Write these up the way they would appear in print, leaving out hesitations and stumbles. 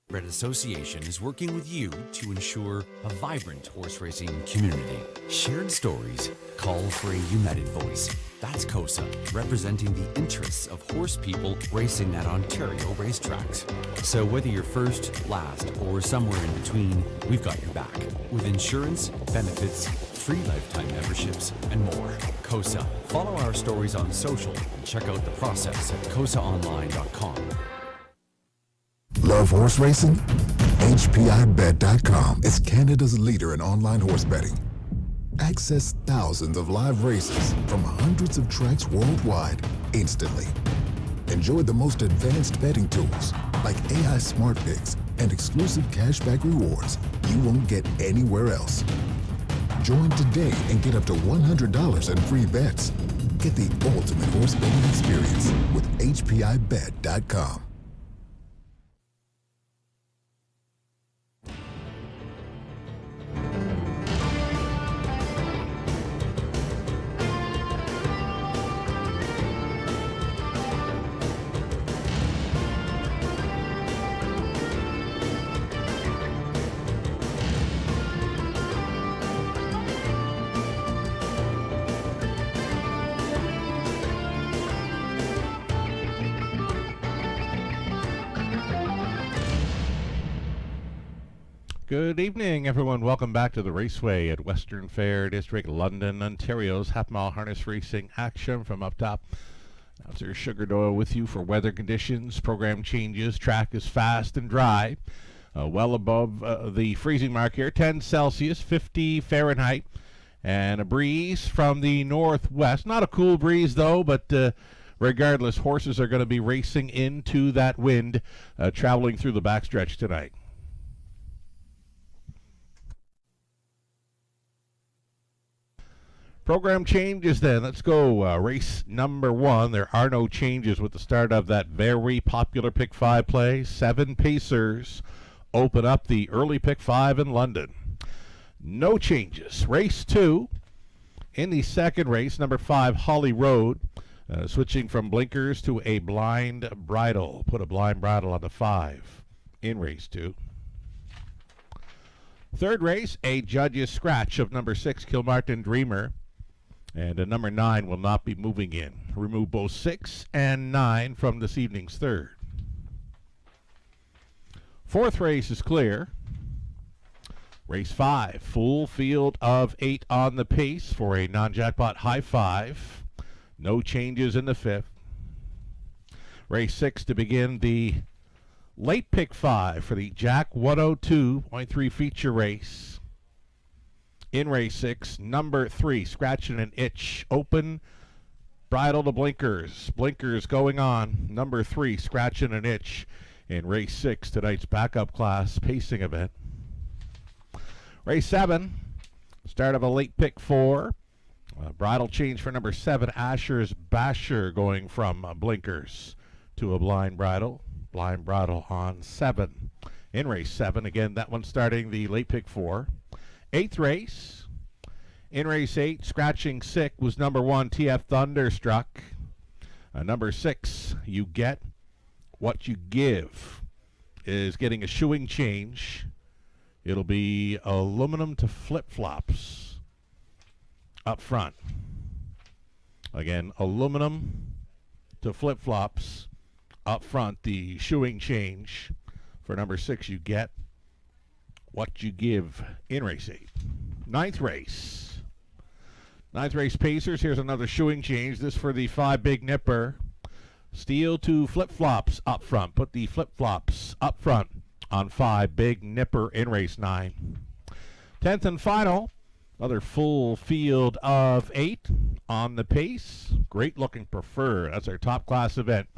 Standardbred Association is working with you to ensure a vibrant horse racing community. Shared stories call for a united voice. That's COSA, representing the interests of horse people racing at Ontario racetracks. So whether you're first, last, or somewhere in between, we've got your back. With insurance, benefits, free lifetime memberships, and more. COSA. Follow our stories on social and check out the process at cosaonline.com. Love horse racing? HPIBet.com is Canada's leader in online horse betting. Access thousands of live races from hundreds of tracks worldwide instantly. Enjoy the most advanced betting tools like AI Smart Picks and exclusive cashback rewards you won't get anywhere else. Join today and get up to $100 in free bets. Get the ultimate horse betting experience with HPIBet.com. Good evening, everyone. Welcome back to the Raceway at Western Fair District, London, Ontario's half-mile harness racing action from up top. Announcer Sugar Doyle with you for weather conditions, program changes. Track is fast and dry, well above the freezing mark here, 10 Celsius, 50 Fahrenheit, and a breeze from the northwest. Not a cool breeze, though, but regardless, horses are going to be racing into that wind, traveling through the backstretch tonight. Program changes then. Let's go. Race number 1. There are no changes with the start of that very popular Pick 5 play. 7 Pacers open up the early Pick 5 in London. No changes. Race 2. In the second race, number 5, Holly Road, switching from blinkers to a blind bridle. Put a blind bridle on the 5 in race 2. Third race, a judge's scratch of number 6, Kilmartin Dreamer. And number 9 will not be moving in. Remove both 6 and 9 from this evening's third. Fourth race is clear. Race 5, full field of 8 on the pace for a non-jackpot high 5. No changes in the fifth. Race 6 to begin the late Pick 5 for the Jack 102.3 feature race. In race 6, number 3, Scratching an Itch. Open, bridle to blinkers. Blinkers going on. Number 3, Scratching an Itch. In race 6, tonight's backup class pacing event. Race 7, start of a late Pick 4. Bridle change for number 7, Asher's Basher, going from blinkers to a blind bridle. Blind bridle on 7. In race 7, again, that one starting the late Pick 4. Eighth race. In race 8, Scratching Sick was number 1, TF Thunderstruck. Number 6, You Get What You Give, is getting a shoeing change. It'll be aluminum to flip-flops up front. Again, aluminum to flip-flops up front. The shoeing change for number 6, You Get What You Give, in race 8. Ninth race. Ninth race Pacers. Here's another shoeing change. This for the 5 Big Nipper. Steel to flip-flops up front. Put the flip-flops up front on 5 Big Nipper in race 9. 10th and final. Another full field of 8 on the pace. Great looking Prefer. That's our top class event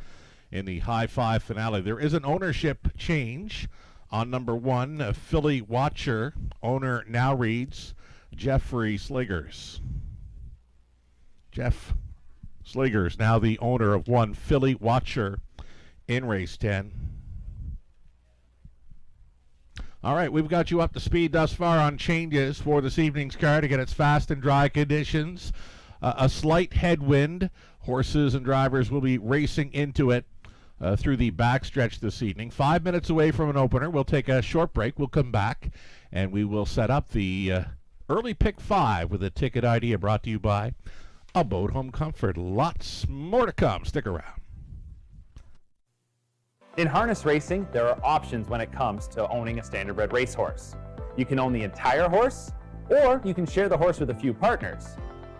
in the high 5 finale. There is an ownership change on number 1, Philly Watcher. Owner now reads Jeffrey Sliggers. Jeff Sliggers now the owner of 1, Philly Watcher, in race 10. All right, we've got you up to speed thus far on changes for this evening's card. Again, it's fast and dry conditions. A slight headwind. Horses and drivers will be racing into it. through the backstretch this evening. 5 minutes away from an opener. We'll take a short break. We'll come back, and we will set up the early pick 5 with a ticket idea brought to you by Abode Home Comfort. Lots more to come. Stick around. In harness racing, there are options when it comes to owning a standardbred racehorse. You can own the entire horse, or you can share the horse with a few partners,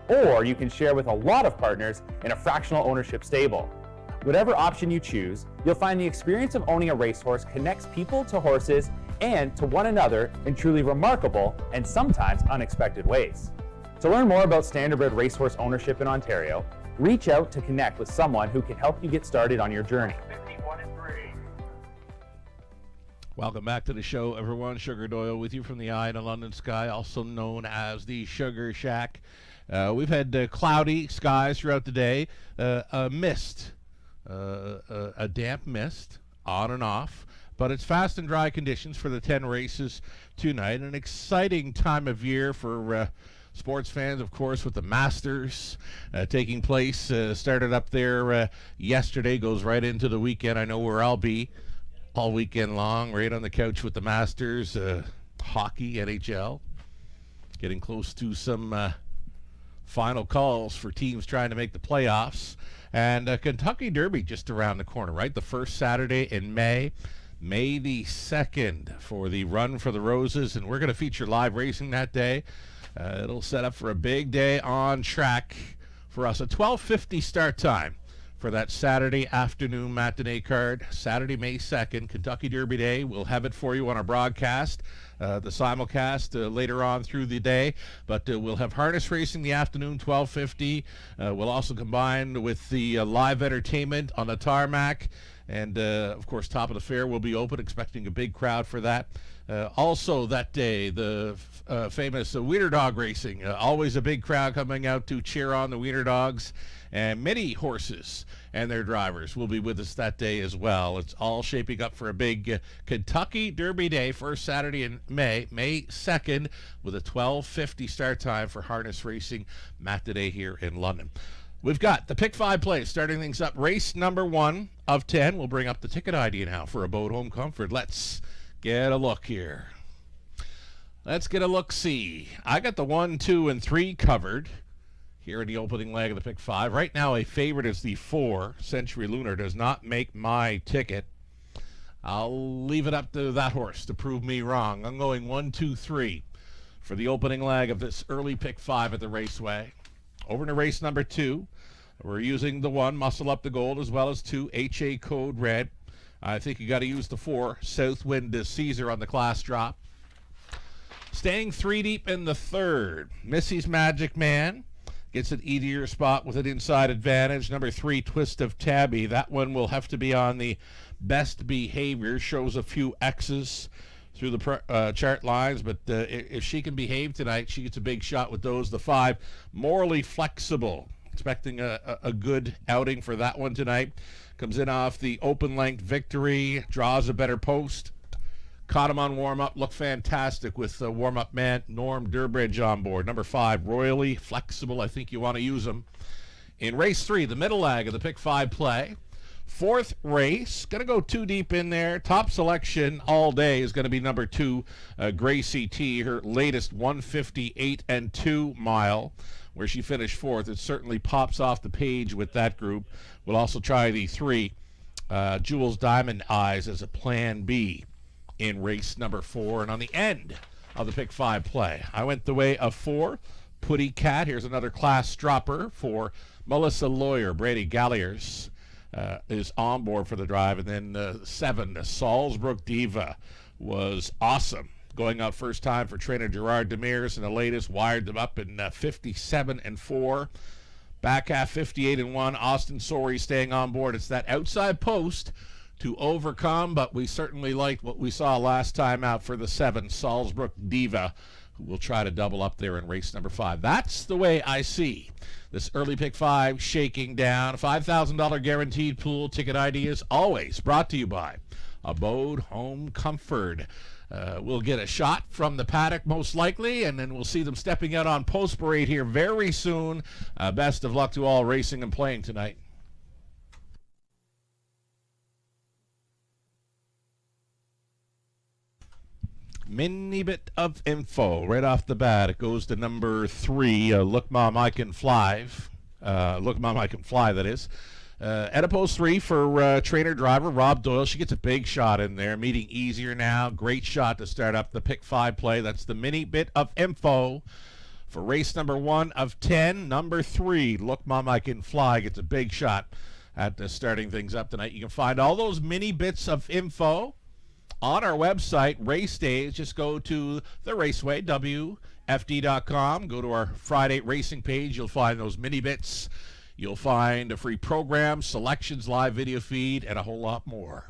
or you can share with a lot of partners in a fractional ownership stable. Whatever option you choose, you'll find the experience of owning a racehorse connects people to horses and to one another in truly remarkable and sometimes unexpected ways. To learn more about standardbred racehorse ownership in Ontario, reach out to connect with someone who can help you get started on your journey. Welcome back to the show, everyone. Sugar Doyle with you from the Eye in the London Sky, also known as the Sugar Shack. We've had cloudy skies throughout the day, a mist, a damp mist on and off, but it's fast and dry conditions for the 10 races tonight. An exciting time of year for sports fans, of course, with the Masters taking place. Started up there yesterday, goes right into the weekend. I know where I'll be all weekend long, right on the couch with the Masters, hockey, NHL, getting close to some final calls for teams trying to make the playoffs. And Kentucky Derby just around the corner, right? The first Saturday in May the 2nd for the Run for the Roses, and we're going to feature live racing that day. It'll set up for a big day on track for us. A 12:50 start time for that Saturday afternoon matinee card. Saturday, May 2nd, Kentucky Derby Day. We'll have it for you on our broadcast, the simulcast later on through the day. But we'll have harness racing the afternoon, 12:50. We'll also combine with the live entertainment on the tarmac. And, of course, top of the fair will be open, expecting a big crowd for that. Also that day, the famous Wiener Dog racing. Always a big crowd coming out to cheer on the Wiener Dogs. And many horses and their drivers will be with us that day as well. It's all shaping up for a big Kentucky Derby Day, first Saturday in May 2nd, with a 12:50 start time for harness racing matinee here in London. We've got the pick 5 plays starting things up. Race number 1 of 10. We'll bring up the ticket ID now for Abode Home Comfort. Let's get a look here. Let's get a look-see. I got the 1, 2, and 3 covered here in the opening leg of the pick 5. Right now, a favorite is the 4. Century Lunar does not make my ticket. I'll leave it up to that horse to prove me wrong. I'm going 1, 2, 3 for the opening leg of this early pick 5 at the Raceway. Over to race number 2. We're using the 1, Muscle Up the Gold, as well as 2, HA Code Red. I think you got to use the 4, Southwind Caesar on the class drop. Staying 3 deep in the 3rd, Missy's Magic Man gets an easier spot with an inside advantage. Number 3, Twist of Tabby. That one will have to be on the best behavior. Shows a few X's through the chart lines, but if she can behave tonight, she gets a big shot with those. The 5, Morally Flexible. Expecting a good outing for that one tonight. Comes in off the open length victory, draws a better post. Caught him on warm-up, looked fantastic with warm-up man Norm Durbridge on board. Number 5, Royally Flexible. I think you want to use him. In race 3, the middle leg of the pick 5 play. 4th race, going to go 2 deep in there. Top selection all day is going to be number 2, Gracie T, her latest 158 and 2 mile, where she finished 4th. It certainly pops off the page with that group. We'll also try the 3, Jules Diamond Eyes as a plan B in race number 4. And on the end of the pick 5 play, I went the way of 4, Putty Cat. Here's another class dropper for Melissa Lawyer. Brady Galliers is on board for the drive. And then 7, Salzbrook Diva was awesome. Going out first time for trainer Gerard Demers, and the latest wired them up in 57 and 4. Back half 58 and 1. Austin Sorey staying on board. It's that outside post to overcome, but we certainly liked what we saw last time out for the 7, Salzbrook Diva, who will try to double up there in race number 5. That's the way I see this early pick 5 shaking down. $5,000 guaranteed pool. Ticket ideas always brought to you by Abode Home Comfort. We'll get a shot from the paddock most likely, and then we'll see them stepping out on post parade here very soon. Best of luck to all racing and playing tonight. Mini bit of info right off the bat. It goes to number 3. Look, Mom, I Can Fly. Look, Mom, I Can Fly, that is. Oedipus 3 for trainer driver Rob Doyle. She gets a big shot in there. Meeting easier now. Great shot to start up the pick 5 play. That's the mini bit of info for race number 1 of 10. Number 3, Look, Mom, I Can Fly, gets a big shot at starting things up tonight. You can find all those mini bits of info on our website, Race Days. Just go to the Raceway, WFD.com. Go to our Friday racing page. You'll find those mini bits. You'll find a free program, selections, live video feed, and a whole lot more.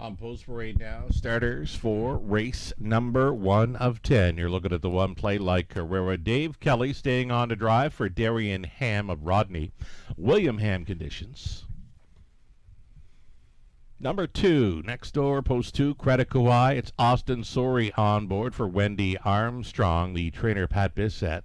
On Post Parade now, starters for race number 1 of 10. You're looking at the one play like Carrera. Dave Kelly staying on to drive for Darian Ham of Rodney. William Ham conditions. Number 2, next door, post 2, Credit Kawhi. It's Austin Sori on board for Wendy Armstrong, the trainer Pat Bissett.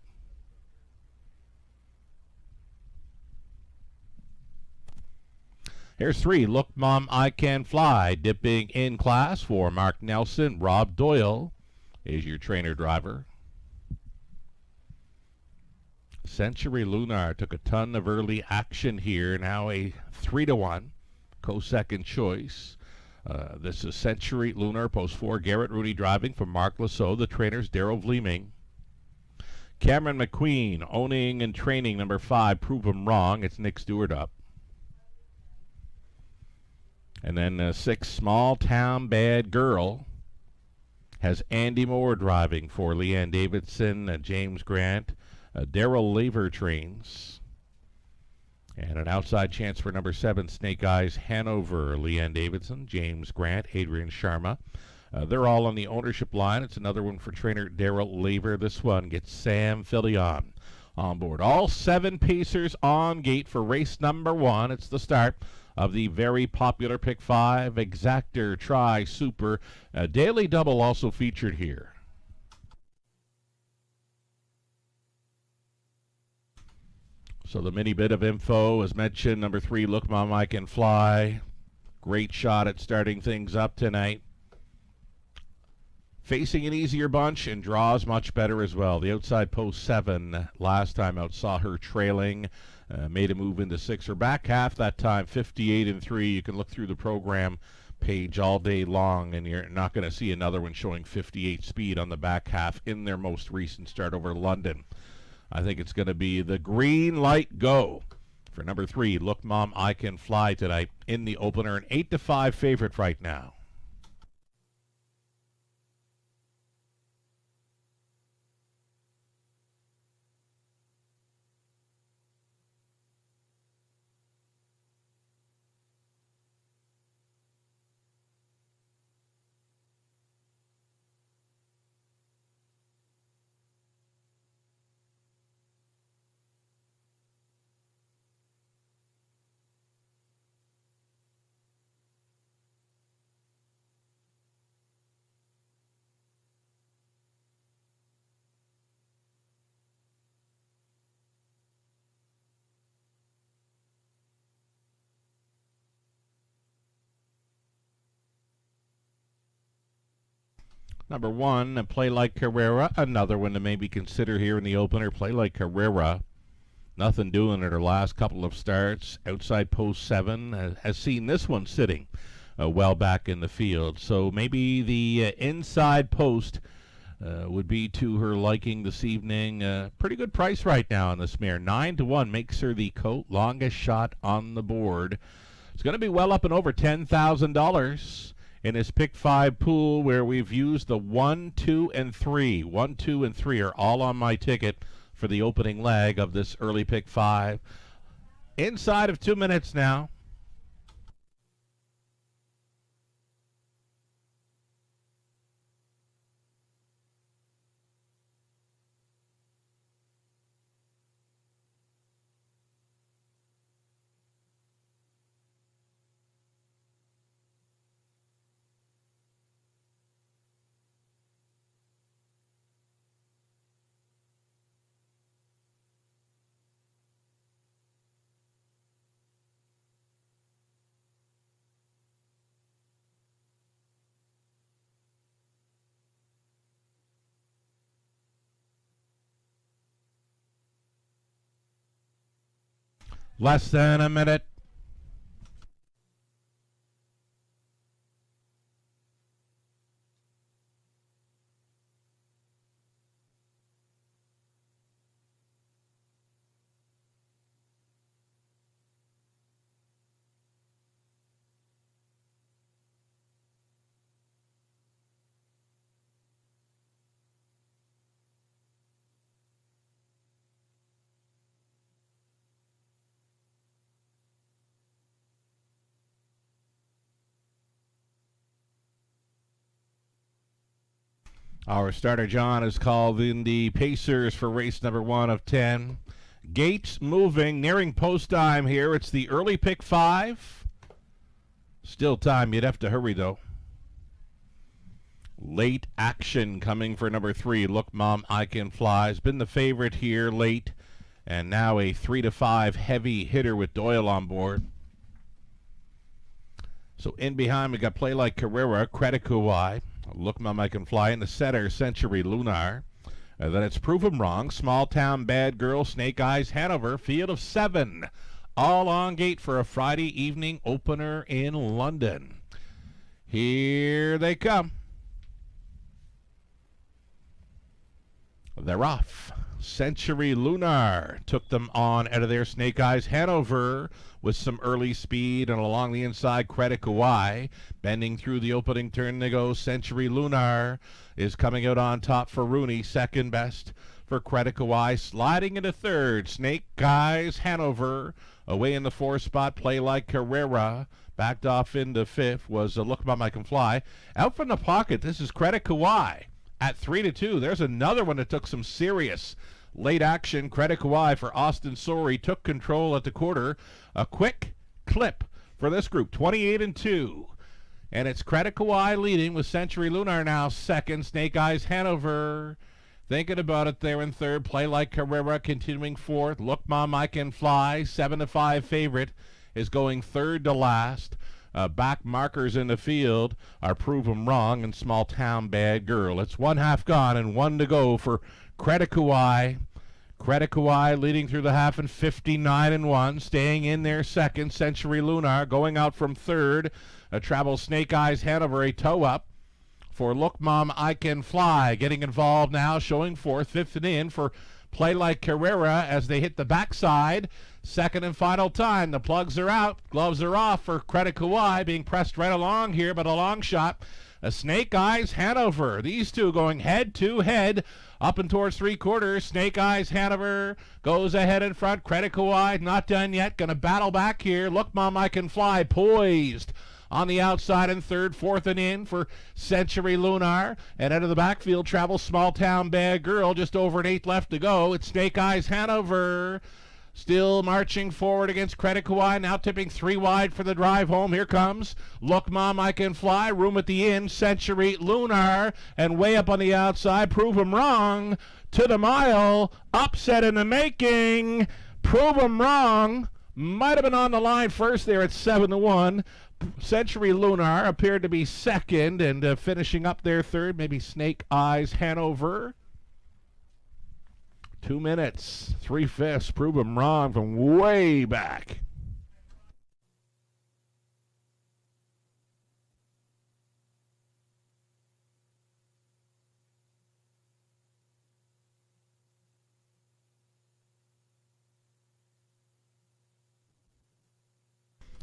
Here's 3, Look, Mom, I Can Fly. Dipping in class for Mark Nelson. Rob Doyle is your trainer driver. Century Lunar took a ton of early action here. Now a 3-1 co-second choice. This is Century Lunar, post 4. Garrett Rudy driving for Mark Lasso. The trainers Darryl Vleeming. Cameron McQueen owning and training number 5. Prove 'em Wrong. It's Nick Stewart up. And then 6, Small Town Bad Girl, has Andy Moore driving for Leanne Davidson, James Grant, Darrell Lever trains. And an outside chance for number 7, Snake Eyes Hanover, Leanne Davidson, James Grant, Adrian Sharma. They're all on the ownership line. It's another one for trainer Darrell Lever. This one gets Sam Fillion on board. All 7 pacers on gate for race number 1. It's the start of the very popular Pick 5 Exactor Tri Super. Daily Double also featured here. So the mini bit of info, as mentioned, number 3, Look, Mom, I Can Fly. Great shot at starting things up tonight. Facing an easier bunch and draws much better as well. The outside post 7 last time out saw her trailing. Made a move into 6. Her back half that time, 58-3. You can look through the program page all day long, and you're not going to see another one showing 58 speed on the back half in their most recent start over London. I think it's going to be the green light go for number 3, Look, Mom, I Can Fly tonight in the opener. An 8-5 favorite right now. Number 1, Play Like Carrera. Another one to maybe consider here in the opener. Play Like Carrera. Nothing doing at her last couple of starts. Outside post 7 has seen this one sitting well back in the field. So maybe the inside post would be to her liking this evening. Pretty good price right now on this mare. 9-1 makes her the longest shot on the board. It's going to be well up and over $10,000 in this pick 5 pool, where we've used the 1, 2, and 3. 1, 2, and 3 are all on my ticket for the opening leg of this early pick 5. Inside of 2 minutes now. Less than a minute. Our starter, John, is called in the Pacers for race number 1 of 10. Gates moving, nearing post time here. It's the early pick 5. Still time. You'd have to hurry, though. Late action coming for number 3. Look, Mom, I Can Fly. Has been the favorite here late. And now a 3-5 heavy hitter with Doyle on board. So in behind, we got Play Like Carrera, Credit Kawhi. Look, Mom, I Can Fly in the center, Century Lunar. Then it's Prove 'Em Wrong, Small Town Bad Girl, Snake Eyes Hanover, Field of 7. All on gate for a Friday evening opener in London. Here they come. They're off. Century Lunar took them on out of their Snake Eyes Hanover with some early speed, and along the inside, Credit Kawhi. Bending through the opening turn they go. Century Lunar is coming out on top for Rooney, second best for Credit Kawhi. Sliding into third, Snake Eyes Hanover. Away in the 4th spot, Play Like Carrera. Backed off into 5th was Look, Mom, I Can Fly. Out from the pocket, this is Credit Kawhi. At 3-2, there's another one that took some serious late action. Credit Kawhi for Austin Sorey took control at the quarter. A quick clip for this group, 28-2. And it's Credit Kawhi leading with Century Lunar now second. Snake Eyes Hanover thinking about it there in third. Play Like Carrera continuing fourth. Look, Mom, I Can Fly, 7-5 favorite, is going third to last. Back markers in the field are Prove 'Em Wrong and Small Town Bad Girl. It's 1/2 gone and 1 to go for Credit Kawhi. Credit Kawhi leading through the half and 59-1, staying in there second. Century Lunar going out from third. Travel Snake Eyes Hanover, a toe up for Look, Mom, I Can Fly. Getting involved now, showing fourth, fifth and in for Play Like Carrera as they hit the backside. Second and final time. The plugs are out. Gloves are off for Credit Kawhi, being pressed right along here, but a long shot. A Snake Eyes Hanover. These two going head to head up and towards 3/4. Snake Eyes Hanover goes ahead in front. Credit Kawhi not done yet. Going to battle back here. Look, Mom, I Can Fly poised on the outside in third, fourth and in for Century Lunar. And out of the backfield travels Small Town Bad Girl. Just over an 8 left to go. It's Snake Eyes Hanover. Still marching forward against Credit Kawhi, now tipping 3 wide for the drive home. Here comes Look, Mom, I Can Fly. Room at the end, Century Lunar. And way up on the outside, Prove 'Em Wrong to the mile. Upset in the making. Prove 'Em Wrong might have been on the line first there at 7-1. Century Lunar appeared to be second, and finishing up their third, maybe Snake Eyes Hanover. 2 minutes, 3/5. Prove them wrong from way back.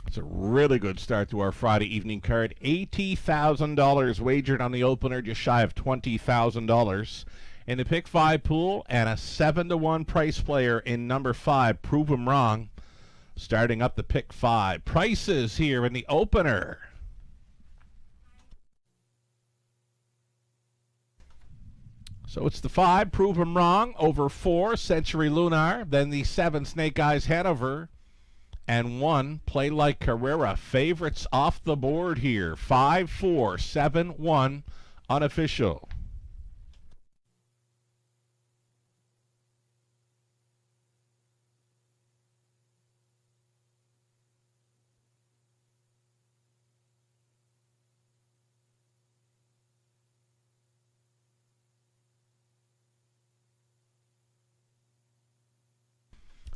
It's a really good start to our Friday evening card. $80,000 wagered on the opener, just shy of $20,000. In the pick 5 pool, and a 7-1 price player in number 5. Prove 'em wrong. Starting up the pick 5. Prices here in the opener. So it's the 5, Prove 'em wrong, over 4, Century Lunar, then the 7, Snake Eyes Hanover, and 1, Play Like Carrera. Favorites off the board here. 5, 4, 7, 1, unofficial.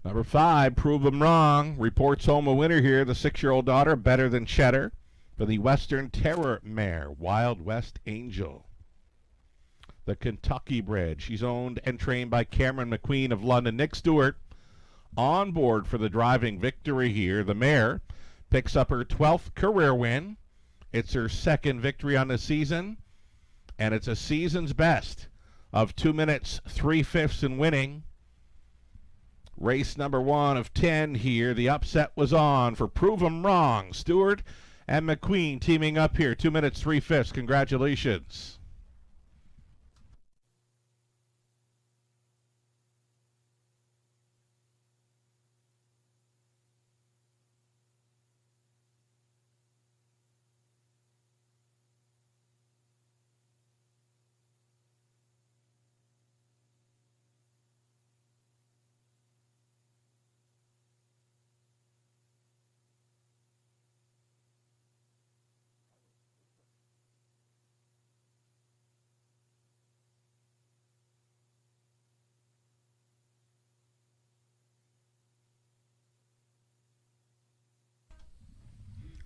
Number 5, Prove 'em wrong. Reports home a winner here. The 6-year-old daughter, Better Than Cheddar, for the Western Terror mare, Wild West Angel. The Kentucky bred. She's owned and trained by Cameron McQueen of London. Nick Stewart on board for the driving victory here. The mare picks up her 12th career win. It's her 2nd victory on the season, and it's a season's best of 2 minutes, 3/5 in winning. Race number 1 of 10 here. The upset was on for Prove 'em Wrong. Stewart and McQueen teaming up here. 2 minutes, 3/5. Congratulations.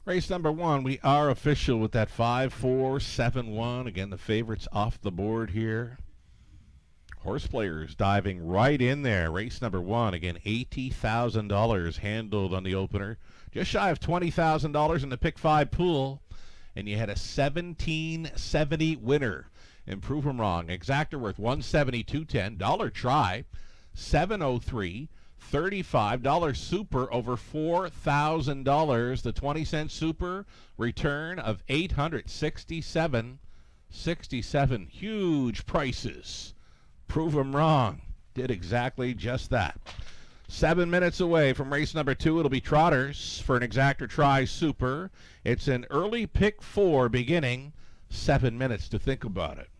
Race number 1, we are official with that 5, 4, 7, 1. Again, the favorites off the board here. Horse players diving right in there. Race number 1, again, $80,000 handled on the opener. Just shy of $20,000 in the pick 5 pool. And you had a $1,770 winner. And Prove 'em wrong. Exactor worth $172.10. Dollar try, $703. $35 super over $4,000. The 20-cent super return of $867.67. Huge prices. Prove 'em wrong. Did exactly just that. 7 minutes away from race number 2. It'll be Trotters for an exactor try super. It's an early pick 4 beginning. 7 minutes to think about it.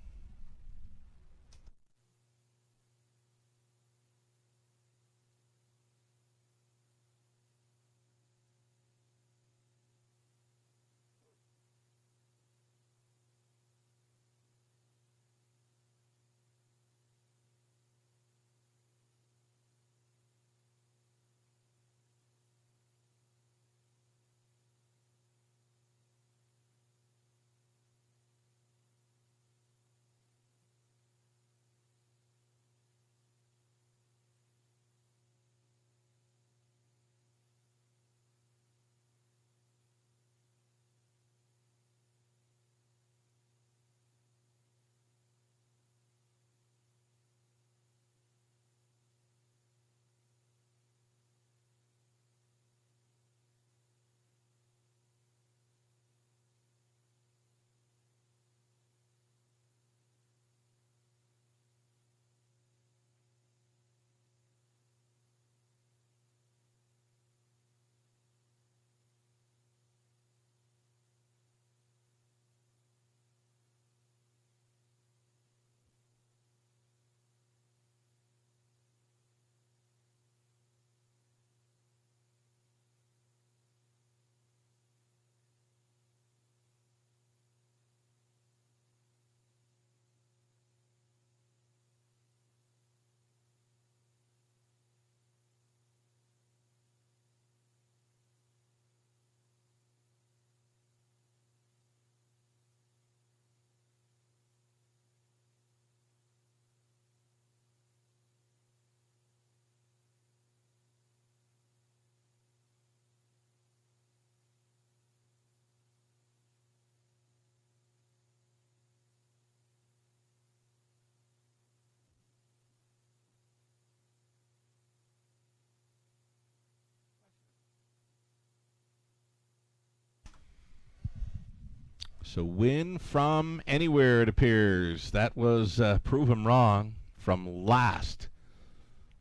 So win from anywhere, it appears. That was prove 'em wrong from last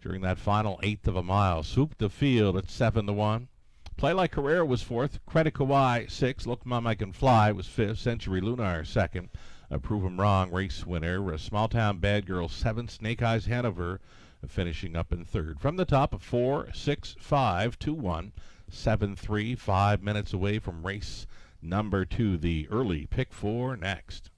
during that final eighth of a mile. Swooped the field at 7-1. Play Like Carrera was fourth. Credit Kawhi 6th. Look Mom I Can Fly was 5th. Century Lunar 2nd. Prove 'em wrong race winner. Small Town Bad Girl 7th. Snake Eyes Hanover finishing up in 3rd. From the top, 4, 6, 5, 2, 1, 7, 3. 5 minutes away from race number 2. The early pick 4 next.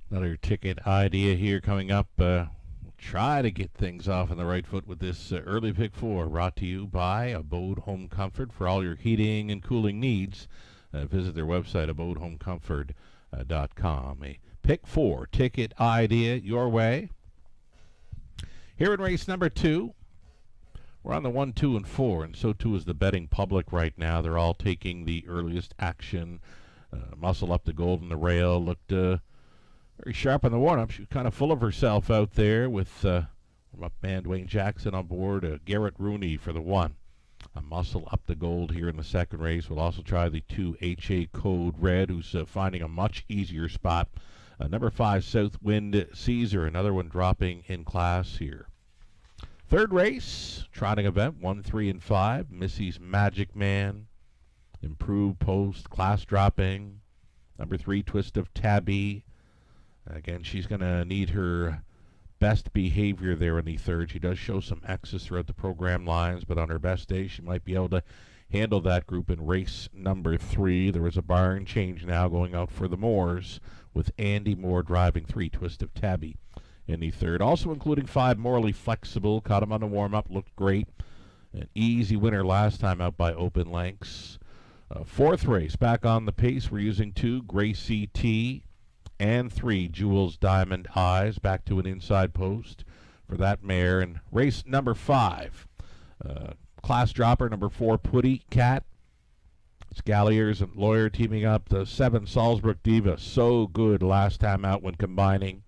Another ticket idea here coming up. We'll try to get things off on the right foot with this early pick 4, brought to you by Abode Home Comfort. For all your heating and cooling needs, visit their website, abodehomecomfort.com. A pick 4 ticket idea your way. Here in race number 2, we're on the 1, 2, and 4, and so too is the betting public right now. They're all taking the earliest action. Muscle Up the Gold in the rail looked very sharp on the warm-up. She was kind of full of herself out there with warm-up man Dwayne Jackson on board. Garrett Rooney for the 1. Muscle Up the Gold here in the second race. We'll also try the 2 HA Code Red, who's finding a much easier spot. Number 5 Southwind Caesar, another one dropping in class here. Third race, trotting event, 1, 3, and 5. Missy's Magic Man, Improved Post, class dropping. Number 3 Twist of Tabby. Again, she's going to need her best behavior there in the third. She does show some X's throughout the program lines, but on her best day, she might be able to handle that group in race number 3. There is a barn change now going out for the Moors, with Andy Moore driving 3 Twist of Tabby in the third. Also including 5 Morally Flexible. Caught him on the warm-up, looked great. An easy winner last time out by open lengths. Fourth race, back on the pace. We're using 2 Gracie T and 3 Jules Diamond Eyes, back to an inside post for that mare. And race number 5, class dropper number 4 Putty Cat. Scalliers and Lawyer teaming up. The 7 Salzburg Diva, so good last time out when combining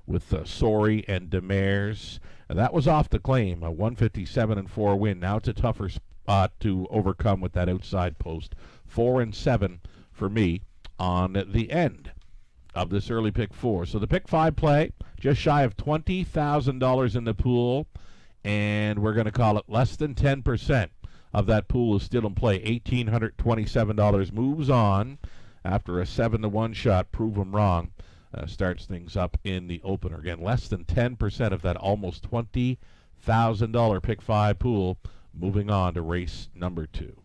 with Sori and Demers. That was off the claim, a 157-4 win. Now it's a tougher spot to overcome with that outside post. 4 and 7 for me on the end of this early pick 4. So the pick 5 play, just shy of $20,000 in the pool, and we're going to call it less than 10% of that pool is still in play. $1,827 moves on after a 7-1 shot. Prove 'em wrong. Starts things up in the opener. Again, less than 10% of that almost $20,000 pick 5 pool moving on to race number 2.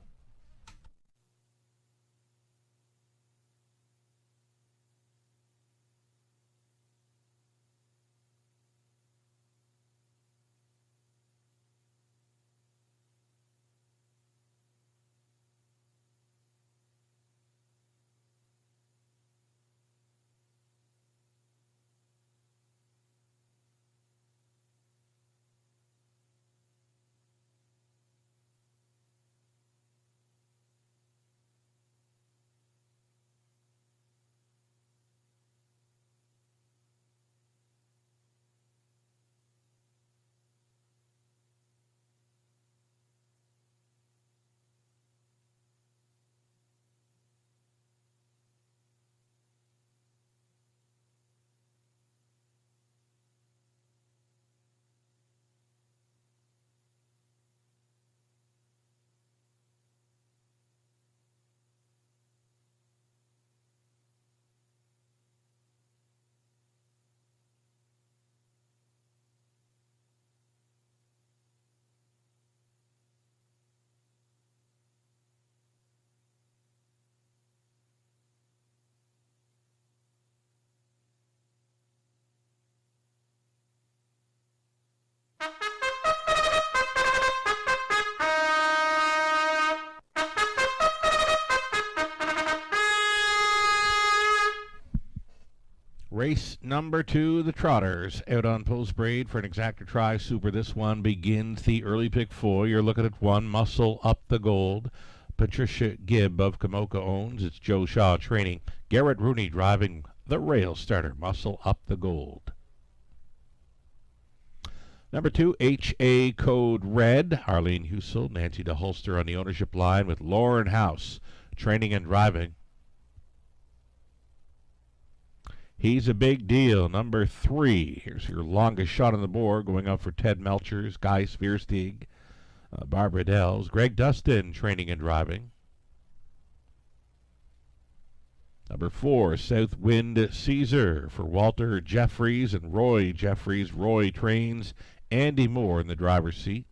Race number 2, the Trotters, out on Post Braid for an exacta try super. This one begins the early pick 4. You're looking at 1, Muscle Up the Gold. Patricia Gibb of Kamoka owns. It's Joe Shaw training. Garrett Rooney driving the rail starter. Muscle Up the Gold. Number 2, HA Code Red. Arlene Husel, Nancy DeHolster on the ownership line with Lauren House training and driving. He's a big deal. Number 3. Here's your longest shot on the board, going up for Ted Melchers, Guy Svierstig, Barbara Dells, Greg Dustin training and driving. Number 4, Southwind Caesar for Walter Jeffries and Roy Jeffries. Roy trains. Andy Moore in the driver's seat.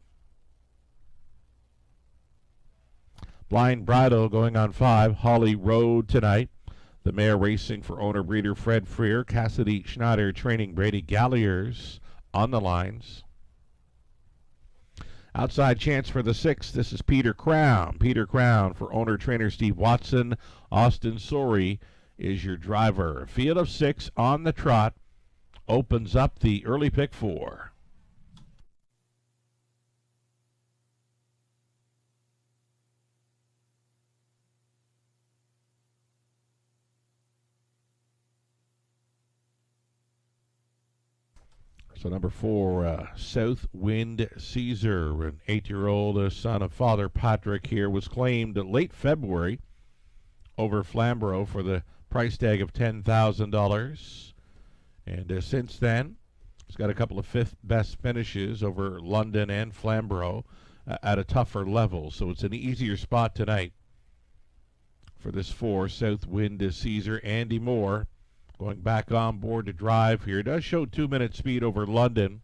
Blind Bridle going on 5, Holly Road tonight. The mare racing for owner-breeder Fred Freer. Cassidy Schneider training. Brady Galliers on the lines. Outside chance for the 6th. This is Peter Crown. Peter Crown for owner-trainer Steve Watson. Austin Sorey is your driver. Field of 6 on the trot. Opens up the early pick 4. So number 4, Southwind Caesar, an 8-year-old son of Father Patrick here, was claimed late February over Flamborough for the price tag of $10,000. And since then, he's got a couple of 5th best finishes over London and Flamborough at a tougher level. So it's an easier spot tonight for this 4, Southwind Caesar. Andy Moore going back on board to drive here. It does show 2-minute speed over London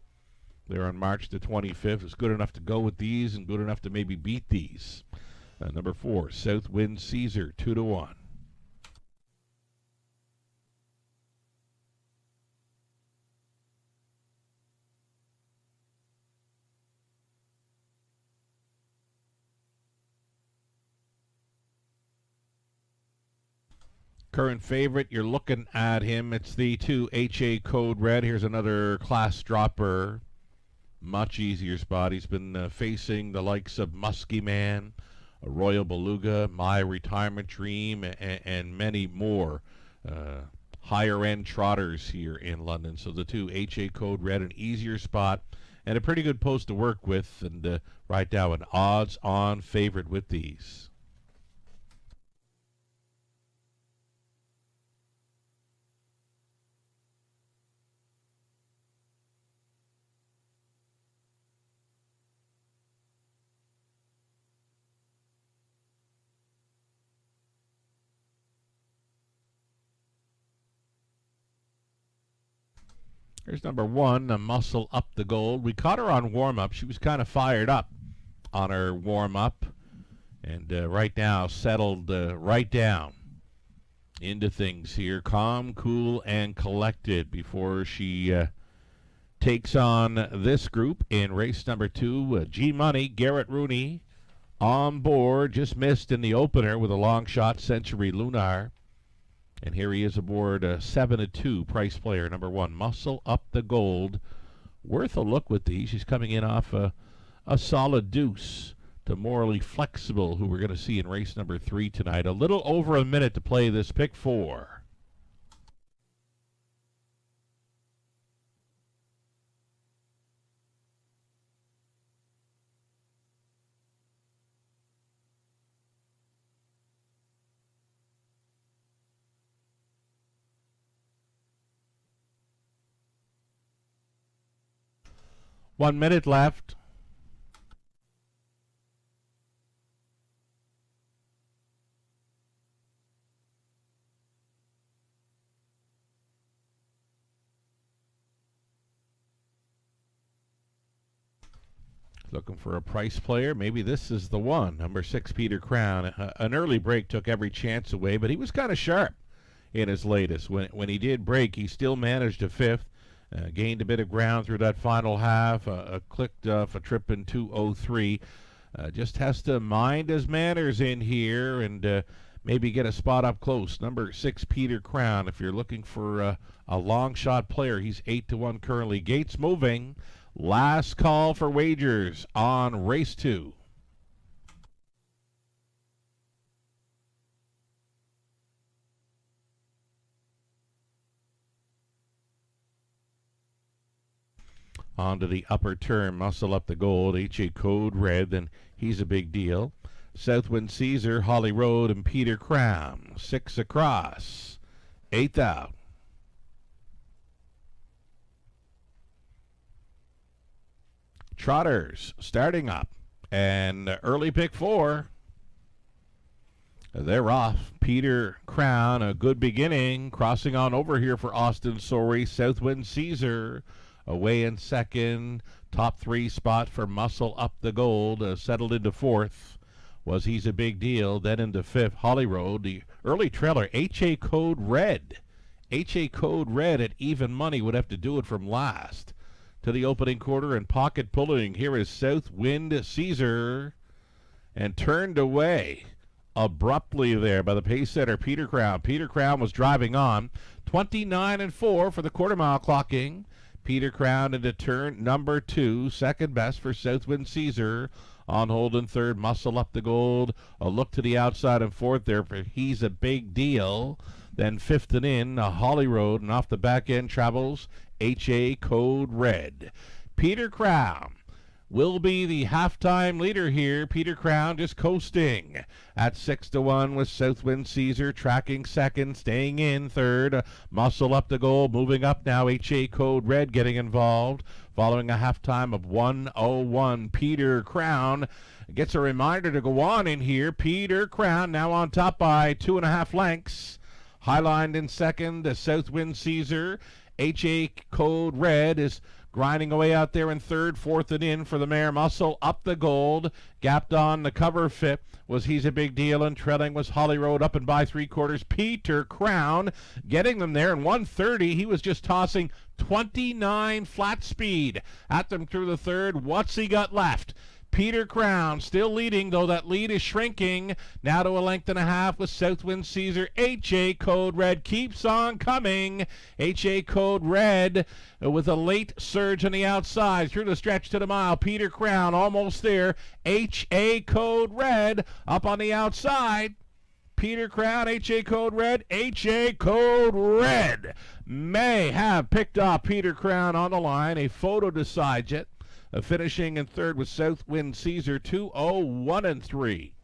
there on March the 25th. It's good enough to go with these and good enough to maybe beat these. Number 4, Southwind Caesar, 2-1. Current favorite, you're looking at him. It's the 2, HA Code Red. Here's another class dropper. Much easier spot. He's been facing the likes of Muskie Man, Royal Beluga, My Retirement Dream, and many more higher-end trotters here in London. So the 2, HA Code Red, an easier spot and a pretty good post to work with. And right now, an odds-on favorite with these. Here's number 1, Muscle Up the Gold. We caught her on warm-up. She was kind of fired up on her warm-up. And right now settled right down into things here. Calm, cool, and collected before she takes on this group in race number 2. G-Money, Garrett Rooney on board. Just missed in the opener with a long shot, Century Lunar. And here he is aboard 7-2 price player, number 1, Muscle Up the Gold. Worth a look with these. She's coming in off a solid deuce to Morally Flexible, who we're going to see in race number 3 tonight. A little over a minute to play this pick 4. One minute left. Looking for a price player. Maybe this is the one. Number 6, Peter Crown. An early break took every chance away, but he was kind of sharp in his latest. When he did break, he still managed a 5th. Gained a bit of ground through that final half. Clicked off a trip in 2:03. Just has to mind his manners in here and maybe get a spot up close. Number 6, Peter Crown. If you're looking for a long shot player, he's 8-1 currently. Gates moving. Last call for wagers on race 2. Onto the upper turn, Muscle Up the Gold, HA Code Red, and he's a big deal. Southwind Caesar, Holly Road, and Peter Crown. 6 across, 8th out. Trotters starting up, and early pick 4. They're off. Peter Crown, a good beginning, crossing on over here for Austin Sorey. Southwind Caesar away in second. Top 3 spot for Muscle Up the Gold, settled into 4th. He's a big deal. Then into 5th, Holly Road. The early trailer, HA Code Red. HA Code Red at even money would have to do it from last. To the opening quarter and pocket pulling. Here is Southwind Caesar. And turned away abruptly there by the pace setter, Peter Crown. Peter Crown was driving on. 29-4 for the quarter mile clocking. Peter Crown into turn number 2. Second best for Southwind Caesar. On hold in 3rd, Muscle Up the Gold. A look to the outside in 4th there for He's a Big Deal. Then 5th and in, Holly Road. And off the back end travels HA Code Red. Peter Crown will be the halftime leader here. Peter Crown just coasting at 6-1 with Southwind Caesar tracking second, staying in third. Muscle Up the Goal moving up now. HA Code Red getting involved following a halftime of 1:01. Peter Crown gets a reminder to go on in here. Peter Crown now on top by 2.5 lengths. Highlined in second, the Southwind Caesar. HA Code Red is grinding away out there in 3rd, 4th and in for the mare Muscle Up the Gold. Gapped on the cover 5th He's a Big Deal, and trailing was Holly Road up and by 3/4. Peter Crown getting them there in 1:30. He was just tossing 29 flat speed at them through the 3rd. What's he got left? Peter Crown still leading, though that lead is shrinking. Now to 1.5 lengths with Southwind Caesar. HA Code Red keeps on coming. HA Code Red with a late surge on the outside. Through the stretch to the mile. Peter Crown almost there. HA Code Red up on the outside. Peter Crown, HA Code Red. HA Code Red may have picked off Peter Crown on the line. A photo decides it. Finishing in 3rd with Southwind Caesar, 2:01 3.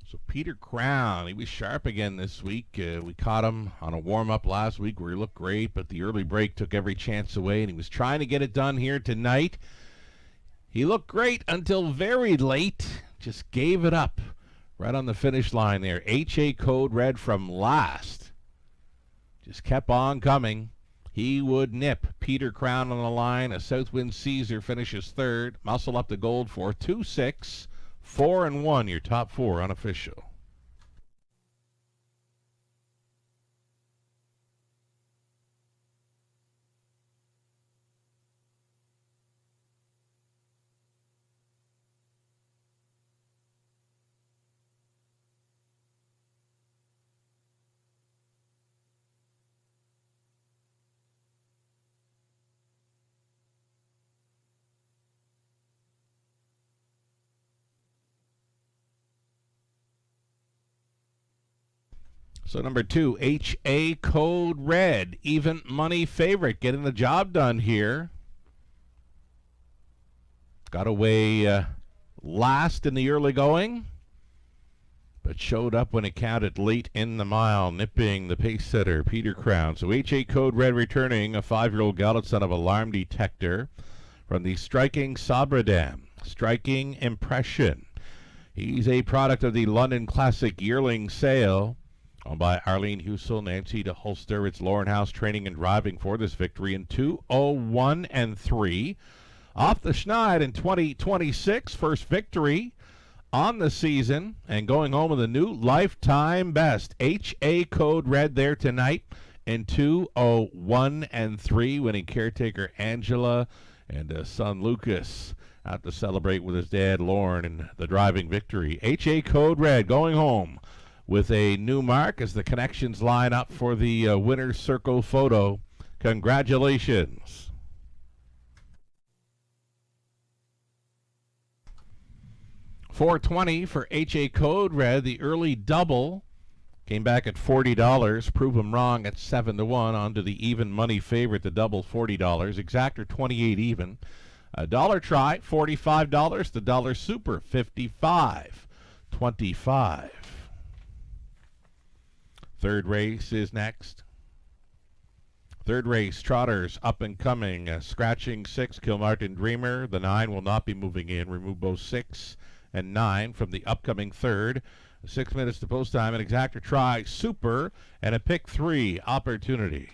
So Peter Crown, he was sharp again this week. We caught him on a warm-up last week where he looked great, but the early break took every chance away, and he was trying to get it done here tonight. He looked great until very late. Just gave it up right on the finish line there. HA Code Red from last. Just kept on coming. He would nip Peter Crown on the line. A Southwind Caesar finishes 3rd. Muscle Up the Gold for 2-6. 4-1, your top 4 unofficial. So number 2, HA Code Red, even money favorite, getting the job done here. Got away last in the early going, but showed up when it counted late in the mile, nipping the pace setter, Peter Crown. So HA Code Red returning, a 5-year-old gelded son of Alarm Detector from the Striking Sabra Dam. Striking Impression. He's a product of the London Classic Yearling Sale, owned by Arlene Husel, Nancy DeHolster. It's Lauren House training and driving for this victory in 2:01 and 3. Off the Schneid in 2026, first victory on the season, and going home with a new lifetime best. HA Code Red there tonight in 2:01 and 3, winning caretaker Angela and son Lucas out to celebrate with his dad Lauren in the driving victory. HA Code Red going home with a new mark as the connections line up for the winner's circle photo. Congratulations. 420 for HA Code Red. The early double came back at $40. Prove them wrong at 7-1. On to the even money favorite, the double, $40. Exactor 28 even. A dollar try, $45. The dollar super, $55.25. Third race is next. Third race, Trotters up and coming. Scratching 6, Kilmartin Dreamer. The 9 will not be moving in. Remove both 6 and 9 from the upcoming third. 6 minutes to post time. An exactor try, super, and a pick 3 opportunity.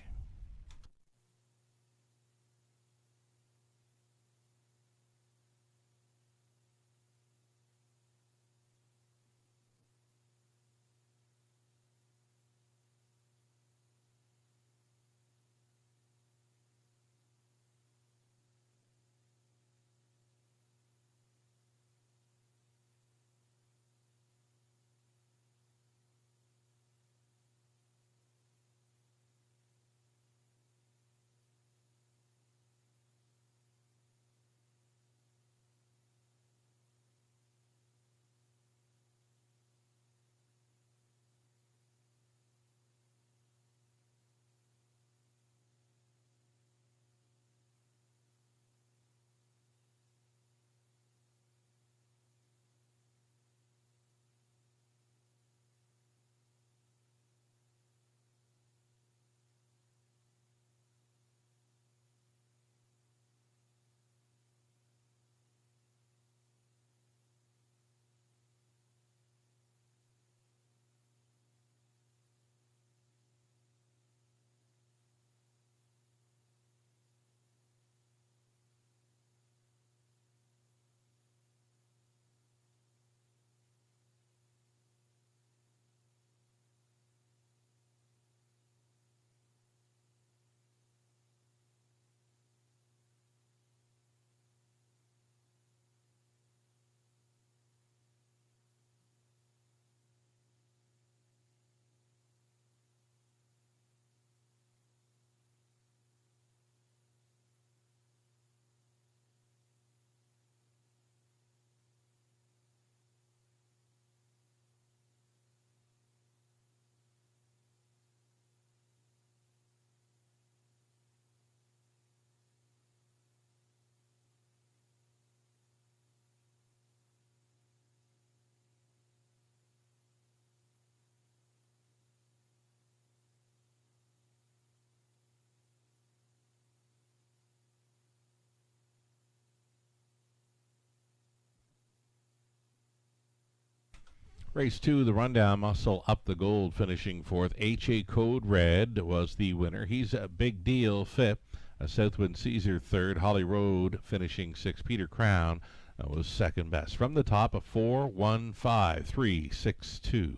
Race 2, the rundown, Muscle Up the Gold finishing fourth. HA Code Red was the winner. He's a big deal fifth. Southwind Caesar third. Holly Road finishing sixth. Peter Crown was second best. From the top, a 4-1-5-3-6-2.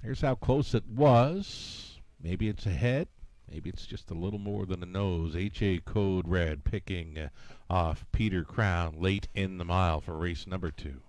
Here's how close it was. Maybe it's ahead. Maybe it's just a little more than a nose. HA Code Red picking off Peter Crown late in the mile for race number 2.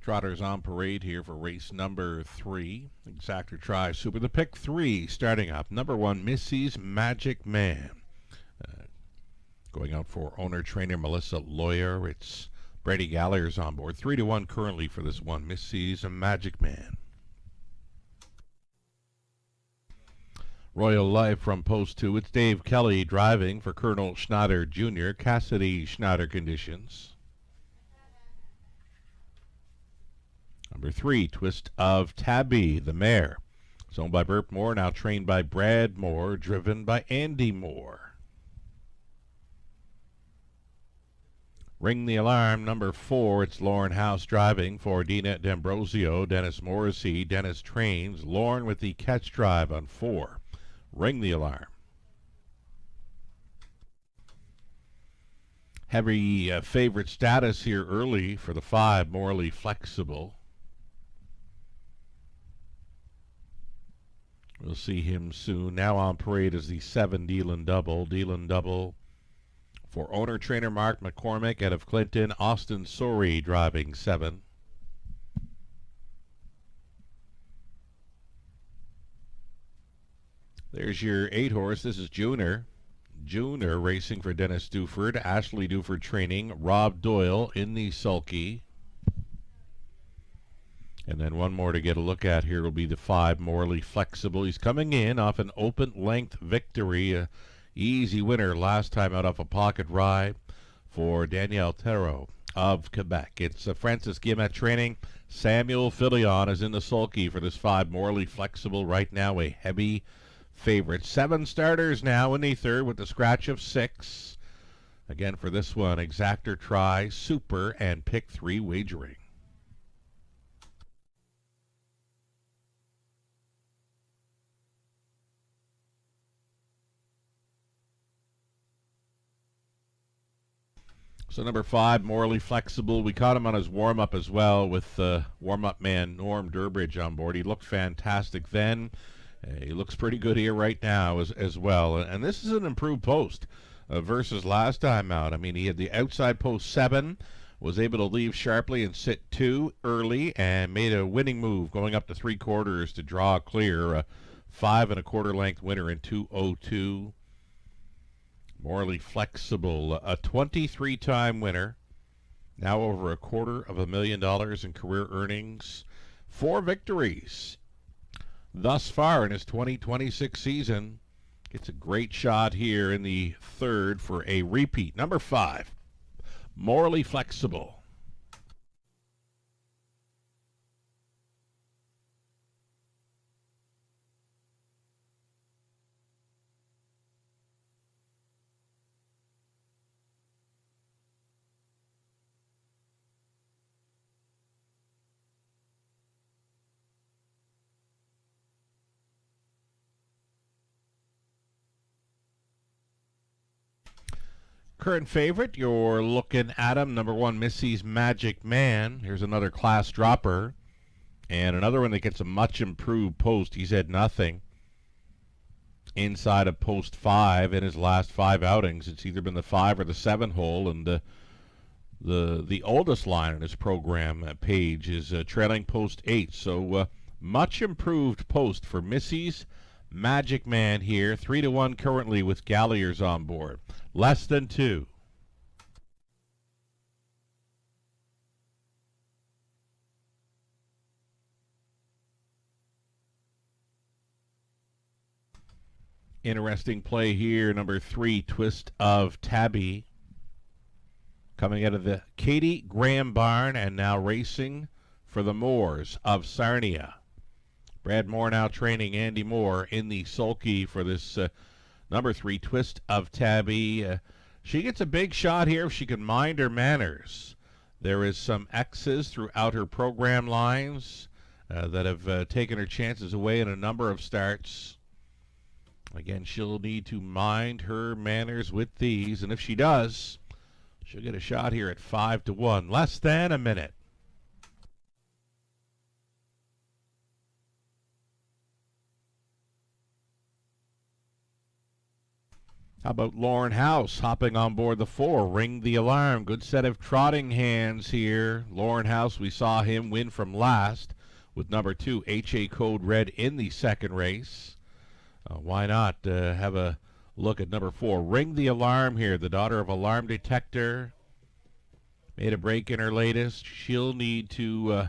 Trotters on parade here for race number 3. Exactor Tri Super. The pick 3 starting up. Number 1, Missy's Magic Man. Going out for owner-trainer Melissa Lawyer. It's Brady Gallagher's on board. 3-1 currently for this one, Missy's Magic Man. Royal Life from post 2. It's Dave Kelly driving for Colonel Schneider Jr. Cassidy Schneider conditions. Number 3, Twist of Tabby, the mare. It's owned by Burt Moore, now trained by Brad Moore, driven by Andy Moore. Ring the Alarm, number 4, it's Lauren House driving for Dina D'Ambrosio, Dennis Morrissey, Dennis trains, Lauren with the catch drive on 4. Ring the Alarm. Heavy favorite status here early for the 5, Morally Flexible. We'll see him soon. Now on parade is the 7, Dealin' Double. Dealin' Double for owner-trainer Mark McCormick out of Clinton. Austin Sorey driving 7. There's your 8 horse. This is Junior. Junior racing for Dennis Duford. Ashley Duford training. Rob Doyle in the sulky. And then one more to get a look at here will be the 5, Morally Flexible. He's coming in off an open length victory. Easy winner last time out off a pocket ride for Danielle Terreau of Quebec. It's Francis Guillemette training. Samuel Filion is in the sulky for this 5, Morally Flexible. Right now a heavy favorite. 7 starters now in the 3rd with the scratch of 6. Again for this one, Exactor Tri Super and pick 3 wagering. So number 5, Morally Flexible. We caught him on his warm-up as well with warm-up man Norm Durbridge on board. He looked fantastic then. He looks pretty good here right now as well. And this is an improved post versus last time out. I mean, he had the outside post 7, was able to leave sharply and sit 2 early, and made a winning move going up to 3/4 to draw clear. A 5 1/4 length winner in 2:02. Morally Flexible, a 23-time winner, now over $250,000 in career earnings, 4 victories thus far in his 2026 season. Gets a great shot here in the 3rd for a repeat. Number 5, Morally Flexible. Current favorite, you're looking at him. Number 1, Missy's Magic Man. Here's another class dropper. And another one that gets a much improved post. He's had nothing inside of post 5 in his last 5 outings. It's either been the 5 or the 7 hole. And the oldest line in his program page is trailing post 8. So much improved post for Missy's Magic Man here. 3-1 currently with Gallagher's on board. Less than 2. Interesting play here. Number 3, Twist of Tabby. Coming out of the Katie Graham barn and now racing for the Moors of Sarnia. Brad Moore now training Andy Moore in the sulky for this number 3, Twist of Tabby. She gets a big shot here if she can mind her manners. There is some X's throughout her program lines that have taken her chances away in a number of starts. Again, she'll need to mind her manners with these, and if she does, she'll get a shot here at 5-1. Less than a minute. How about Lauren House hopping on board the 4? Ring the alarm. Good set of trotting hands here. Lauren House, we saw him win from last with number 2, HA Code Red, in the second race. Why not have a look at number 4? Ring the alarm here. The daughter of Alarm Detector made a break in her latest. She'll need to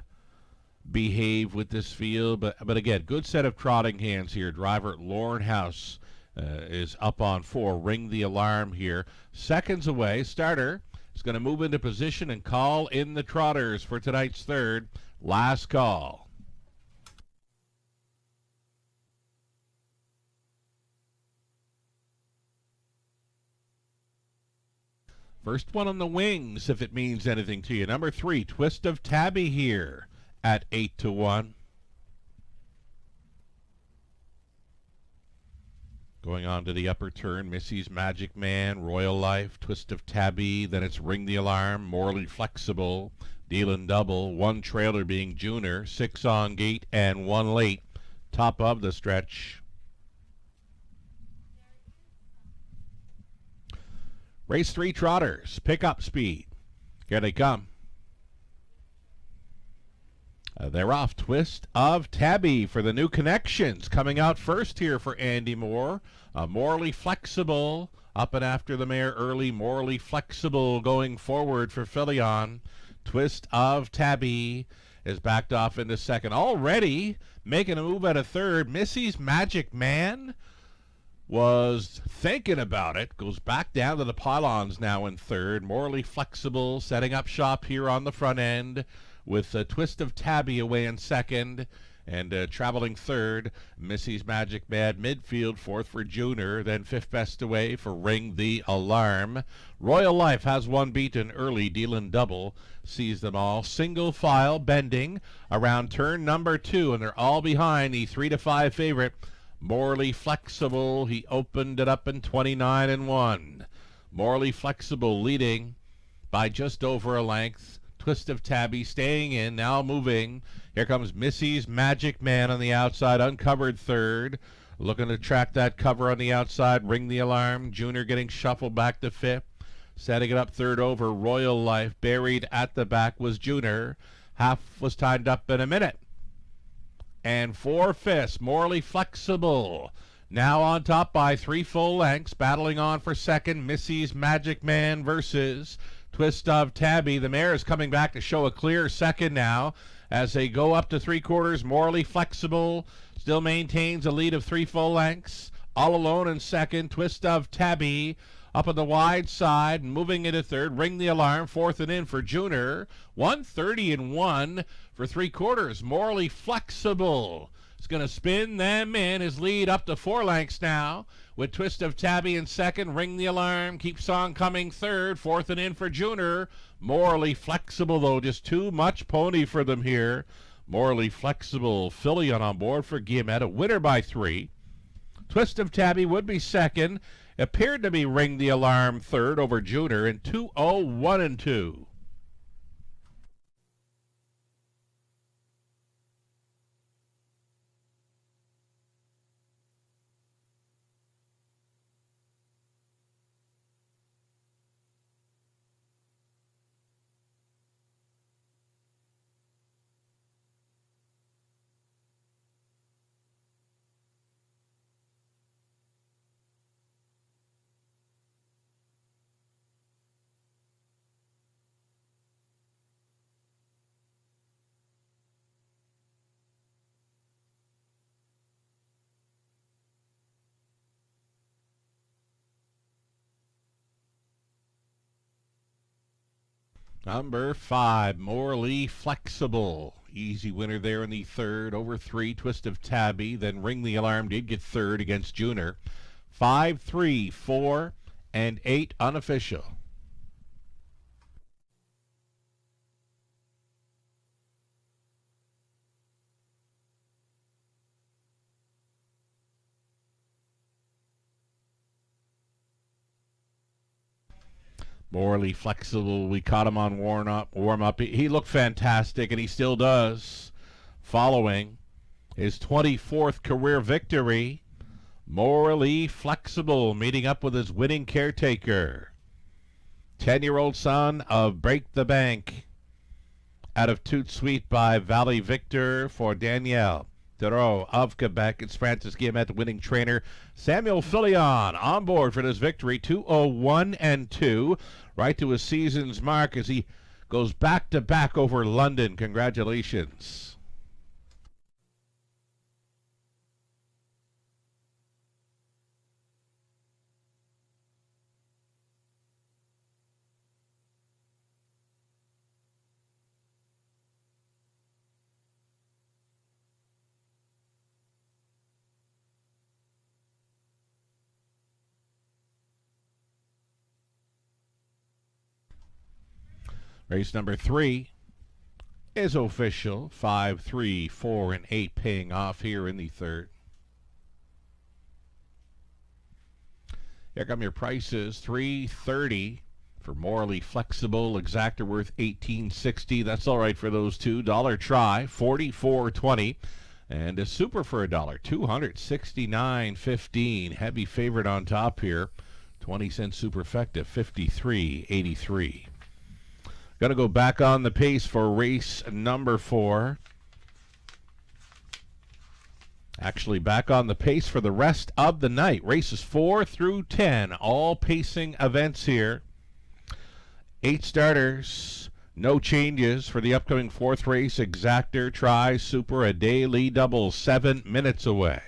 behave with this field. But again, good set of trotting hands here. Driver Lauren House is up on 4. Ring the alarm here. Seconds away. Starter is going to move into position and call in the trotters for tonight's third. Last call. First one on the wings, if it means anything to you. Number 3, Twist of Tabby here at 8-1. Going on to the upper turn, Missy's Magic Man, Royal Life, Twist of Tabby, then it's Ring the Alarm, Morally Flexible, Dealin' Double, 1 trailer being Junior, 6 on gate, and 1 late. Top of the stretch. Race 3 trotters, pick up speed. Here they come. They're off. Twist of Tabby for the new connections. Coming out first here for Andy Moore. Morally Flexible up and after the mare early. Morally Flexible going forward for Filion. Twist of Tabby is backed off into second. Already making a move at a third. Missy's Magic Man was thinking about it. Goes back down to the pylons now in third. Morally Flexible setting up shop here on the front end, with a Twist of Tabby away in second, and traveling third, Missy's Magic Man midfield, fourth for Junior, then fifth best away for Ring the Alarm. Royal Life has one beaten early, Dealin' Double, sees them all. Single file bending around turn number 2, and they're all behind the 3-5 favorite, Morally Flexible. He opened it up in 29-1. Morally Flexible leading by just over a length. Twist of Tabby staying in, now moving. Here comes Missy's Magic Man on the outside, uncovered third. Looking to track that cover on the outside. Ring the Alarm. Junior getting shuffled back to fifth. Setting it up third over, Royal Life. Buried at the back was Junior. Half was timed up in a minute. And 4/5, Morally Flexible. Now on top by 3 full lengths. Battling on for second, Missy's Magic Man versus Twist of Tabby. The mare is coming back to show a clear second now as they go up to 3/4. Morally Flexible still maintains a lead of 3 full lengths. All alone in second, Twist of Tabby up on the wide side, moving into third. Ring the Alarm, fourth and in for Junior. 130-1 for 3/4. Morally Flexible is going to spin them in. His lead up to 4 lengths now, with Twist of Tabby in second. Ring the Alarm keeps on coming third. Fourth and in for Junior. Morally Flexible, though, just too much pony for them here. Morally Flexible, Filion on board for Guillemette, a winner by 3. Twist of Tabby would be second. Appeared to be Ring the Alarm third over Junior in 2:01-2. Number 5, Morally Flexible. Easy winner there in the third. Over 3, Twist of Tabby. Then Ring the Alarm did get third against Junior. 5, 3, 4, and 8 unofficial. Morally Flexible, we caught him on warm up. He looked fantastic, and he still does. Following his 24th career victory, Morally Flexible meeting up with his winning caretaker. 10-year-old son of Break the Bank. Out of Toot Sweet by Valley Victor for Danielle Theroux of Quebec. It's Francis Guillemette, winning trainer. Samuel Filion on board for this victory. 2:01-2, right to his season's mark as he goes back-to-back over London. Congratulations. Race number 3 is official. 5, 3, 4, and 8 paying off here in the third. Here come your prices. $3.30 for Morally Flexible. Exactor worth $18.60. That's all right for those two. Dollar Try, $44.20. And a Super for $1, $269.15. Heavy favorite on top here. 20-cent Superfecta, $53.83. Going to go back on the pace for race number 4. Actually, back on the pace for the rest of the night. Races 4 through 10, all pacing events here. 8 starters, no changes for the upcoming 4th race. Exactor, Try, Super, a daily double, 7 minutes away.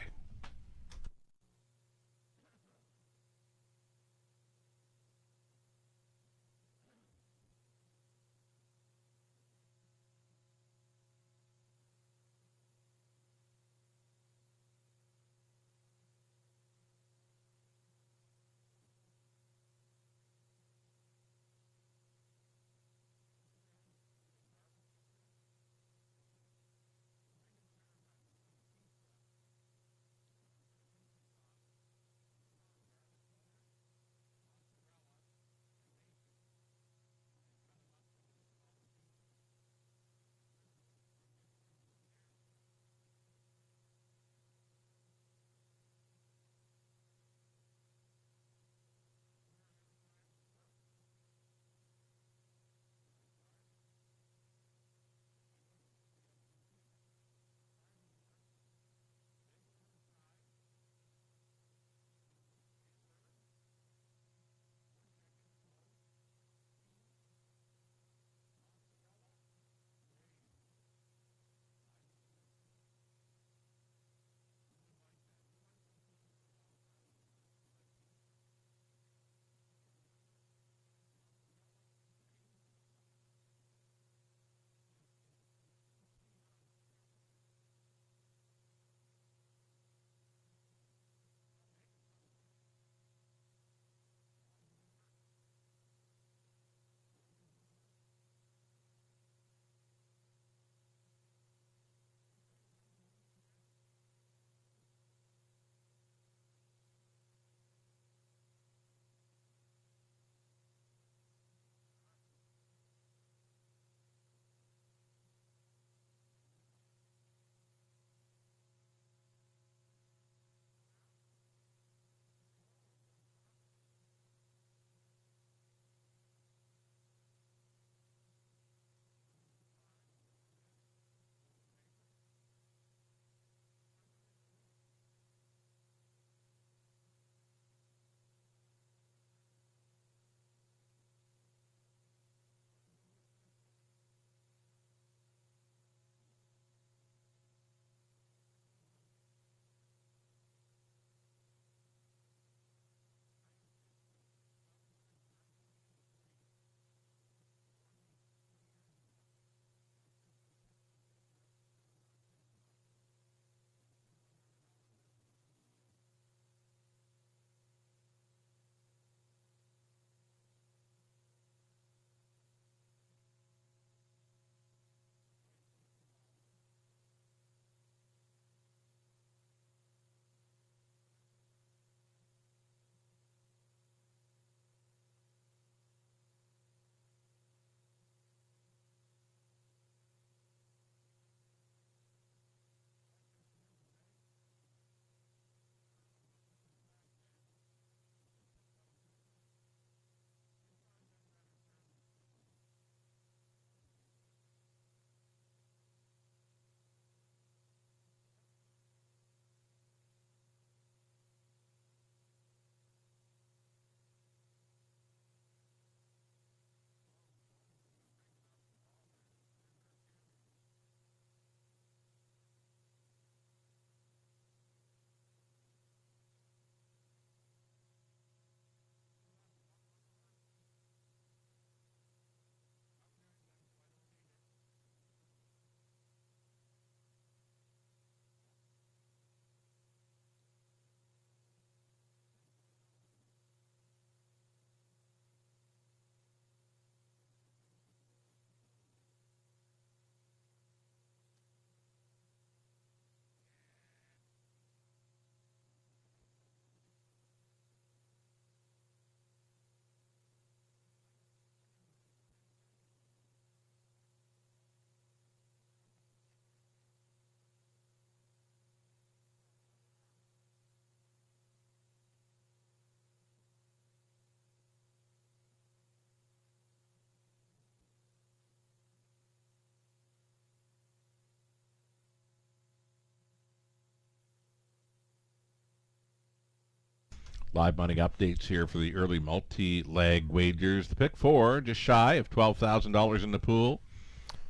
Live money updates here for the early multi-leg wagers. The pick four, just shy of $12,000 in the pool,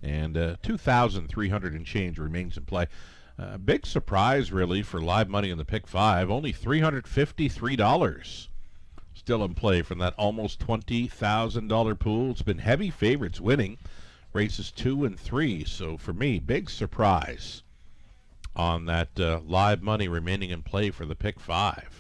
and 2,300 and change remains in play. Big surprise, really, for live money in the pick five. Only $353 still in play from that almost $20,000 pool. It's been heavy favorites winning races 2 and 3. So for me, big surprise on that live money remaining in play for the pick five.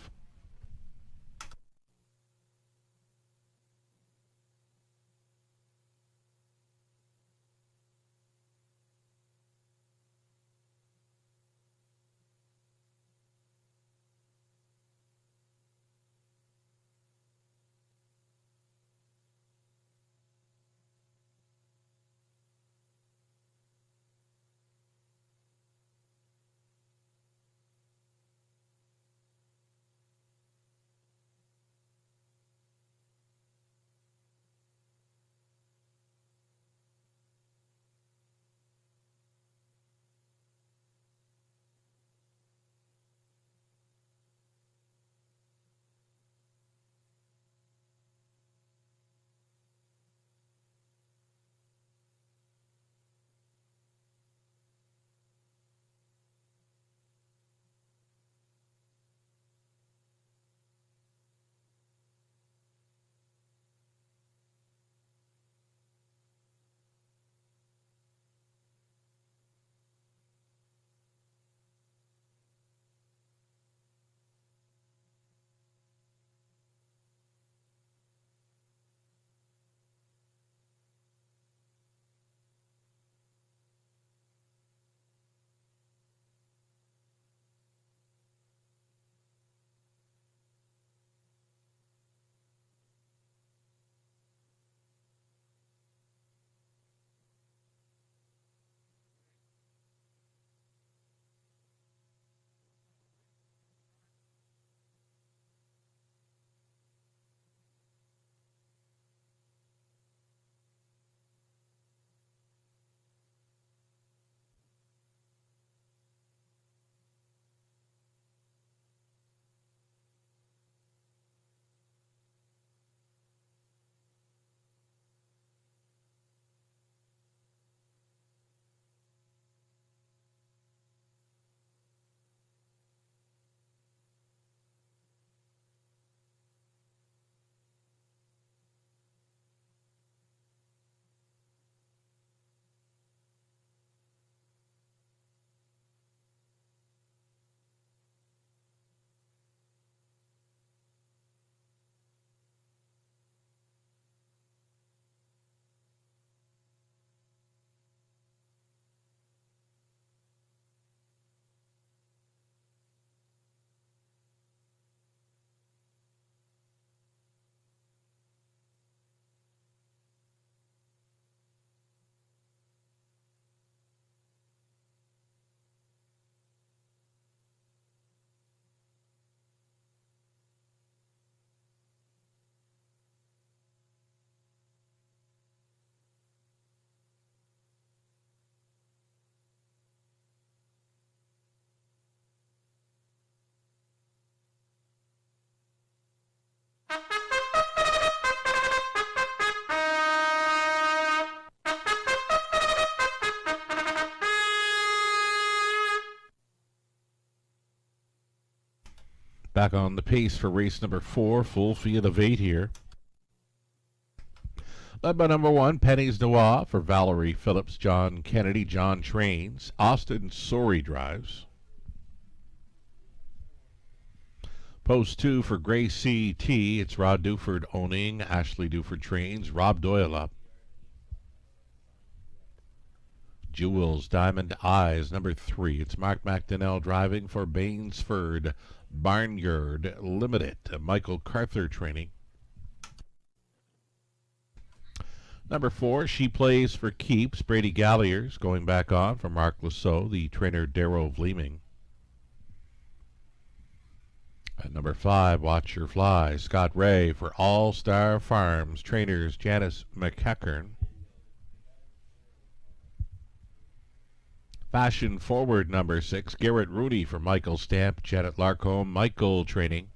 Back on the pace for race number 4, full field of 8 here. Led by number 1, Penny's Noir for Valerie Phillips, John Kennedy, John Trains, Austin Sorey drives. Post 2 for Grace C.T. It's Rod Duford owning, Ashley Duford trains, Rob Doyle up. Jewels, Diamond Eyes, number 3. It's Mark McDonnell driving for Bainsford Barnyard Limited. Michael Carther training. Number 4, She Plays for Keeps. Brady Galliers going back on for Mark Lasso, the trainer Darrow Vleeming. At number 5, Watch Your Fly. Scott Ray for All Star Farms. Trainers Janice McEachern. Fashion Forward number 6, Garrett Rudy for Michael Stamp, Janet Larcombe, Michael training.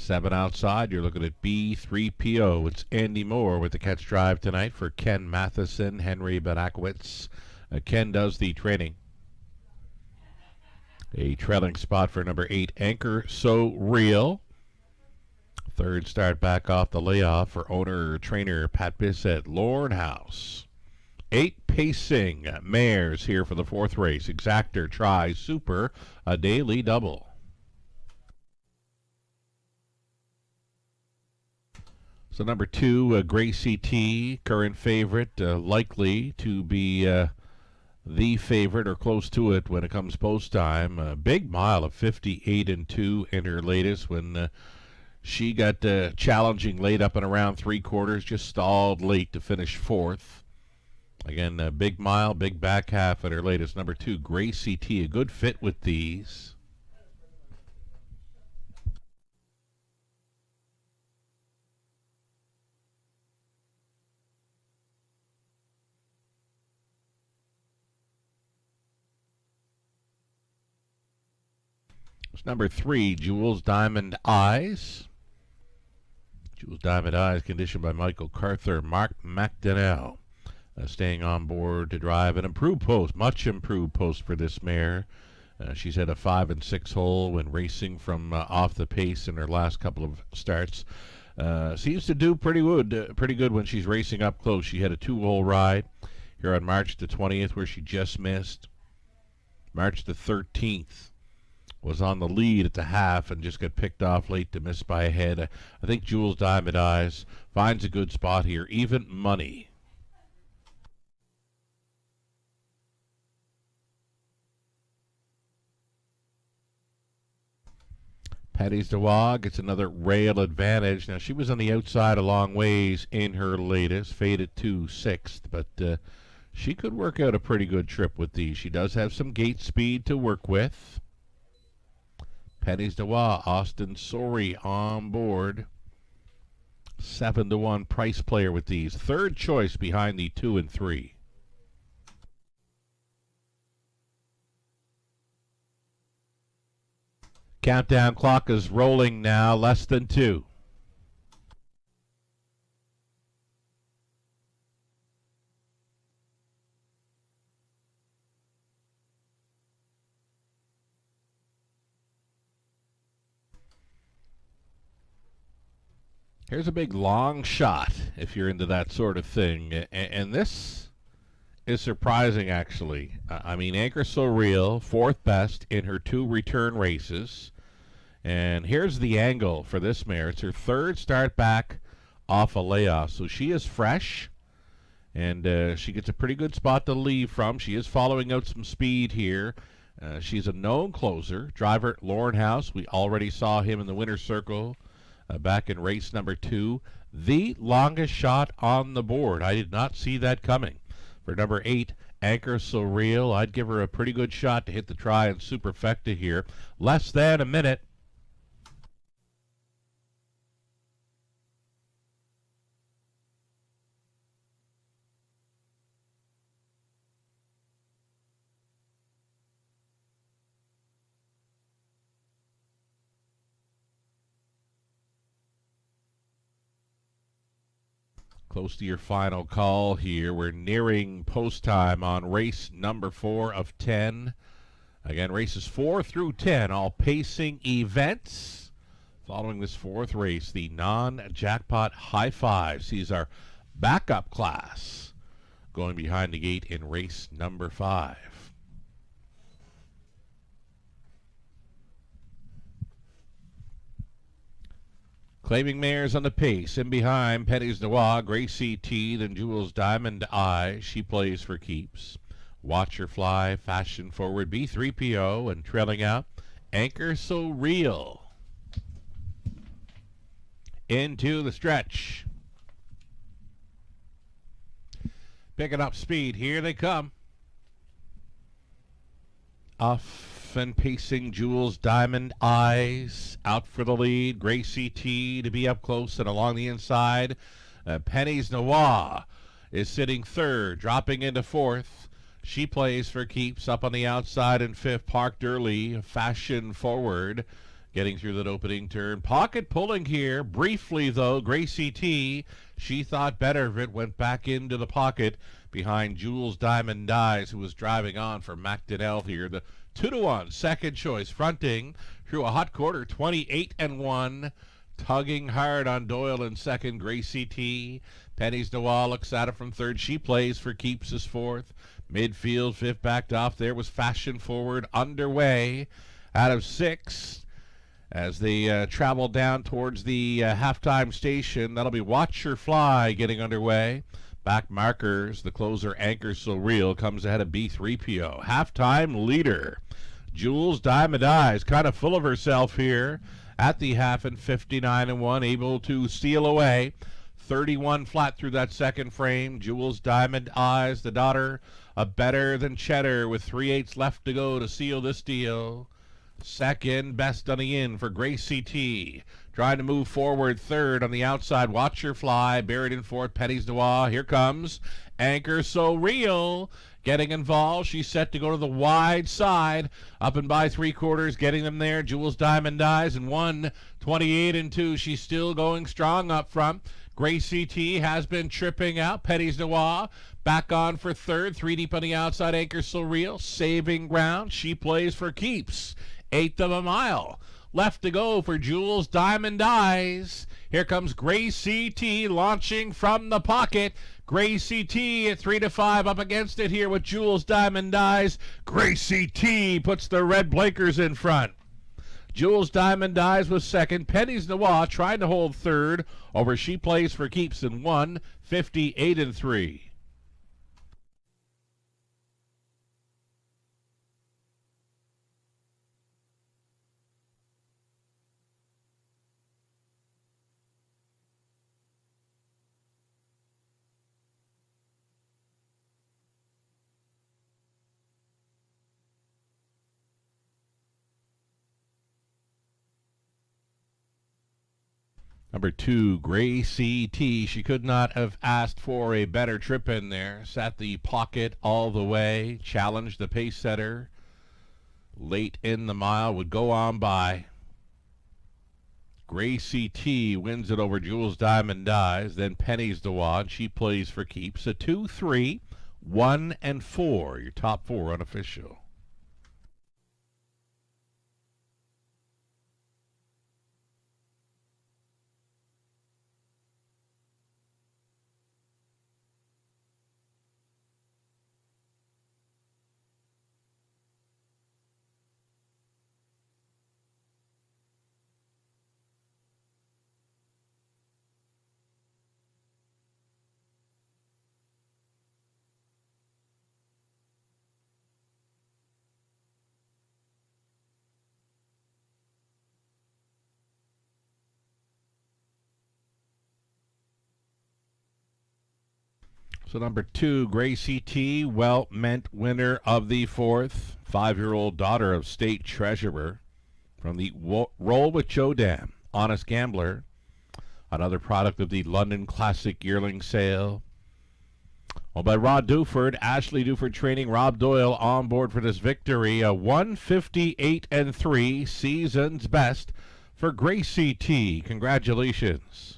7 outside, you're looking at B3PO. It's Andy Moore with the catch drive tonight for Ken Matheson, Henry Benakowitz. Ken does the training. A trailing spot for number 8, Anchor So Real. Third start back off the layoff for owner-trainer Pat Bissett, Lorne House. 8 pacing mares here for the 4th race. Exactor, Try, Super, a daily double. So number 2, Gracie T, current favorite, likely to be the favorite or close to it when it comes post time. A big mile of 58-2 in her latest when she got challenging late up and around 3/4, just stalled late to finish 4th. Again, a big mile, big back half at her latest. Number 2, Gracie T, a good fit with these. It's number 3, Jules Diamond Eyes. Jules Diamond Eyes, conditioned by Michael Carther, Mark McDonnell. Staying on board to drive an improved post, much improved post for this mare. She's had a 5 and 6 hole when racing from off the pace in her last couple of starts. Seems to do pretty good when she's racing up close. She had a 2-hole ride here on March the 20th where she just missed. March the 13th was on the lead at the half and just got picked off late to miss by a head. I think Jules Diamond Eyes finds a good spot here, even money. Patty's Dewar gets another rail advantage. Now, she was on the outside a long ways in her latest, faded to 6th, but she could work out a pretty good trip with these. She does have some gate speed to work with. Patty's Dewar, Austin Sorey on board. 7-1 price player with these. Third choice behind the 2 and 3. Countdown clock is rolling now, less than 2. Here's a big long shot if you're into that sort of thing. And this is surprising, actually. I mean, Anchor So Real, 4th best in her 2 return races. And here's the angle for this mare. It's her 3rd start back off a layoff. So she is fresh, and she gets a pretty good spot to leave from. She is following out some speed here. She's a known closer. Driver at Lorne House. We already saw him in the winner's circle back in race number 2. The longest shot on the board. I did not see that coming. For number 8, Anchor So Real, I'd give her a pretty good shot to hit the try and superfecta here. Less than a minute. Close to your final call here. We're nearing post time on race number 4 of 10. Again, races 4 through 10, all pacing events. Following this 4th race, the non-jackpot high five sees our backup class going behind the gate in race number 5. Claiming mares on the pace. In behind, Patty's Dewar, Gracie T, then Jules Diamond Eye. She plays for keeps. Watch Her Fly, Fashion Forward, B3PO, and trailing out, Anchor So Real. Into the stretch. Picking up speed. Here they come. Off and pacing, Jules Diamond Eyes out for the lead. Gracie T to be up close and along the inside. Penny's Noir is sitting 3rd, dropping into 4th. She plays for keeps up on the outside in 5th. Parked early, Fashion Forward Getting through that opening turn. Pocket pulling here. Briefly, though, Gracie T, she thought better of it, went back into the pocket behind Jules Diamond Eyes, who was driving on for McDonnell here. The 2-1 second choice, fronting through a hot quarter, 28-1. Tugging hard on Doyle in second. Gracie T. Penny's Noir looks at it from third. She plays for keeps as fourth. Midfield, fifth, backed off there was Fashion Forward underway out of six. As they travel down towards the halftime station, that'll be Watch Your Fly getting underway. Back markers, the closer Anchor So Real comes ahead of B3PO. Halftime leader, Jules Diamond Eyes, kind of full of herself here at the half and 59-1, able to steal away. 31 flat through that second frame. Jules Diamond Eyes, the daughter of Better Than Cheddar, with 3/8 left to go to seal this deal. Second best on the in for Gracie T. Trying to move forward third on the outside. Watch Her Fly. Buried in fourth. Penny's Noir. Here comes Anchor So Real. Getting involved. She's set to go to the wide side. Up and by 3/4. Getting them there. Jules Diamond Eyes in 1:28-2. She's still going strong up front. Gracie T has been tripping out. Penny's Noir back on for third. 3 deep on the outside. Anchor So Real. Saving ground. She plays for keeps. 1/8 of a mile left to go for Jules Diamond Eyes. Here comes Gracie T launching from the pocket. Gracie T at 3-5 up against it here with Jules Diamond Eyes. Gracie T puts the red blinkers in front. Jules Diamond Eyes was second. Penny's Noir trying to hold third over She Plays for Keeps in 1:58-3. Number 2, Gracie T. She could not have asked for a better trip in there. Sat the pocket all the way. Challenged the pace setter. Late in the mile. Would go on by. Gracie T wins it over Jules Diamond Eyes. Then Penny's Noir. She plays for keeps. A 2, 3, 1, and 4. Your top 4 unofficial. So number 2, Gracie T, well-meant winner of the fourth. 5-year-old daughter of state treasurer from the Roll with Joe Dam. Honest Gambler, another product of the London Classic Yearling Sale. Well, by Rod Duford, Ashley Duford Training, Rob Doyle on board for this victory. A 1:58-3, season's best for Gracie T. Congratulations.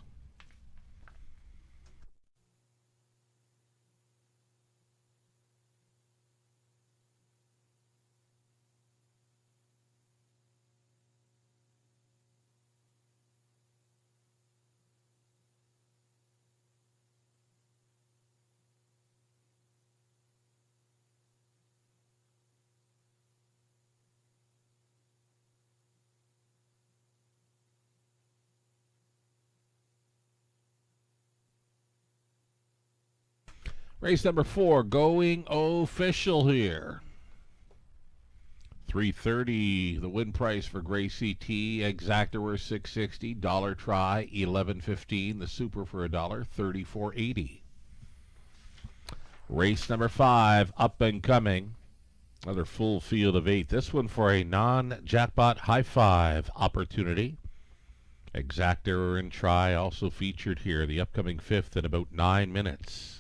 Race number 4, going official here. 330, the win price for Gracie T. Exactor were $6.60. Dollar try, $11.15. The super for $1, $34.80. Race number 5, up and coming. Another full field of 8. This one for a non-jackpot high 5 opportunity. Exactor and try also featured here. The upcoming 5th in about 9 minutes.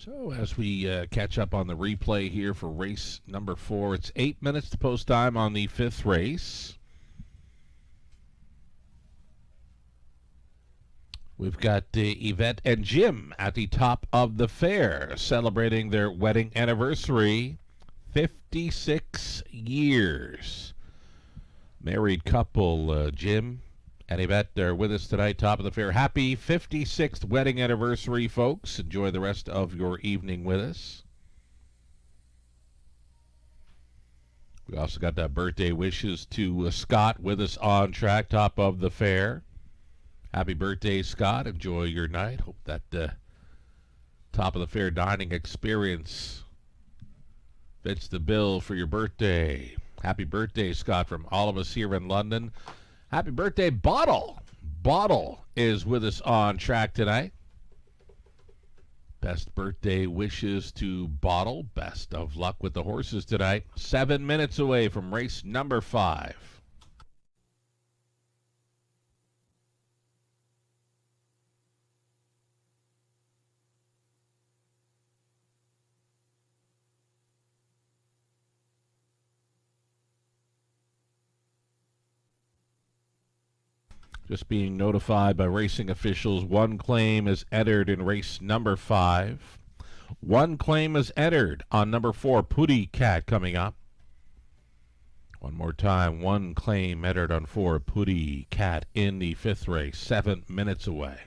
So as we catch up on the replay here for race number 4, it's 8 minutes to post time on the 5th race. We've got Yvette and Jim at the top of the fair, celebrating their wedding anniversary, 56 years. Married couple, Jim and Yvette, are with us tonight, top of the fair. Happy 56th wedding anniversary, folks. Enjoy the rest of your evening with us. We also got that birthday wishes to Scott with us on track, top of the fair. Happy birthday, Scott. Enjoy your night. Hope that top of the fair dining experience fits the bill for your birthday. Happy birthday, Scott, from all of us here in London. Happy birthday, Bottle. Bottle is with us on track tonight. Best birthday wishes to Bottle. Best of luck with the horses tonight. 7 minutes away from race number 5. Just being notified by racing officials, one claim is entered in race number 5. One claim is entered on number 4, Putty Cat, coming up. One more time, one claim entered on 4, Putty Cat, in the 5th race, 7 minutes away.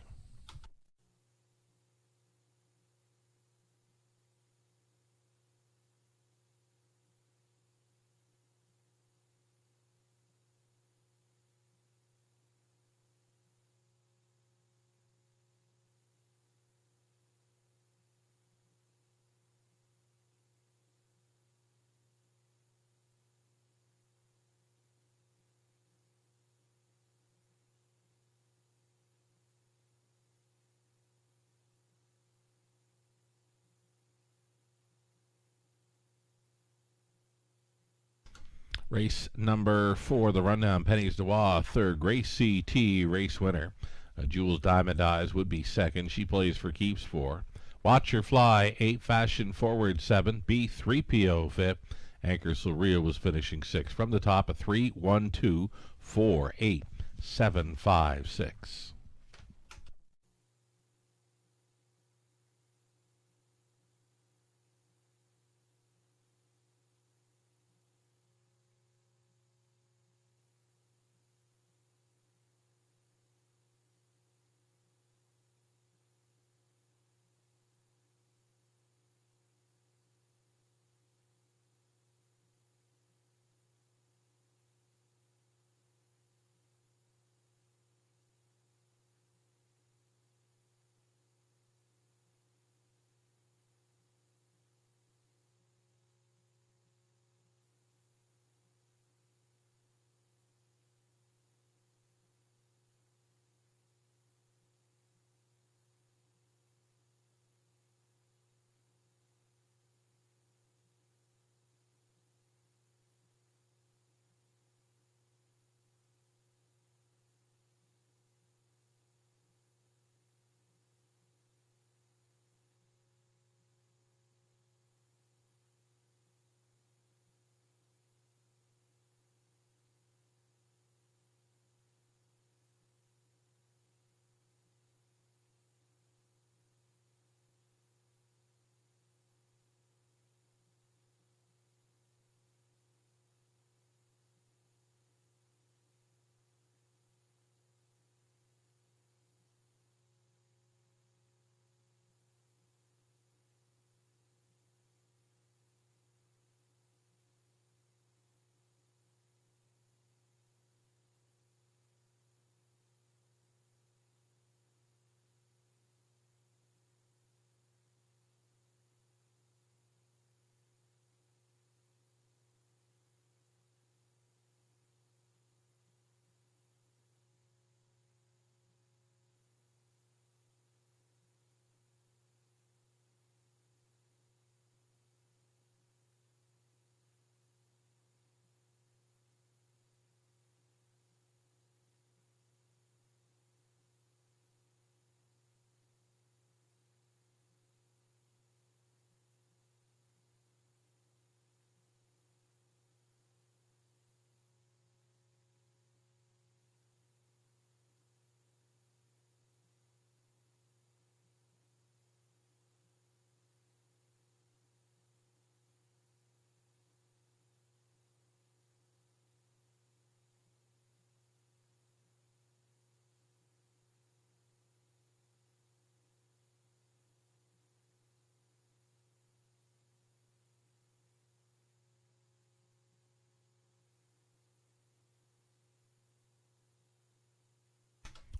Race number 4, the rundown, Pennies de Wa, third. Gracie T, race winner. Jules Diamond Eyes would be second. She plays for keeps 4. Watch Your Fly, 8. Fashion Forward, 7. B3PO, 5th. Anchor Silria was finishing 6th. From the top, a 3, 1, 2, 4, 8, 7, 5, 6.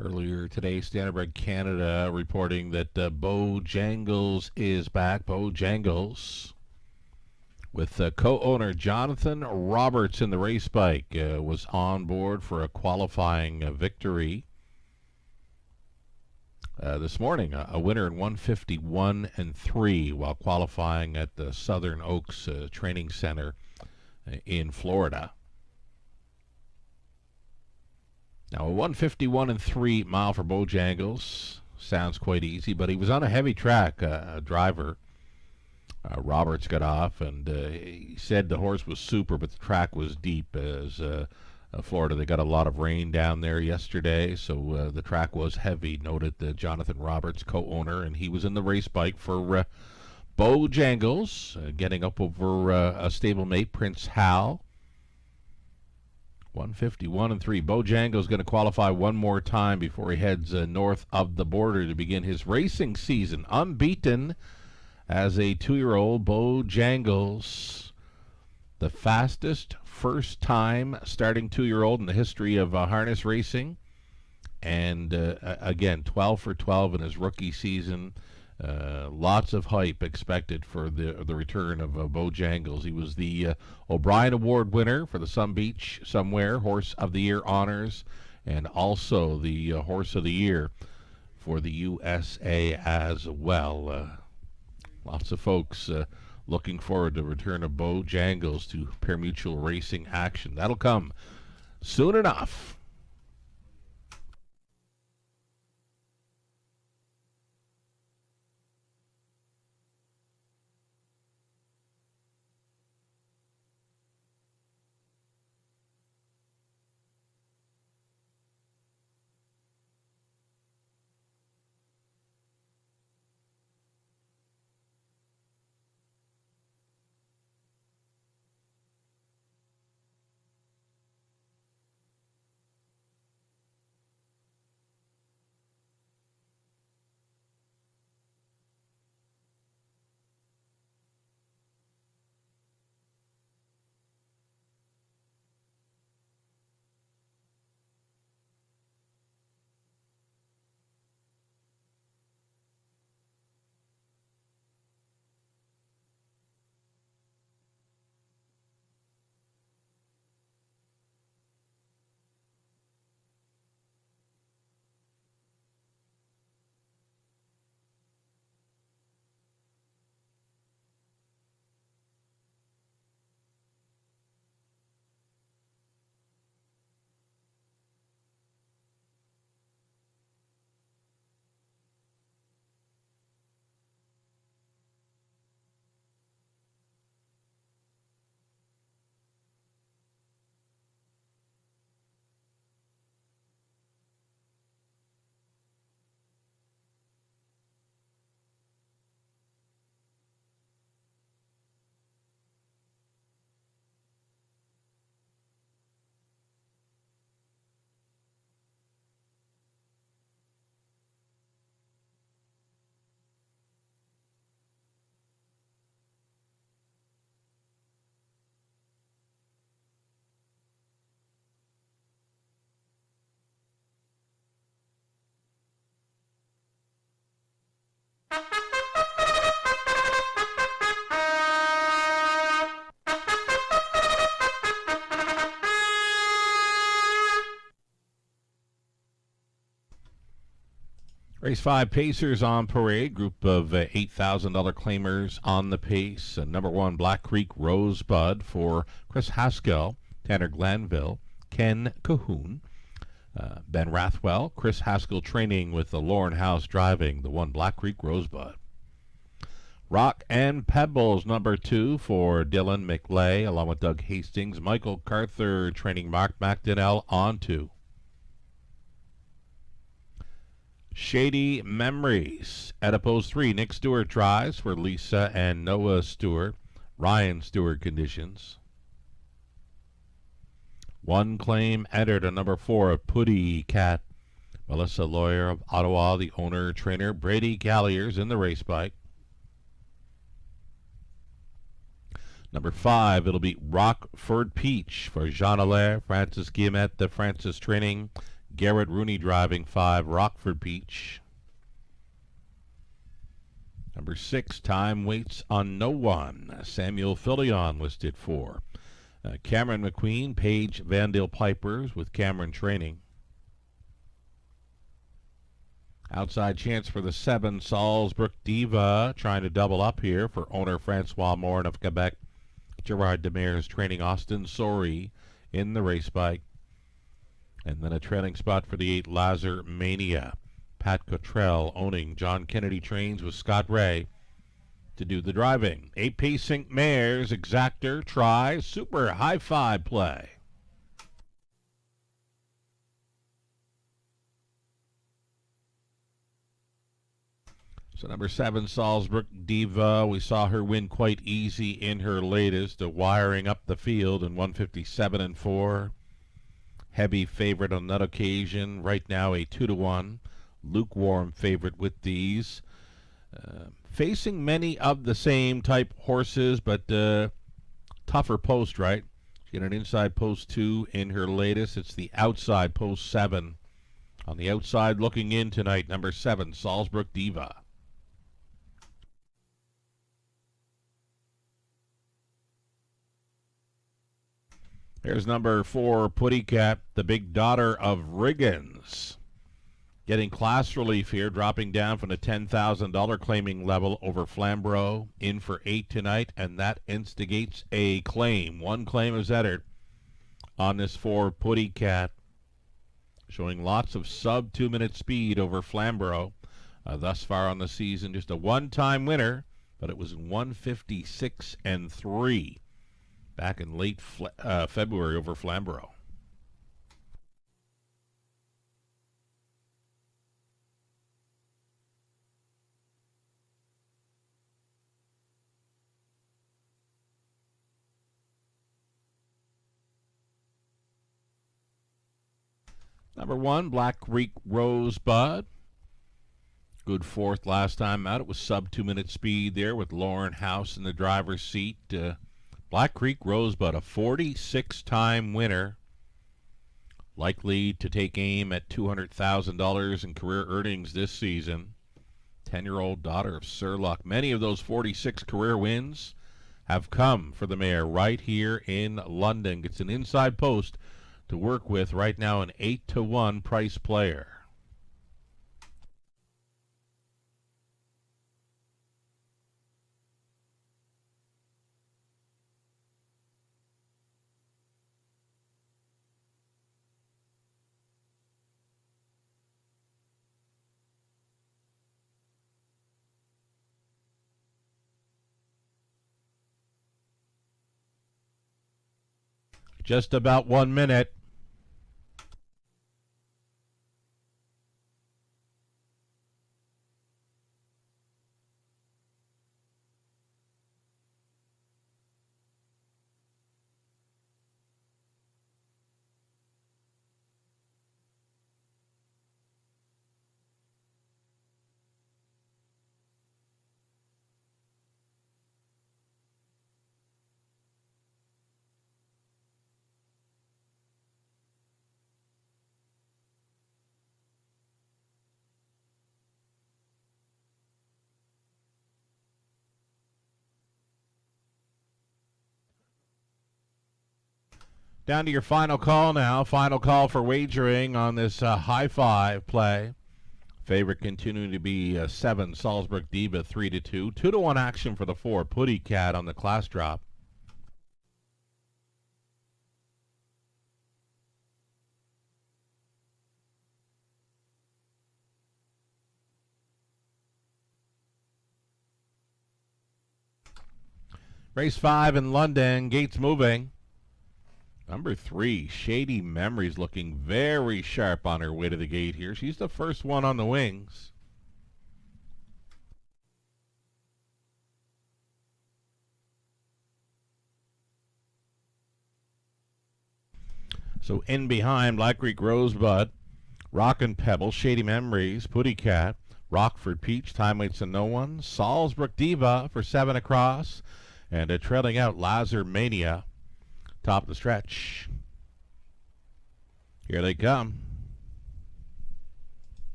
Earlier today, Standardbred Canada reporting that Bojangles is back. Bojangles with co-owner Jonathan Roberts in the race bike was on board for a qualifying victory this morning. A winner in 151 and 3 while qualifying at the Southern Oaks Training Center in Florida. Now, a 151 and 3 mile for Bojangles sounds quite easy, but he was on a heavy track. A driver, Roberts, got off, and he said the horse was super, but the track was deep. As Florida, they got a lot of rain down there yesterday, so the track was heavy. Noted Jonathan Roberts, co-owner, and he was in the race bike for Bojangles, getting up over a stablemate, Prince Hal. 151 and 3. Bojangles going to qualify one more time before he heads north of the border to begin his racing season. Unbeaten as a 2-year-old, Bojangles, the fastest first-time starting 2-year-old in the history of harness racing. And again, 12 for 12 in his rookie season. Lots of hype expected for the return of Bojangles. He was the O'Brien Award winner for the Sun Beach Somewhere Horse of the Year honors, and also the Horse of the Year for the USA as well. Lots of folks looking forward to the return of Bojangles to pari-mutuel racing action. That'll come soon enough. Race 5 Pacers on parade. Group of $8,000 claimers on the pace. Number 1 Black Creek Rosebud for Chris Haskell, Tanner Glanville, Ken Cahoon, Ben Rathwell. Chris Haskell training with the Lauren House driving the 1 Black Creek Rosebud. Rock and Pebbles, number 2 for Dylan McLay, along with Doug Hastings. Michael Carther training Mark McDonnell on 2. Shady Memories, Adipose 3, Nick Stewart drives for Lisa and Noah Stewart. Ryan Stewart conditions. 1 claim entered on number 4 of Putty Cat. Melissa Lawyer of Ottawa, the owner trainer. Brady Gallier's in the race bike. Number 5, it'll be Rockford Peach for Jean Allaire, Francis Guillemette, the Francis training. Garrett Rooney driving 5, Rockford Peach. Number 6, Time Waits on No One, Samuel Filion listed 4. Cameron McQueen, Paige Vandale Pipers with Cameron Training. Outside chance for the 7, Salzburg Diva, trying to double up here for owner Francois Morin of Quebec. Gerard Demers training Austin Sori in the race bike. And then a trailing spot for the 8, Lazar Mania. Pat Cottrell owning John Kennedy Trains with Scott Ray to do the driving. 8 pacing mares, Exactor, Try, Super High Five play. So number 7, Salzburg Diva, we saw her win quite easy in her latest, wiring up the field in 157 and 4. Heavy favorite on that occasion, right now a 2-1. Lukewarm favorite with these. Facing many of the same type horses, but tougher post, right? She got an inside post 2 in her latest. It's the outside post 7. On the outside looking in tonight, number 7, Salzburg Diva. Here's number 4, Putty Cat, the big daughter of Riggins. Getting class relief here, dropping down from the $10,000 claiming level over Flamborough. In for 8 tonight, and that instigates a claim. 1 claim is entered on this 4, Putty Cat. Showing lots of sub 2-minute speed over Flamborough thus far on the season. Just a one-time winner, but it was 156 and 3. Back in late February over Flamborough. Number 1, Black Creek Rosebud. Good 4th last time out. It was sub 2-minute speed there with Lauren House in the driver's seat. Black Creek Rosebud, a 46-time winner, likely to take aim at $200,000 in career earnings this season. 10-year-old daughter of Sir Luck. Many of those 46 career wins have come for the mare right here in London. Gets an inside post to work with right now, an 8-1 price player. Just about 1 minute. Down to your final call now. Final call for wagering on this high five play. Favorite continuing to be 7, Salzburg Diva, 3-2. 2-1 action for the 4, Putty Cat on the class drop. Race 5 in London. Gates moving. Number 3, Shady Memories, looking very sharp on her way to the gate here. She's the first one on the wings. So in behind, Black Creek Rosebud, Rockin' Pebble, Shady Memories, Putty Cat, Rockford Peach, Time Waits and No One, Salzburg Diva for 7 across, and trailing out Lazar Mania. Top of the stretch. Here they come.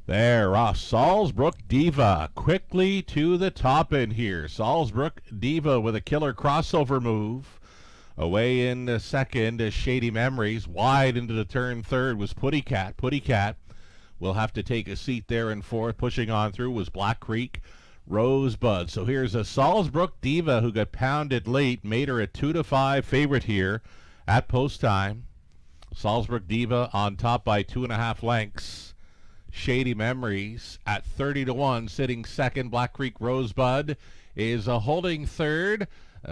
There, Salzbrook Diva quickly to the top in here. Salzbrook Diva with a killer crossover move. Away in the second is Shady Memories. Wide into the turn third was Putty Cat. Putty Cat will have to take a seat there in fourth. Pushing on through was Black Creek Rosebud. So here's a Salzbrook Diva who got pounded late. Made her a 2-5 favorite here at post time. Salzbrook Diva on top by 2.5 lengths. Shady Memories at 30-1 sitting second. Black Creek Rosebud is holding third.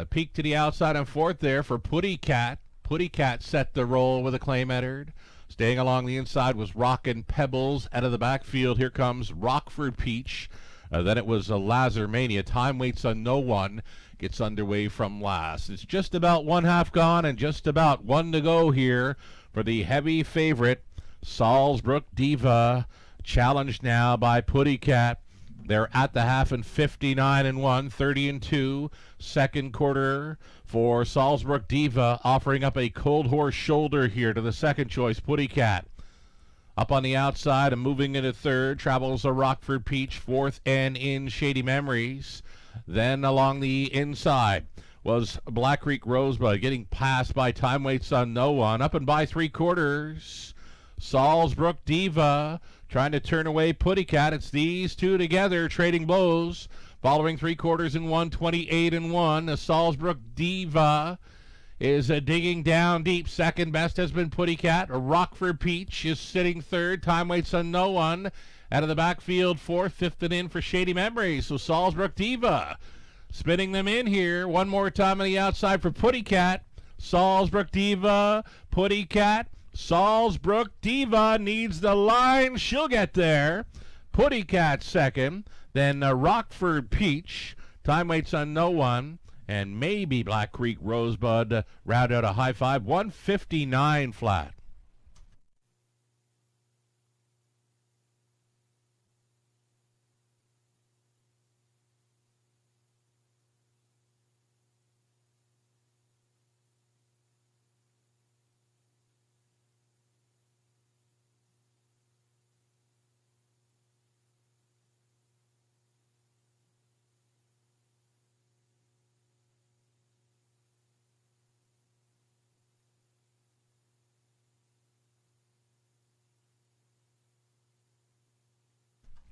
Peak to the outside and fourth there for Putty Cat. Putty Cat set the roll with a claim entered. Staying along the inside was Rockin' Pebbles. Out of the backfield, here comes Rockford Peach. Then it was Lazarmania. Time waits on no one. Gets underway from last. It's just about one half gone and just about one to go here for the heavy favorite, Salzbrook Diva. Challenged now by Putty Cat. They're at the half and 59-1, 30-2. Second quarter for Salzbrook Diva, offering up a cold horse shoulder here to the second choice, Putty Cat. Up on the outside and moving into third, travels a Rockford Peach, fourth and in Shady Memories. Then along the inside was Black Creek Rosebud, getting passed by Time Waits on No One. Up and by 3/4, Salzbrook Diva trying to turn away Putty Cat. It's these two together trading blows. Following 3/4 and 128-1. The Salzbrook Diva is digging down deep. Second best has been Putty Cat. Rockford Peach is sitting third. Time waits on no one. Out of the backfield, fourth, fifth and in for Shady Memories. So Salzbrook Diva spinning them in here. One more time on the outside for Putty Cat. Salzbrook Diva, Putty Cat. Salzbrook Diva needs the line. She'll get there. Putty Cat second. Then Rockford Peach. Time waits on no one. And maybe Black Creek Rosebud round out a high five. 159 flat.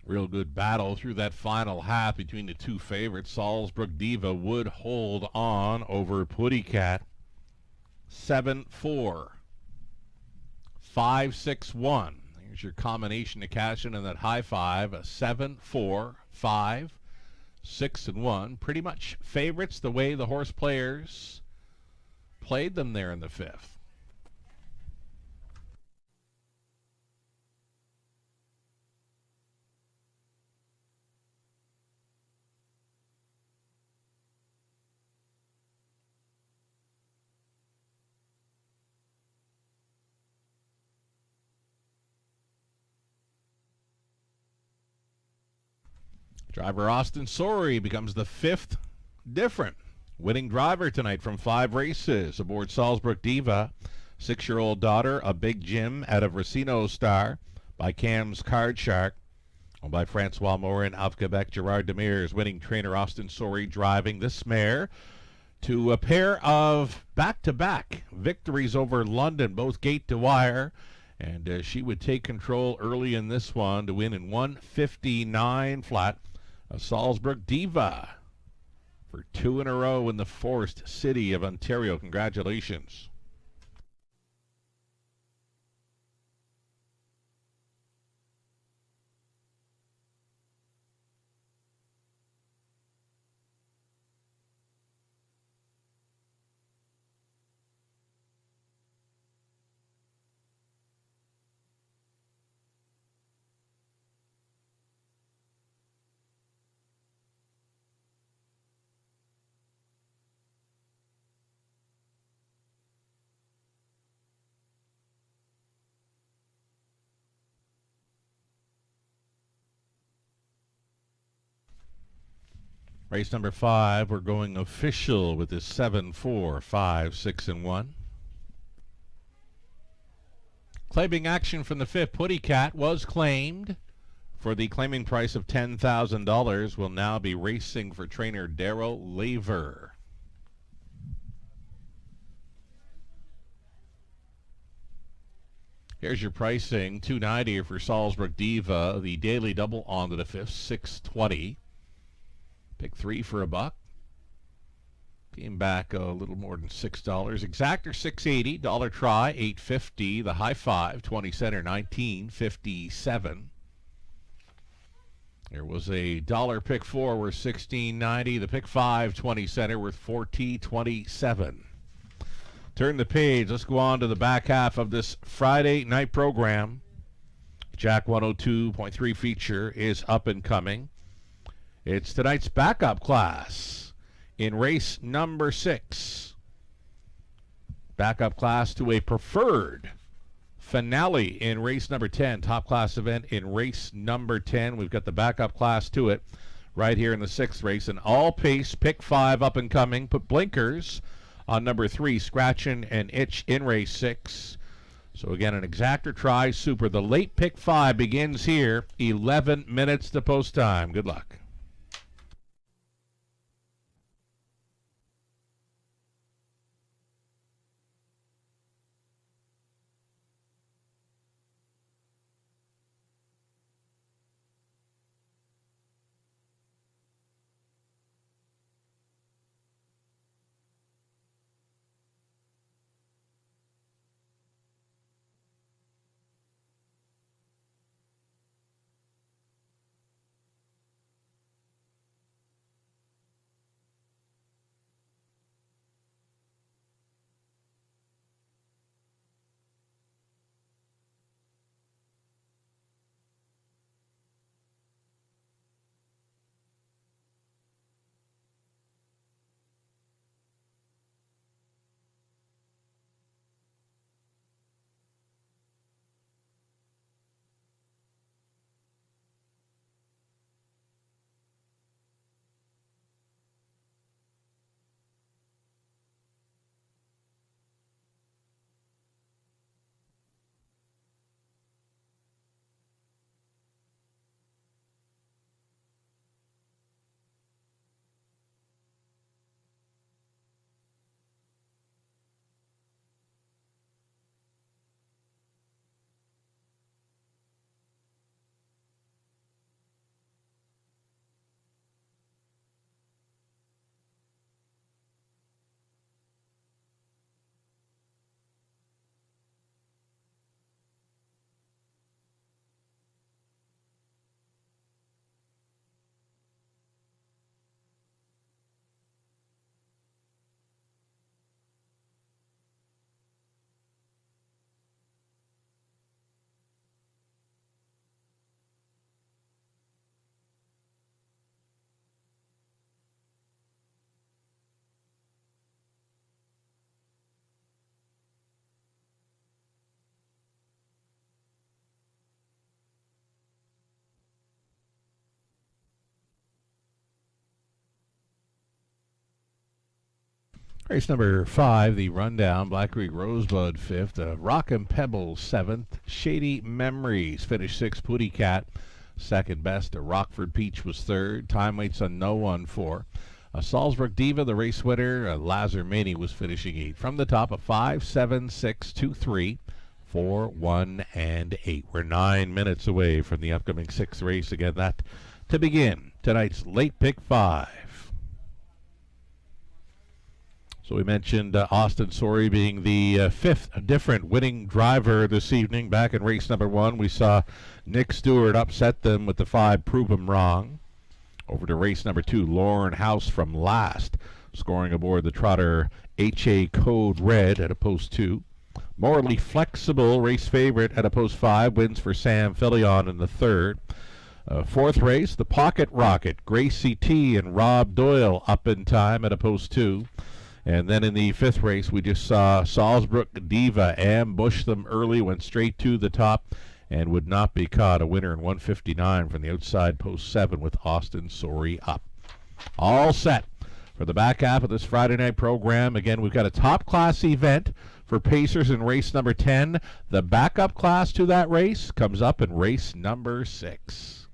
Real good battle through that final half between the two favorites. Salzbrook Diva would hold on over Putty Cat. 7-4. 5-6-1. Here's your combination to cash in on that high five. 7-4, 5, 6 and 1. Pretty much favorites the way the horse players played them there in the fifth. Driver Austin Sorey becomes the fifth different winning driver tonight from 5 races aboard Salzbrook Diva. 6-year-old daughter, a Big Jim out of Racino Star by Cam's Card Shark. Owned by Francois Morin of Quebec. Gerard Demers, winning trainer Austin Sorey, driving this mare to a pair of back-to-back victories over London, both gate to wire. And she would take control early in this one to win in 159 flat. A Salzbrook Diva for 2 in a row in the Forest City of Ontario. Congratulations. Race number 5, we're going official with this 7-4, 5, 6 and 1. Claiming action from the fifth, Putty Cat was claimed for the claiming price of $10,000 will now be racing for trainer Darrell Laver. Here's your pricing. $290 for Salzburg Diva. The daily double onto the fifth, $620. Pick 3 for $1. Came back a little more than $6. Exactor $680. Dollar try $850. The high five 20 center $19.57. There was a dollar pick 4 worth $16.90. The pick 5 20 center worth $14.27. Turn the page. Let's go on to the back half of this Friday night program. Jack 102.3 feature is up and coming. It's tonight's backup class in race number 6. Backup class to a preferred finale in race number 10. Top class event in race number 10. We've got the backup class to it right here in the 6th race. An all-pace pick 5 up and coming. Put blinkers on number 3, Scratchin' and Itch in race 6. So again, an exactor try super. The late pick 5 begins here. 11 minutes to post time. Good luck. Race number 5, the rundown. Black Creek Rosebud 5th, Rock and Pebbles 7th, Shady Memories finished 6th, Putty Cat 2nd best, Rockford Peach was 3rd, Time Waits on No One 4. Salzburg Diva, the race winner, Lazar Maney was finishing 8th. From the top of 5, 7, 6, 2, 3, 4, 1, and 8. We're 9 minutes away from the upcoming 6th race. Again, that to begin tonight's late pick 5. So we mentioned Austin Sorey being the 5th different winning driver this evening. Back in race number 1, we saw Nick Stewart upset them with the 5, Prove 'Em Wrong. Over to race number 2, Lauren House from last, scoring aboard the trotter HA Code Red at a post 2. Morally Flexible, race favorite at a post 5, wins for Sam Filion in the 3rd. 4th race, the Pocket Rocket, Gracie T and Rob Doyle up in time at a post 2. And then in the 5th race, we just saw Salzburg Diva ambush them early, went straight to the top, and would not be caught. A winner in 159 from the outside post 7 with Austin Sorey up. All set for the back half of this Friday night program. Again, we've got a top class event for Pacers in race number 10. The backup class to that race comes up in race number 6.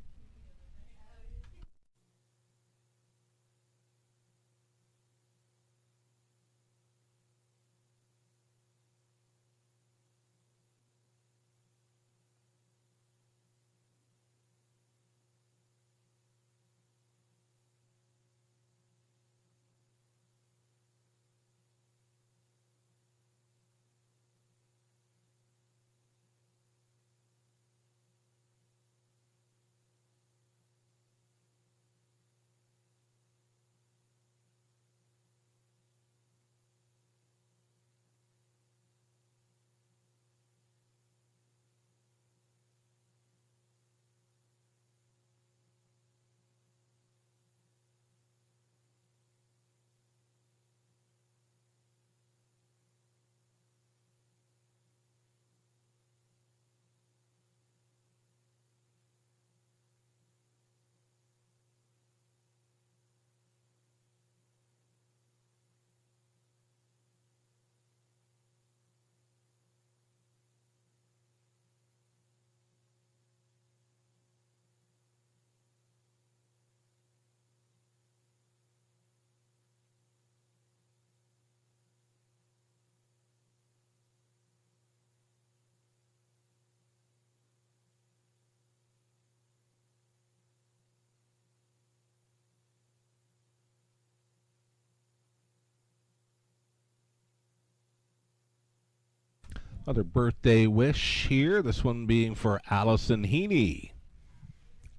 Another birthday wish here, this one being for Allison Heaney.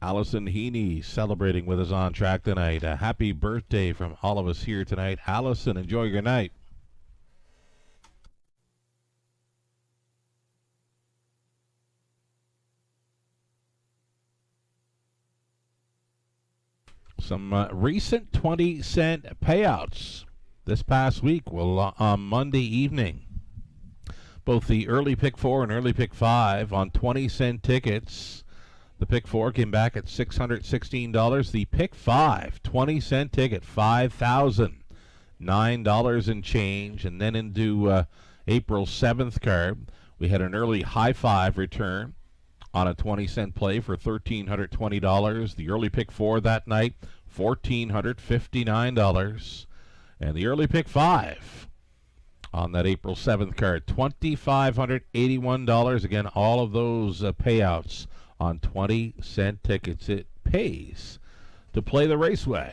Allison Heaney celebrating with us on track tonight. A happy birthday from all of us here tonight. Allison, enjoy your night. Some recent 20-cent payouts this past week. Well, on Monday evening, both the early pick 4 and early pick 5 on 20-cent tickets. The pick 4 came back at $616. The pick 5 20-cent ticket, $5,009 and change. And then into April 7th card, we had an early high 5 return on a 20-cent play for $1,320. The early pick 4 that night, $1,459. And the early pick 5 on that April 7th card, $2,581. Again, all of those payouts on 20-cent tickets. It pays to play the Raceway.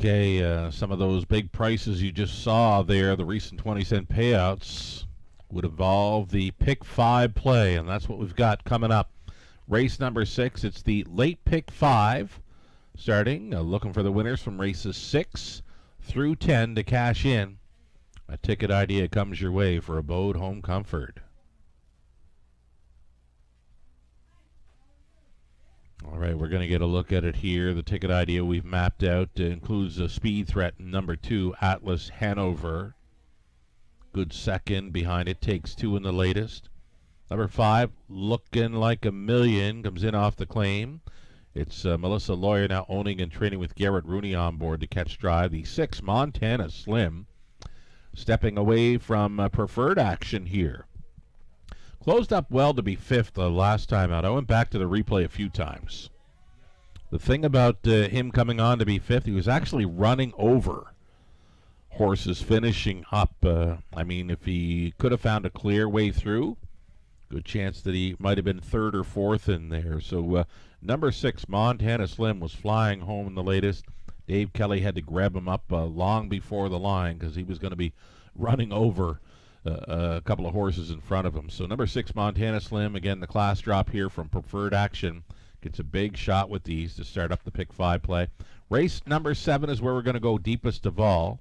Okay, some of those big prices you just saw there, the recent 20-cent payouts, would involve the pick 5 play, and that's what we've got coming up. Race number 6, it's the late pick 5, starting, looking for the winners from races 6 through 10 to cash in. A ticket idea comes your way for Abode Home Comfort. All right, we're going to get a look at it here. The ticket idea we've mapped out includes a speed threat number 2, Atlas Hanover. Good second. Behind it, Takes Two in the latest. Number 5, Looking Like a Million, comes in off the claim. It's Melissa Lawyer now owning and training with Garrett Rooney on board to catch drive. The 6, Montana Slim, stepping away from preferred action here. Closed up well to be 5th the last time out. I went back to the replay a few times. The thing about him coming on to be 5th, he was actually running over horses finishing up. I mean, if he could have found a clear way through, good chance that he might have been 3rd or 4th in there. So number 6, Montana Slim, was flying home in the latest. Dave Kelly had to grab him up long before the line because he was going to be running over a couple of horses in front of him. So number 6, Montana Slim, again, the class drop here from preferred action. Gets a big shot with these to start up the pick 5 play. Race number 7 is where we're going to go deepest of all.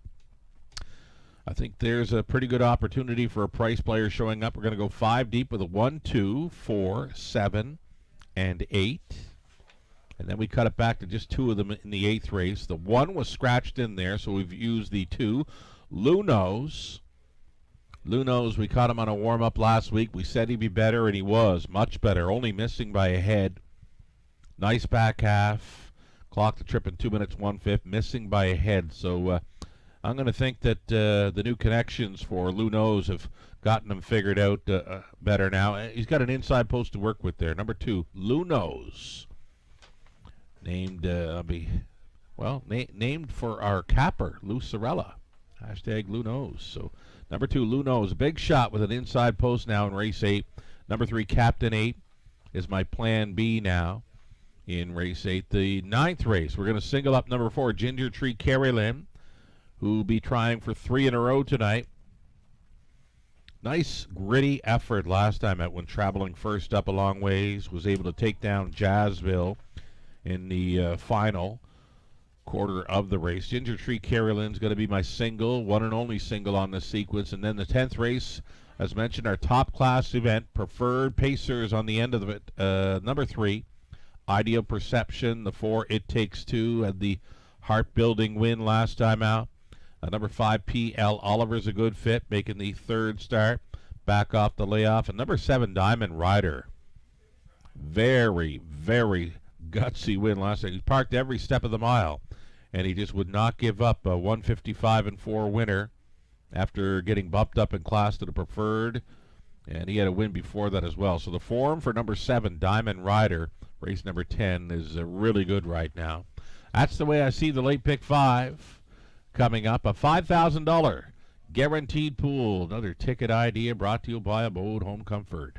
I think there's a pretty good opportunity for a price player showing up. We're going to go 5 deep with a 1, 2, 4, 7, and 8. And then we cut it back to just 2 of them in the 8th race. The 1 was scratched in there, so we've used the 2. Lunos, we caught him on a warm-up last week. We said he'd be better, and he was much better, only missing by a head. Nice back half. Clocked the trip in 2 minutes, 1/5, missing by a head. So I'm going to think that the new connections for Lunos have gotten him figured out better now. He's got an inside post to work with there. Number 2, Lunos. Named, named for our capper, Lou Sorella. Hashtag Lunos. So number 2, Lunos, a big shot with an inside post now in race 8. Number 3, Captain 8 is my plan B now in race 8. The 9th race, we're going to single up number 4, Ginger Tree Carolyn, who will be trying for 3 in a row tonight. Nice gritty effort last time out when traveling first up a long ways. Was able to take down Jazzville in the final quarter of the race. Ginger Tree Carolyn's going to be my single, one and only single on this sequence. And then the 10th race, as mentioned, our top class event, Preferred Pacers on the end of it. Number 3, Ideal Perception. The 4, It Takes Two, had the heart-building win last time out. Number 5, P.L. Oliver's a good fit, making the 3rd start, back off the layoff. And number 7, Diamond Rider. Very, very gutsy win last night. He parked every step of the mile, and he just would not give up. A 155-4 winner after getting bumped up in class to the preferred, and he had a win before that as well. So the form for number 7, Diamond Rider, race number 10, is really good right now. That's the way I see the late pick 5 coming up. A $5,000 guaranteed pool. Another ticket idea brought to you by Abode Home Comfort.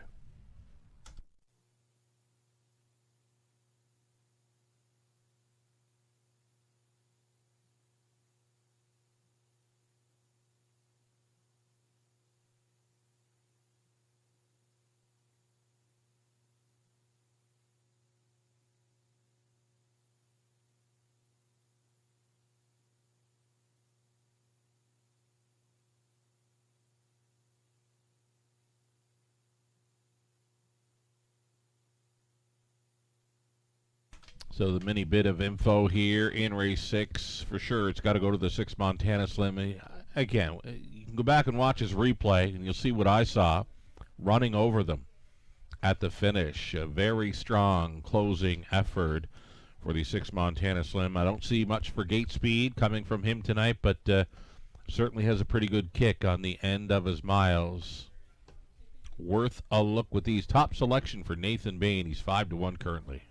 So the mini bit of info here in race 6. For sure, it's got to go to the 6 Montana Slim. Again, you can go back and watch his replay, and you'll see what I saw running over them at the finish. A very strong closing effort for the 6 Montana Slim. I don't see much for gate speed coming from him tonight, but certainly has a pretty good kick on the end of his miles. Worth a look with these. Top selection for Nathan Bain. He's 5-1 currently.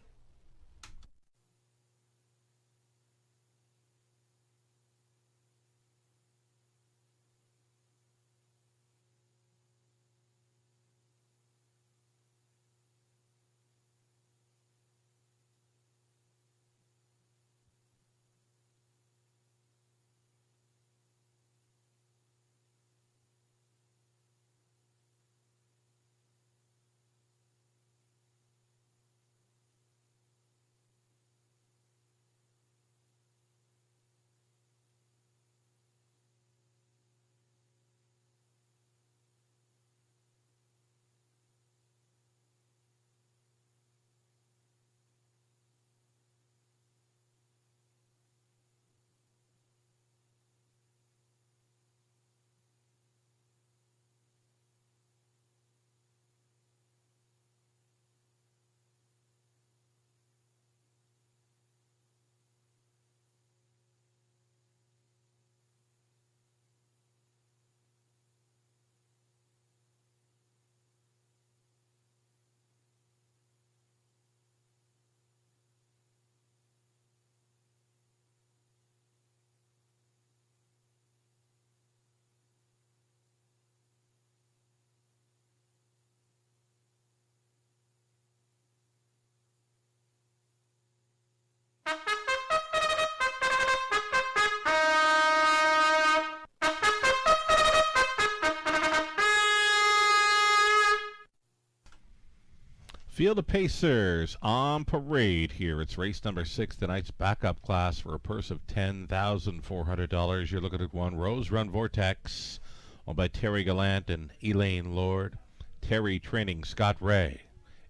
Field of Pacers on parade here. It's race number 6, tonight's backup class for a purse of $10,400. You're looking at one Rose Run Vortex, owned by Terry Gallant and Elaine Lord. Terry training Scott Ray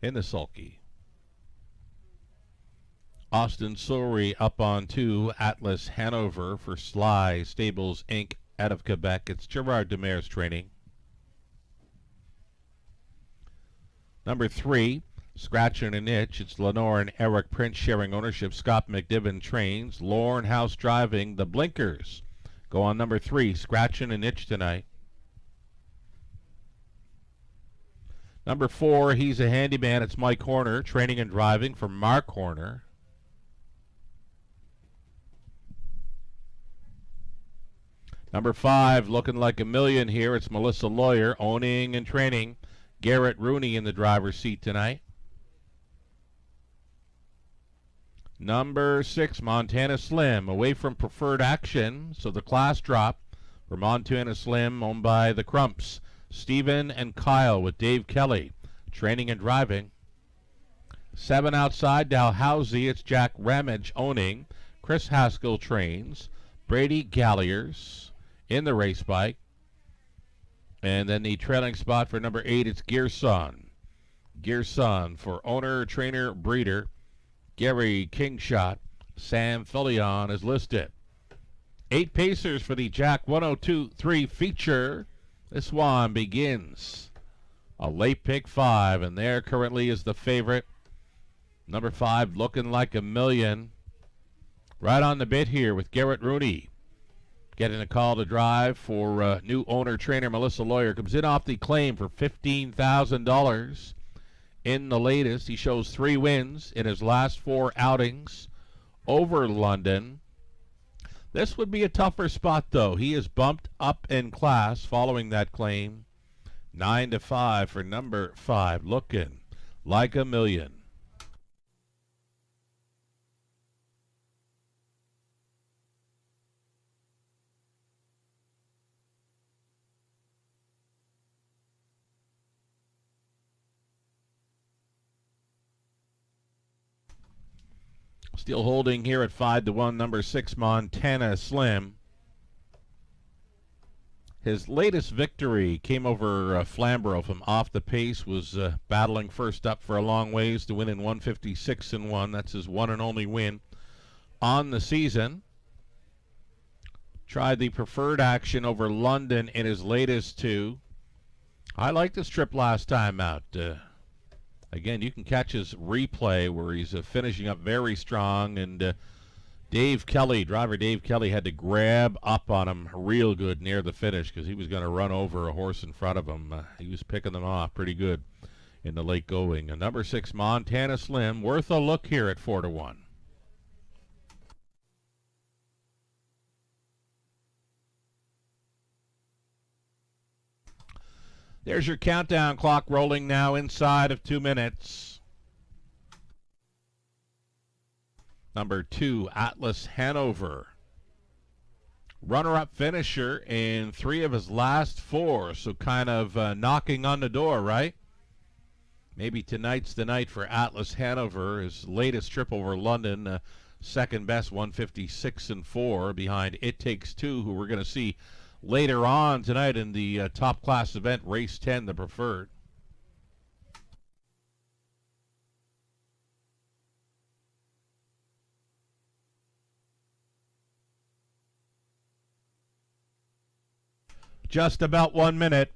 in the sulky. Austin Sorey up on 2, Atlas Hanover for Sly Stables Inc. out of Quebec. It's Gerard Demers training. Number 3, Scratching an Itch. It's Lenore and Eric Prince sharing ownership. Scott McDivitt trains. Lauren House driving. The Blinkers go on number 3, Scratching an Itch tonight. Number 4, He's a Handyman. It's Mike Horner training and driving for Mark Horner. Number 5, Looking Like a Million here. It's Melissa Lawyer owning and training Garrett Rooney in the driver's seat tonight. Number 6, Montana Slim, away from preferred action, so the class drop for Montana Slim, owned by the Crumps. Stephen and Kyle with Dave Kelly, training and driving. 7 outside, Dalhousie, it's Jack Ramage owning. Chris Haskell trains. Brady Galliers in the race bike. And then the trailing spot for number 8, it's Gearson. Gearson for owner, trainer, breeder. Gary Kingshot. Sam Fillion is listed. 8 pacers for the Jack 102.3 feature. This one begins a late pick 5, and there currently is the favorite. Number 5, Looking Like a Million. Right on the bit here with Garrett Rooney. Getting a call to drive for new owner trainer Melissa Lawyer. Comes in off the claim for $15,000. In the latest, he shows 3 wins in his last 4 outings over London. This would be a tougher spot, though. He is bumped up in class following that claim. 9-5 for number 5. Looking like a million. Still holding here at 5-1, number 6, Montana Slim. His latest victory came over Flamborough from off the pace, was battling first up for a long ways to win in 156-1. That's his one and only win on the season. Tried the preferred action over London in his latest 2. I liked this trip last time out. Again, you can catch his replay where he's finishing up very strong, and driver Dave Kelly had to grab up on him real good near the finish because he was going to run over a horse in front of him. He was picking them off pretty good in the late going. And number 6, Montana Slim, worth a look here at 4-1. There's your countdown clock rolling now inside of 2 minutes. Number 2, Atlas Hanover. Runner-up finisher in 3 of his last 4, so kind of knocking on the door, right? Maybe tonight's the night for Atlas Hanover. His latest trip over London, second best, 156-4, behind It Takes Two, who we're going to see later on tonight in the top class event, race 10, the preferred. Just about 1 minute.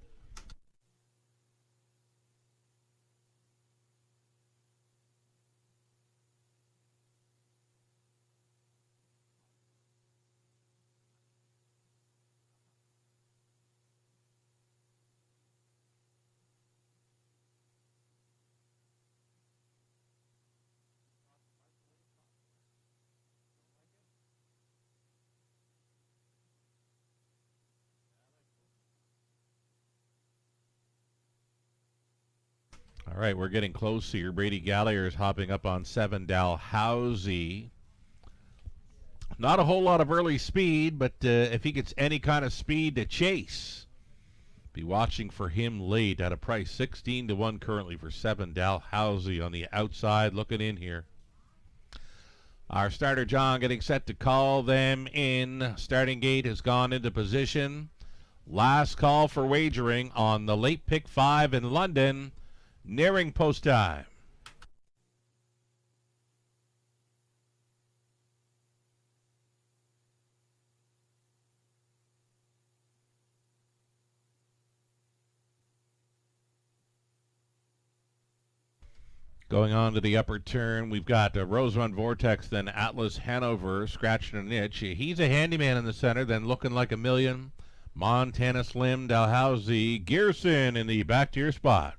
All right, we're getting close here. Brady Gallagher is hopping up on 7, Dalhousie. Not a whole lot of early speed, but if he gets any kind of speed to chase, be watching for him late at a price 16-1 currently for 7, Dalhousie on the outside looking in here. Our starter, John, getting set to call them in. Starting gate has gone into position. Last call for wagering on the late pick 5 in London. Nearing post time. Going on to the upper turn, we've got Rose Run Vortex, then Atlas Hanover scratching an itch. He's a handyman in the center, then looking like a million. Montana Slim, Dalhousie, Gearson in the back to your spot.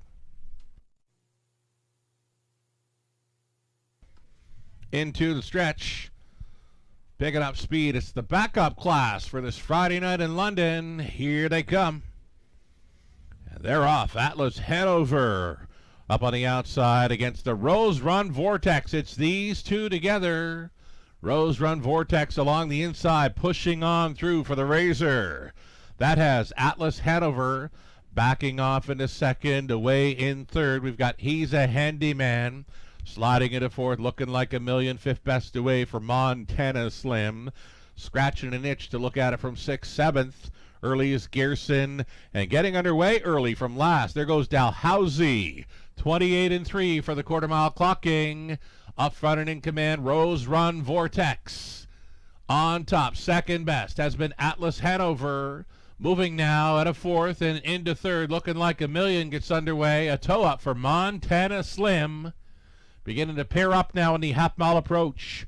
Into the stretch, picking up speed. It's the backup class for this Friday night in London. Here they come. And they're off. Atlas Hanover up on the outside against the Rose Run Vortex. It's these two together. Rose Run Vortex along the inside, pushing on through for the Razor. That has Atlas Hanover backing off into second, away in third. We've got He's a Handyman sliding into fourth, looking like a million. Fifth best away for Montana Slim. Scratching an itch to look at it from 6th, 7th. Early is Gearson. And getting underway early from last. There goes Dalhousie. 28-3 for the quarter mile clocking. Up front and in command, Rose Run Vortex. On top, second best has been Atlas Hanover. Moving now at a fourth and into third. Looking like a million gets underway. A toe up for Montana Slim. Beginning to pair up now in the half-mile approach.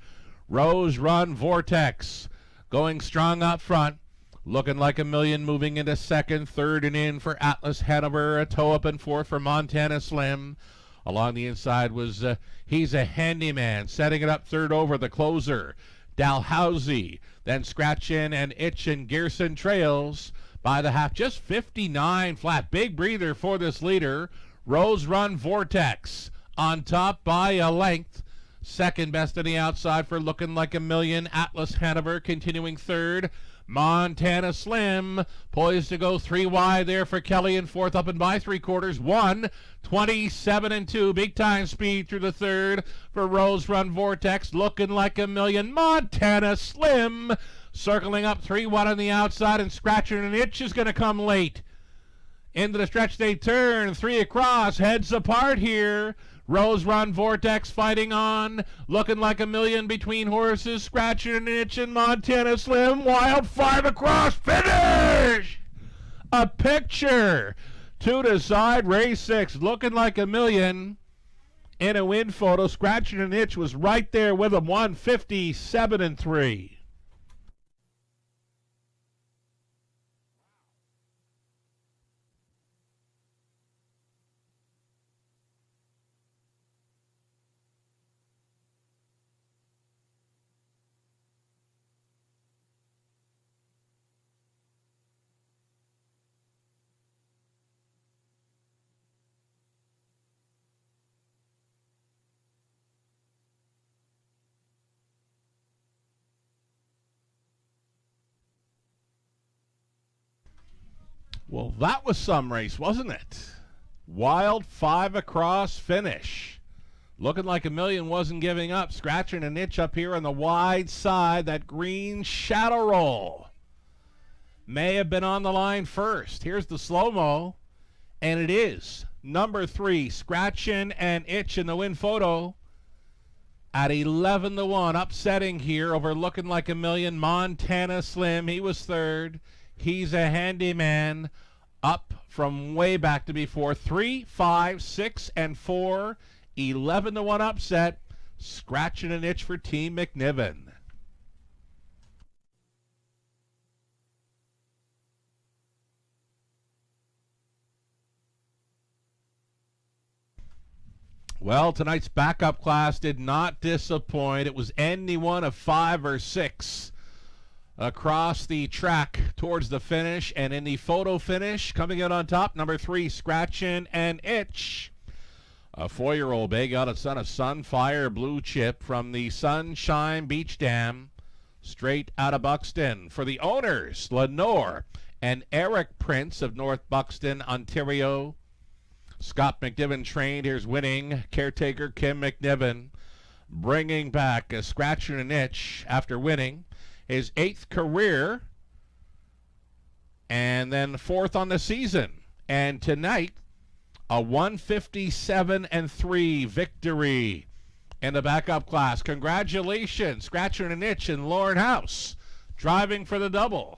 Rose Run Vortex going strong up front. Looking like a million moving into second, third, and in for Atlas Hanover. A toe up and fourth for Montana Slim. Along the inside was He's a Handyman, setting it up third over the closer, Dalhousie. Then Scratch In and Itch and Gearson trails by the half, just 59 flat. Big breather for this leader. Rose Run Vortex on top by a length. Second best on the outside for Looking Like a Million. Atlas Hanover continuing third. Montana Slim poised to go 3 wide there for Kelly in fourth, up and by 3/4. 1:27 and 2. Big time speed through the third for Rose Run Vortex. Looking Like a Million. Montana Slim circling up 3-1 on the outside, and Scratching an Itch is going to come late. Into the stretch they turn, 3 across, heads apart here. Rose Run Vortex fighting on, Looking Like a Million between horses, Scratching an Itch and Montana Slim. Wild 5 across, finish! A picture. 2 to side, race 6, Looking Like a Million. In a win photo, Scratching an Itch was right there with him, 1:57 and 3. Well, that was some race, wasn't it? Wild 5 across finish. Looking Like a Million wasn't giving up. Scratching an Itch up here on the wide side. That green shadow roll may have been on the line first. Here's the slow-mo, and it is number 3, Scratching an Itch in the win photo at 11-1. Upsetting here over Looking Like a Million. Montana Slim, he was third. He's a Handyman, up from way back to before. 3, 5, 6, and 4. 11-1 upset. Scratching an Itch for Team McNiven. Well, tonight's backup class did not disappoint. It was any one of 5 or 6 across the track towards the finish, and in the photo finish, coming out on top, number 3, Scratching an Itch. A 4-year-old bay got a son of Sunfire Blue Chip from the Sunshine Beach Dam, straight out of Buxton. For the owners, Lenore and Eric Prince of North Buxton, Ontario. Scott McNiven trained. Here's winning caretaker Kim McNiven, bringing back a Scratching an Itch after winning his 8th career, and then 4th on the season. And tonight, a 1:57 and 3 victory in the backup class. Congratulations, Scratching an Itch and Lauren House, driving for the double.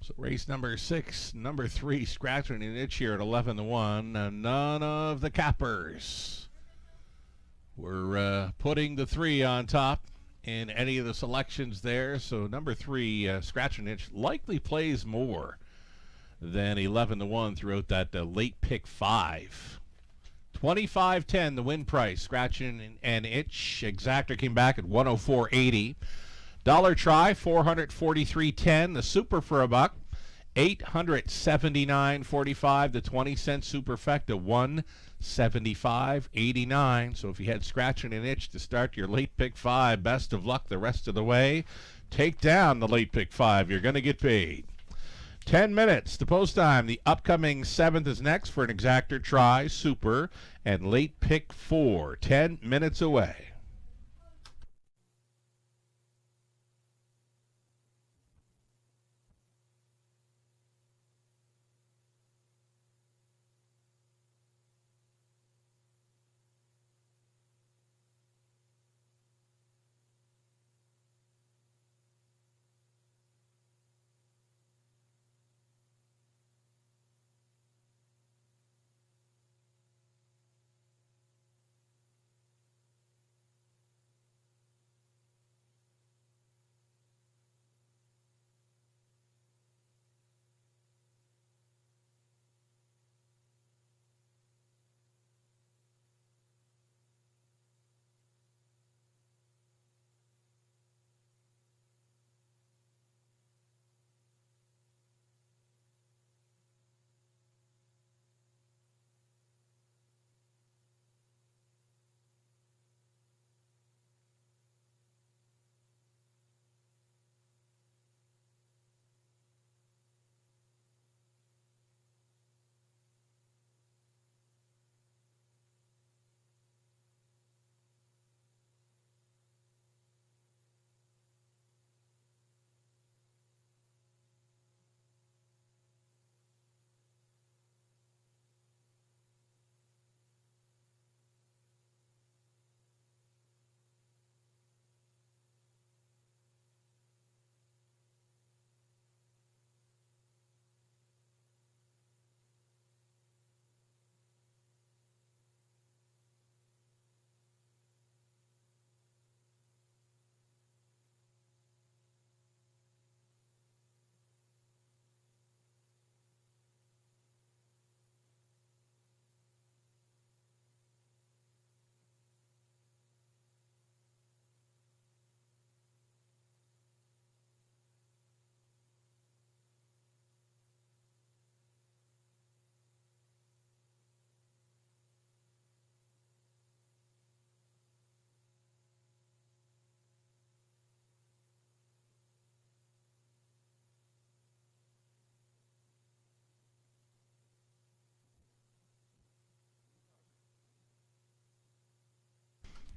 So race number 6, number 3, Scratching an Itch here at 11-1. None of the cappers were putting the 3 on top in any of the selections there. So number 3, Scratching an Itch, likely plays more than 11-1 throughout that late pick 5. 25.10 the win price. Scratching an Itch. Exactor came back at 104.80. Dollar try, $443.10. The super for a buck, $879.45. The 20-cent superfecta, $175.89. So if you had Scratching an Itch to start your late pick 5, best of luck the rest of the way. Take down the late pick 5. You're going to get paid. 10 minutes to post time. The upcoming 7th is next for an exactor try, super, and late pick 4. 10 minutes away.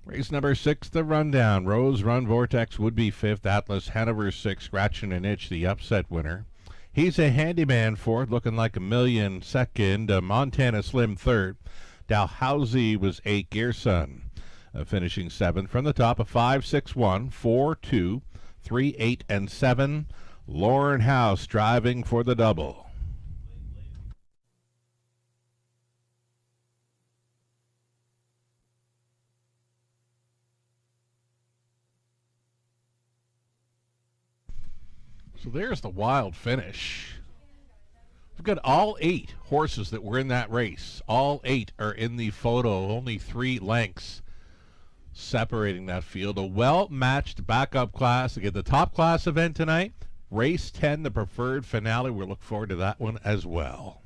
Race number 6, the rundown. Rose Run Vortex would be 5th. Atlas Hanover 6, scratching an itch, the upset winner. He's a handyman fourth, looking like a million second. Montana Slim third. Dalhousie was 8. Gearson finishing 7th. From the top, a 5, 6, 1, 4, 2, 3, 8, and 7. Lauren House driving for the double. So there's the wild finish. We've got all 8 horses that were in that race. All 8 are in the photo. Only 3 lengths separating that field. A well-matched backup class. Again, the top class event tonight. Race 10, the preferred finale. We'll look forward to that one as well.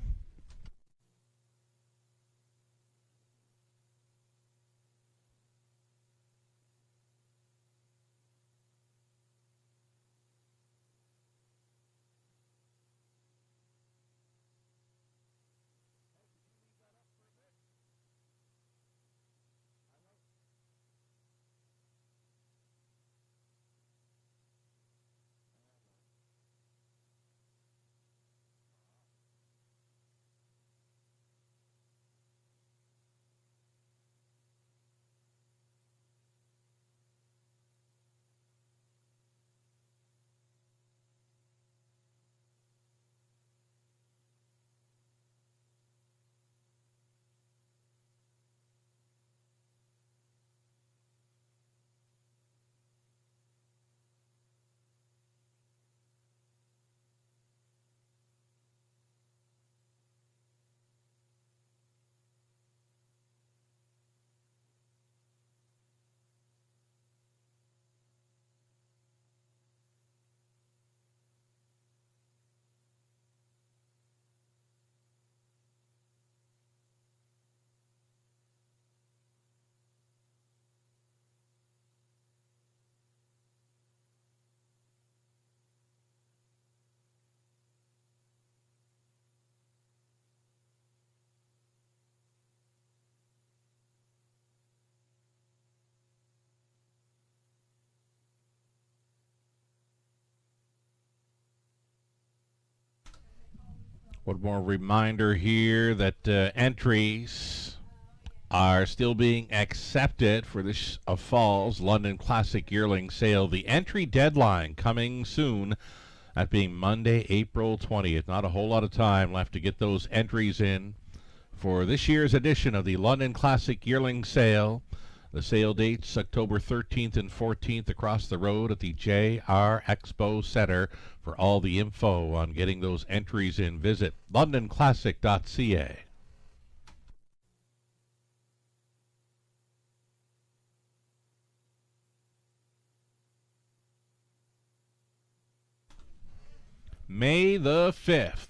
One more reminder here that entries are still being accepted for this fall's London Classic Yearling Sale. The entry deadline coming soon, that being Monday, April 20th. Not a whole lot of time left to get those entries in for this year's edition of the London Classic Yearling Sale. The sale dates October 13th and 14th across the road at the JR Expo Center. For all the info on getting those entries in, visit londonclassic.ca. May the 5th.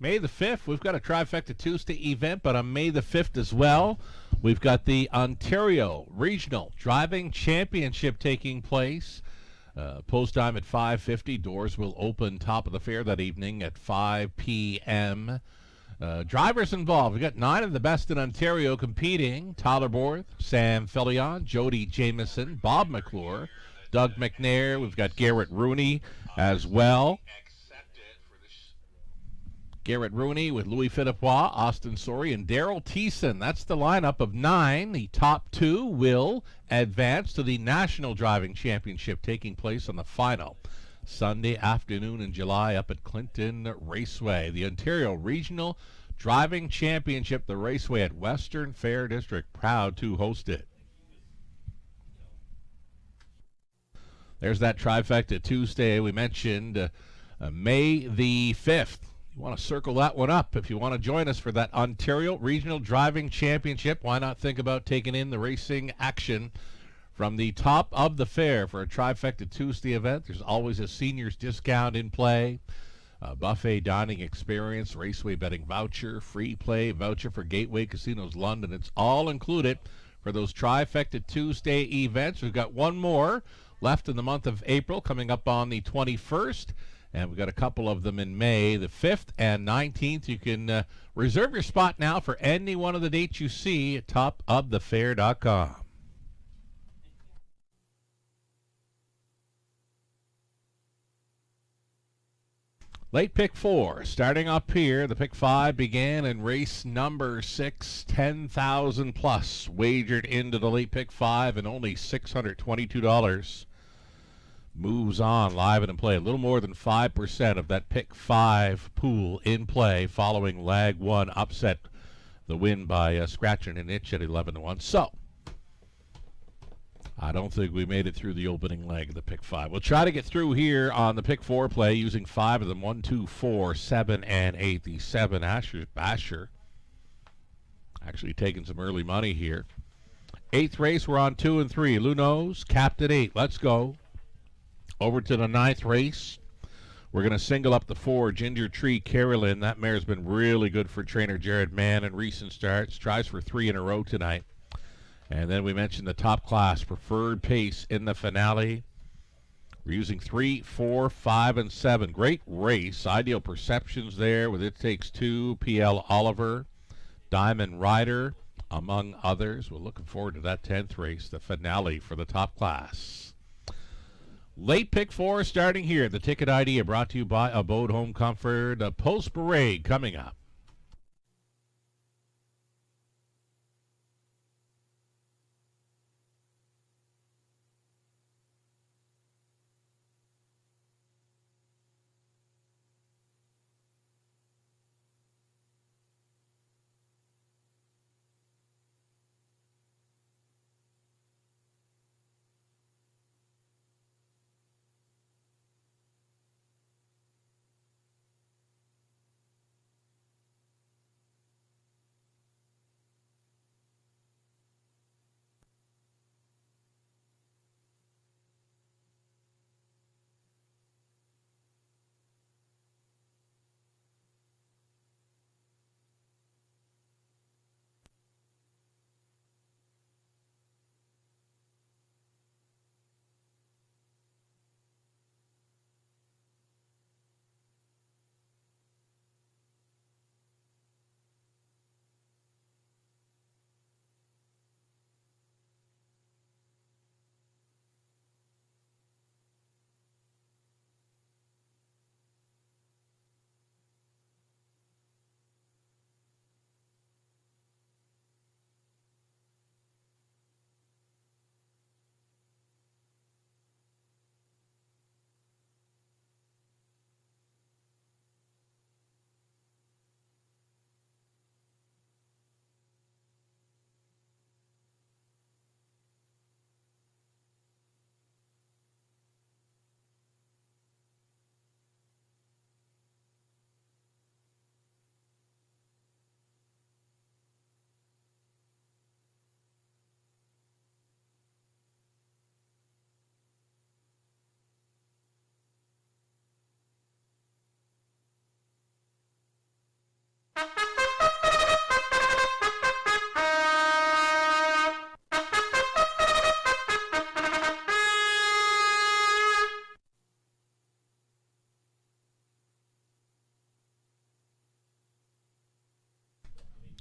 May the 5th, we've got a Trifecta Tuesday event, but on May the 5th as well, we've got the Ontario Regional Driving Championship taking place. Post time at 5:50. Doors will open top of the fair that evening at 5 p.m. Drivers involved. We've got 9 of the best in Ontario competing. Tyler Borth, Sam Fillion, Jody Jameson, Bob McClure, Doug McNair. We've got Garrett Rooney as well. Garrett Rooney with Louis Philippois, Austin Sori, and Daryl Thiessen. That's the lineup of 9. The top 2 will advance to the National Driving Championship taking place on the final Sunday afternoon in July up at Clinton Raceway. The Ontario Regional Driving Championship, the Raceway at Western Fair District, proud to host it. There's that Trifecta Tuesday we mentioned, May the 5th. You want to circle that one up if you want to join us for that Ontario Regional Driving Championship. Why not think about taking in the racing action from the top of the fair for a Trifecta Tuesday event? There's always a seniors discount in play, a buffet dining experience, raceway betting voucher, free play voucher for Gateway Casinos London. It's all included for those Trifecta Tuesday events. We've got one more left in the month of April coming up on the 21st. And we've got a couple of them in May, the 5th and 19th. You can reserve your spot now for any one of the dates you see at topofthefair.com. Late pick 4, starting up here. The pick 5 began in race number 6, 10,000 plus wagered into the late pick 5 and only $622. Moves on live and in play. A little more than 5% of that pick 5 pool in play following lag 1 upset the win by scratching an itch at 11-1. So I don't think we made it through the opening leg of the pick 5. We'll try to get through here on the pick 4 play using 5 of them, 1, 2, 4, 7, and 8. The 7 Asher's Basher actually taking some early money here. 8th race, we're on 2 and 3. Lunos capped at 8. Let's go. Over to the 9th race. We're going to single up the 4, Ginger Tree Carolyn. That mare's been really good for trainer Jared Mann in recent starts. Tries for 3 in a row tonight. And then we mentioned the top class preferred pace in the finale. We're using 3, 4, 5, and 7. Great race. Ideal Perceptions there with It Takes Two, PL Oliver, Diamond Rider, among others. We're looking forward to that 10th race, the finale for the top class. Late pick 4 starting here. The ticket idea brought to you by Abode Home Comfort. A post parade coming up.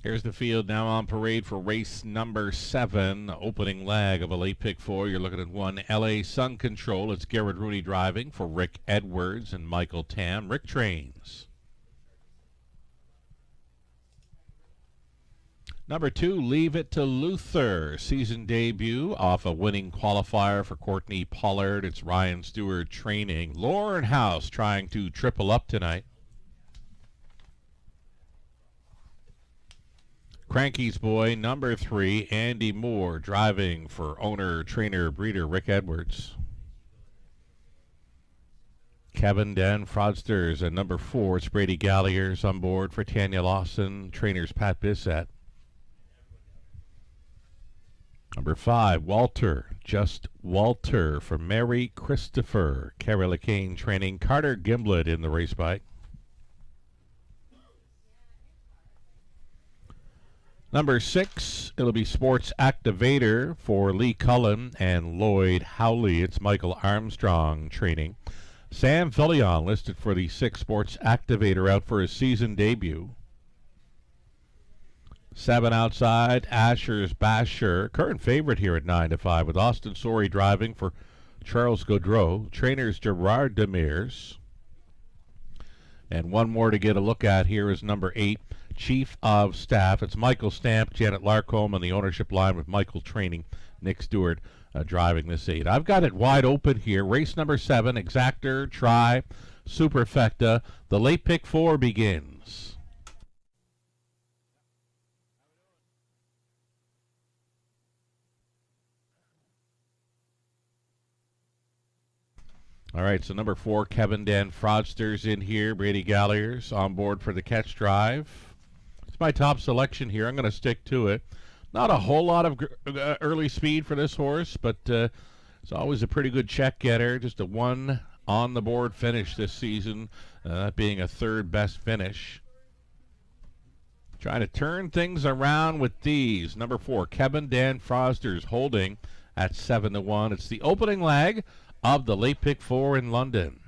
Here's the field now on parade for race number 7, opening leg of a late pick 4. You're looking at one LA Sun Control. It's Garrett Rooney driving for Rick Edwards and Michael Tam. Rick trains. Number 2, Leave It to Luther. Season debut off a winning qualifier for Courtney Pollard. It's Ryan Stewart training. Lauren House trying to triple up tonight. Cranky's boy, number 3, Andy Moore, driving for owner, trainer, breeder Rick Edwards. Kevin Dan Fraudsters and number 4, it's Brady Galliers on board for Tanya Lawson, trainers Pat Bissett. Number 5, Walter, just Walter for Mary Christopher. Kerry LeCain training Carter Gimblett in the race bike. Number 6, it'll be Sports Activator for Lee Cullen and Lloyd Howley. It's Michael Armstrong training. Sam Fillion listed for the 6 Sports Activator out for his season debut. 7 outside, Asher's Basher, current favorite here at 9 to 5 with Austin Sorey driving for Charles Gaudreau. Trainers Gerard Demers. And one more to get a look at here is number 8, Chief of Staff. It's Michael Stamp, Janet Larcombe on the ownership line with Michael training, Nick Stewart driving this 8. I've got it wide open here. Race number 7, Exactor, Tri, Superfecta. The late pick 4 begins. All right, so number 4, Kevin Dan Fraudsters in here. Brady Galliers on board for the catch drive. It's my top selection here. I'm going to stick to it. Not a whole lot of early speed for this horse, but it's always a pretty good check getter. Just a 1 on the board finish this season, that being a 3rd best finish. Trying to turn things around with these. Number 4, Kevin Dan Fraudsters holding at 7 to 1. It's the opening leg of the late pick 4 in London.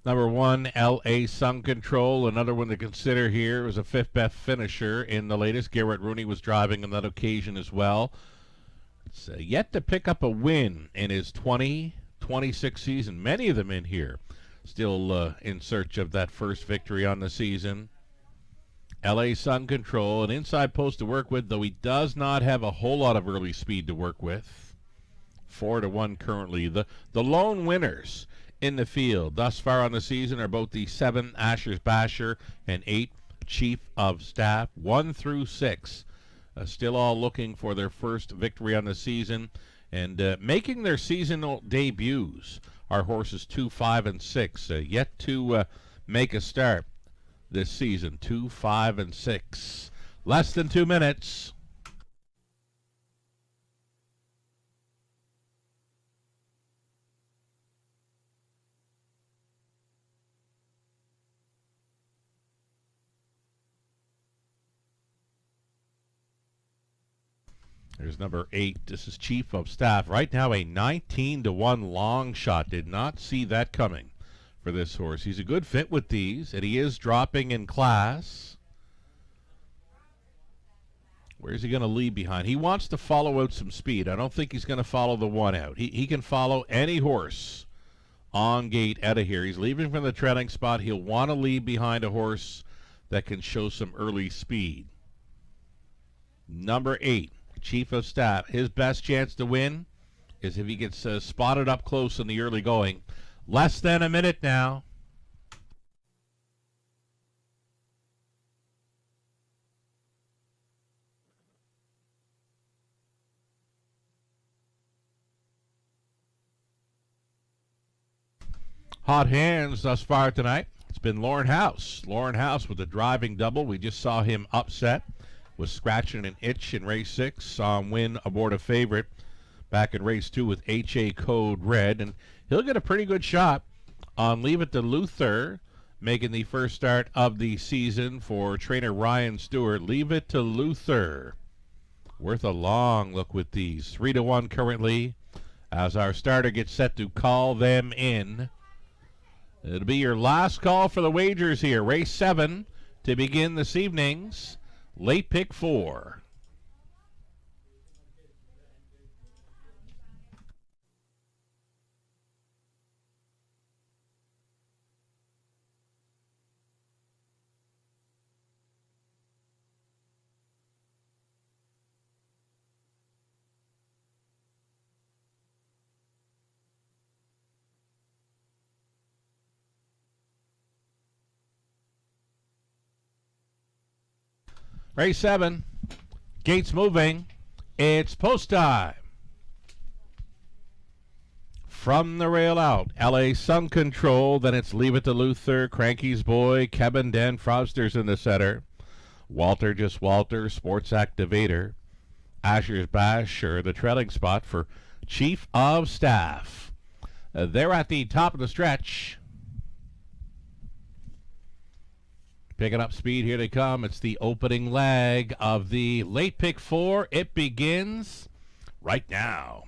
Number 1, LA Sun Control. Another one to consider here was a 5th best finisher in the latest. Garrett Rooney was driving on that occasion as well. It's yet to pick up a win in his 2026 season. Many of them in here still in search of that first victory on the season. LA Sun Control, an inside post to work with, though he does not have a whole lot of early speed to work with. 4 to 1 currently. The lone winners in the field thus far on the season are both the 7 Asher's Basher and 8 Chief of Staff. 1 through 6 still all looking for their first victory on the season, and making their seasonal debuts are horses 2, 5, and 6, yet to make a start this season. 2, 5, and 6. Less than 2 minutes. There's number 8. This is Chief of Staff. Right now a 19 to 1 long shot. Did not see that coming for this horse. He's a good fit with these, and he is dropping in class. Where's he going to lead behind? He wants to follow out some speed. I don't think he's going to follow the 1 out. He can follow any horse on gate out of here. He's leaving from the trailing spot. He'll want to lead behind a horse that can show some early speed. Number 8. Chief of Staff. His best chance to win is if he gets spotted up close in the early going. Less than a minute now. Hot hands thus far tonight. It's been Lauren House. Lauren House with the driving double. We just saw him upset. Was scratching an itch in race 6. Saw him win aboard a favorite back in race 2 with HA Code Red, and he'll get a pretty good shot on Leave It to Luther, making the first start of the season for trainer Ryan Stewart. Leave It to Luther. Worth a long look with these. 3-1 currently as our starter gets set to call them in. It'll be your last call for the wagers here. Race 7 to begin this evening's late pick 4. Race 7, gates moving. It's post time. From the rail out, LA Sun Control, then it's Leave It to Luther, Cranky's Boy, Kevin Den Frosters in the center. Walter Just Walter, Sports Activator. Asher's Basher, the trailing spot for Chief of Staff. They're at the top of the stretch. Picking up speed, here they come. It's the opening leg of the late pick 4. It begins right now.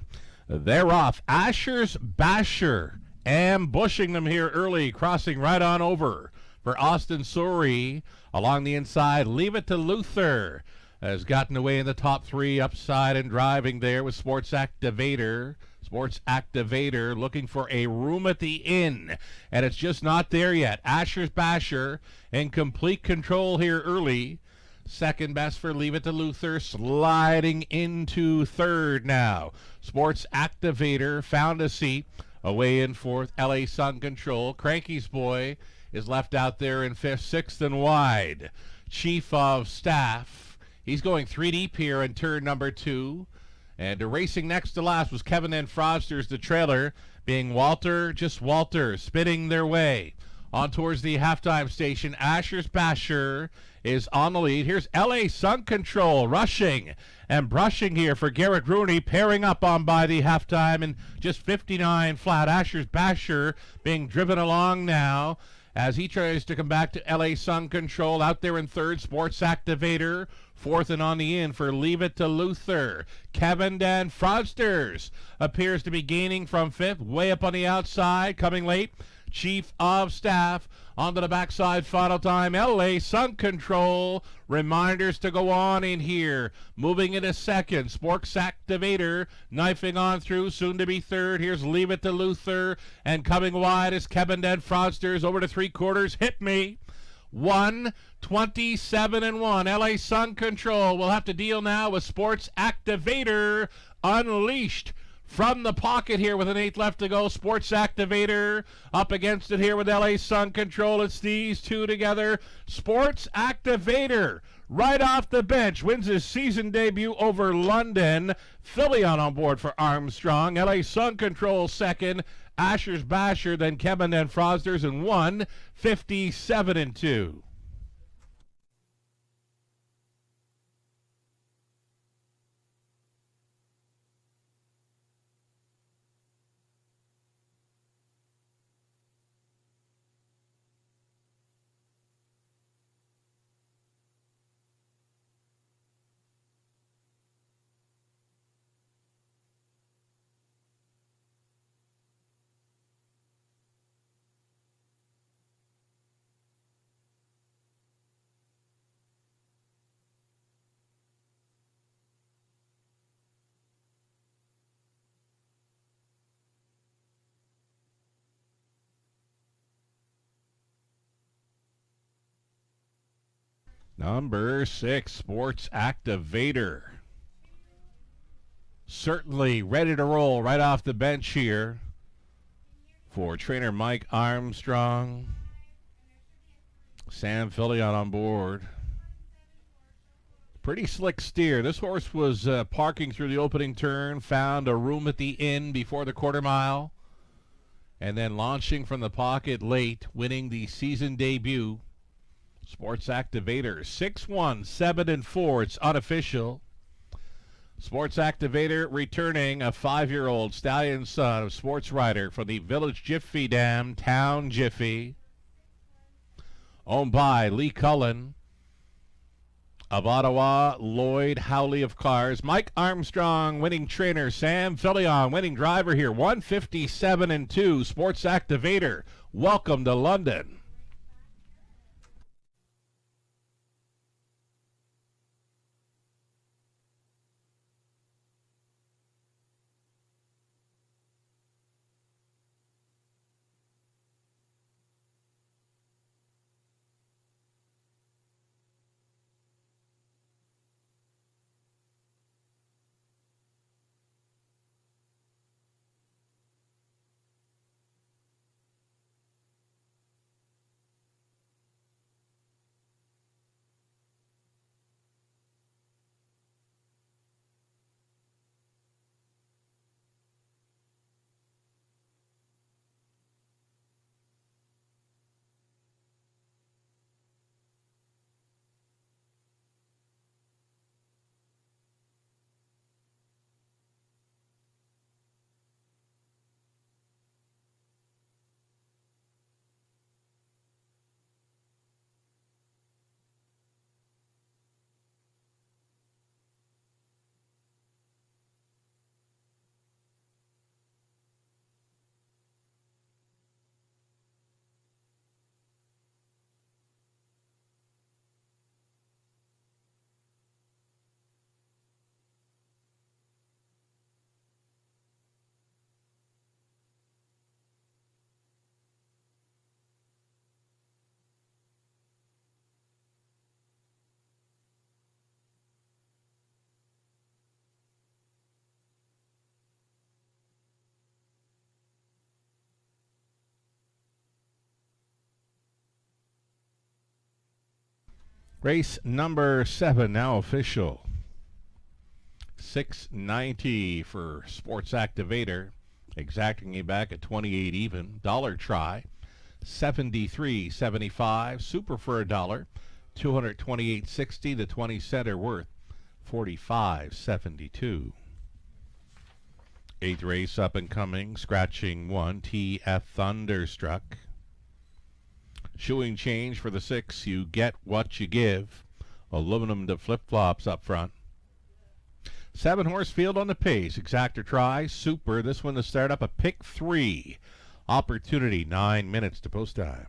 They're off. Asher's Basher ambushing them here early, crossing right on over for Austin Suri. Along the inside, Leave It to Luther has gotten away in the top 3, upside and driving there with Sports Activator. Sports Activator looking for a room at the inn, and it's just not there yet. Asher's Basher in complete control here early. Second best for Leave It to Luther, sliding into third now. Sports Activator found a seat. Away in fourth, LA Sun Control. Cranky's Boy is left out there in fifth, sixth and wide. Chief of Staff, he's going 3 deep here in turn number 2. And racing next to last was Kevin and Frosters, the trailer, being Walter Just Walter, spinning their way on towards the halftime station. Asher's Basher is on the lead. Here's LA Sun Control rushing and brushing here for Garrett Rooney, pairing up on by the halftime and just 59 flat. Asher's Basher being driven along now as he tries to come back to LA Sun Control. Out there in third, Sports Activator. Fourth and on the in for Leave It to Luther. Kevin Dan Fraudsters appears to be gaining from fifth. Way up on the outside, coming late. Chief of Staff onto the backside, final time. LA Sun Control. Reminders to go on in here. Moving into second. Sports Activator knifing on through, soon to be third. Here's Leave It to Luther. And coming wide is Kevin Dan Fraudsters over to 3/4. Hit me. 1:27-1. LA Sun Control will have to deal now with Sports Activator unleashed from the pocket here with an 8 left to go. Sports Activator up against it here with LA Sun Control. It's these two together. Sports Activator right off the bench wins his season debut over London. Fillion on board for Armstrong. LA Sun Control second. Asher's Basher, then Kevin and Frosters in 1:57-2. Number 6, Sports Activator. Certainly ready to roll right off the bench here for trainer Mike Armstrong. Sam Fillion on board. Pretty slick steer. This horse was parking through the opening turn, found a room at the inn before the quarter mile, and then launching from the pocket late, winning the season debut. Sports Activator, 6-1, 7-4. It's unofficial. Sports Activator returning a 5-year-old stallion son of Sports Rider from the Village Jiffy Dam, Town Jiffy. Owned by Lee Cullen of Ottawa, Lloyd Howley of Cars, Mike Armstrong, winning trainer, Sam Fillion, winning driver here, 157-2, Sports Activator. Welcome to London. Race number 7 now official. $6.90 for Sports Activator, exacting you back at 28 even. Dollar try, $73.75. Super for $1, $228.60. The 20 center worth $45.72. Eighth race up and coming, scratching 1, TF Thunderstruck. Shoeing change for the 6, you get what you give. Aluminum to flip-flops up front. 7-horse field on the pace. Exactor try, super. This one to start up a pick 3. Opportunity, 9 minutes to post time.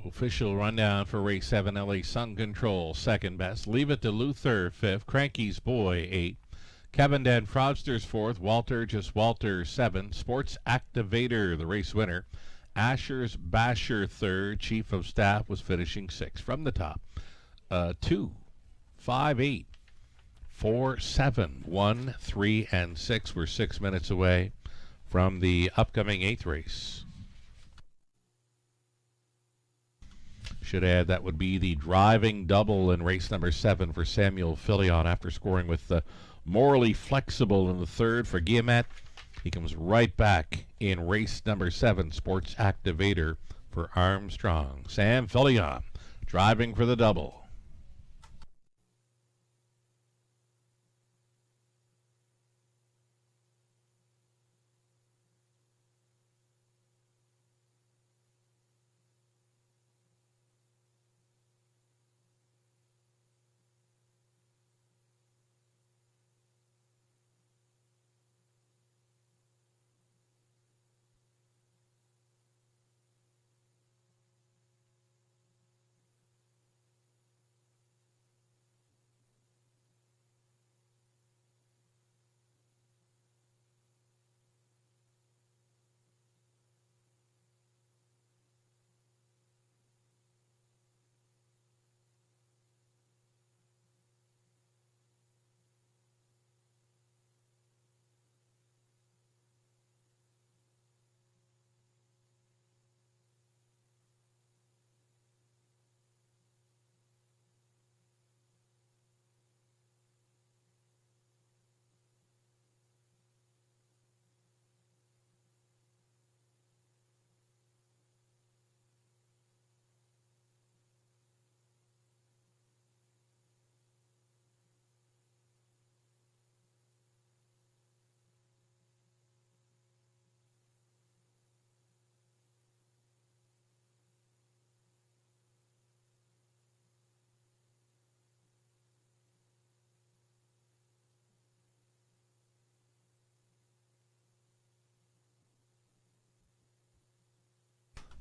Official rundown for race 7, LA Sun Control, second best. Leave It to Luther, fifth. Cranky's Boy, 8. Kevin Dan Fraudster's fourth. Walter Just Walter, 7. Sports Activator, the race winner. Asher's Basher, third. Chief of Staff was finishing 6th. From the top, 2, 5, 8, 4, 7, 1, 3, and 6. We're 6 minutes away from the upcoming 8th race. Should add that would be the driving double in race number 7 for Samuel Filion after scoring with the Morally Flexible in the third for Guillemette. He comes right back in race number 7, Sports Activator for Armstrong. Sam Filion driving for the double.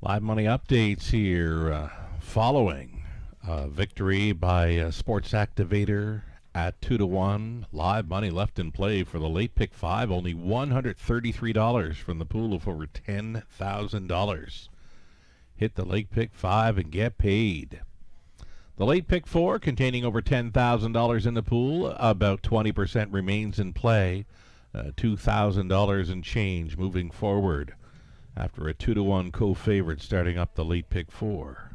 Live money updates here following victory by Sports Activator at 2-1. Live money left in play for the late pick 5. Only $133 from the pool of over $10,000. Hit the late pick 5 and get paid. The late pick 4 containing over $10,000 in the pool. About 20% remains in play. $2,000 and change moving forward after a 2-1 co-favorite starting up the late pick 4.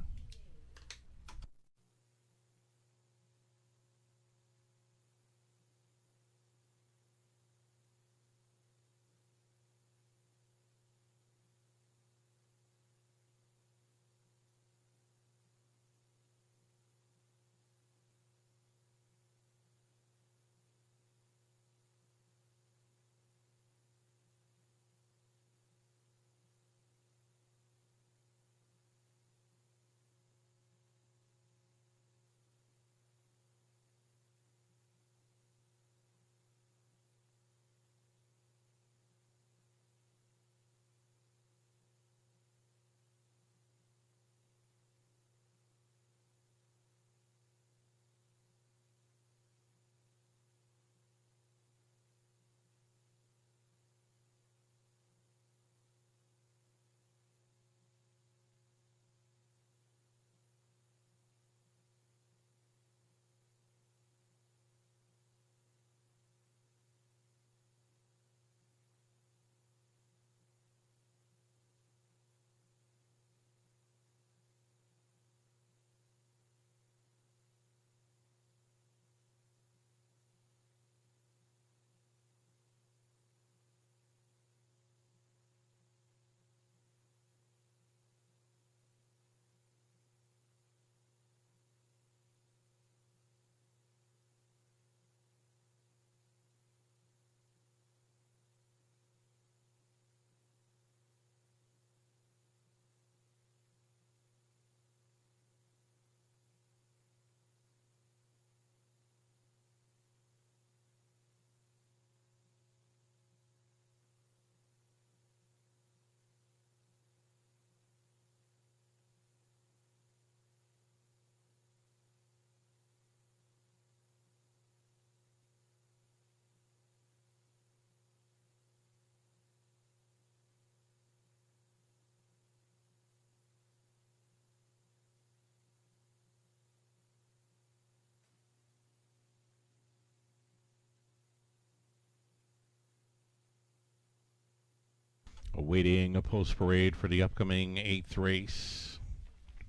Awaiting a post parade for the upcoming 8th race.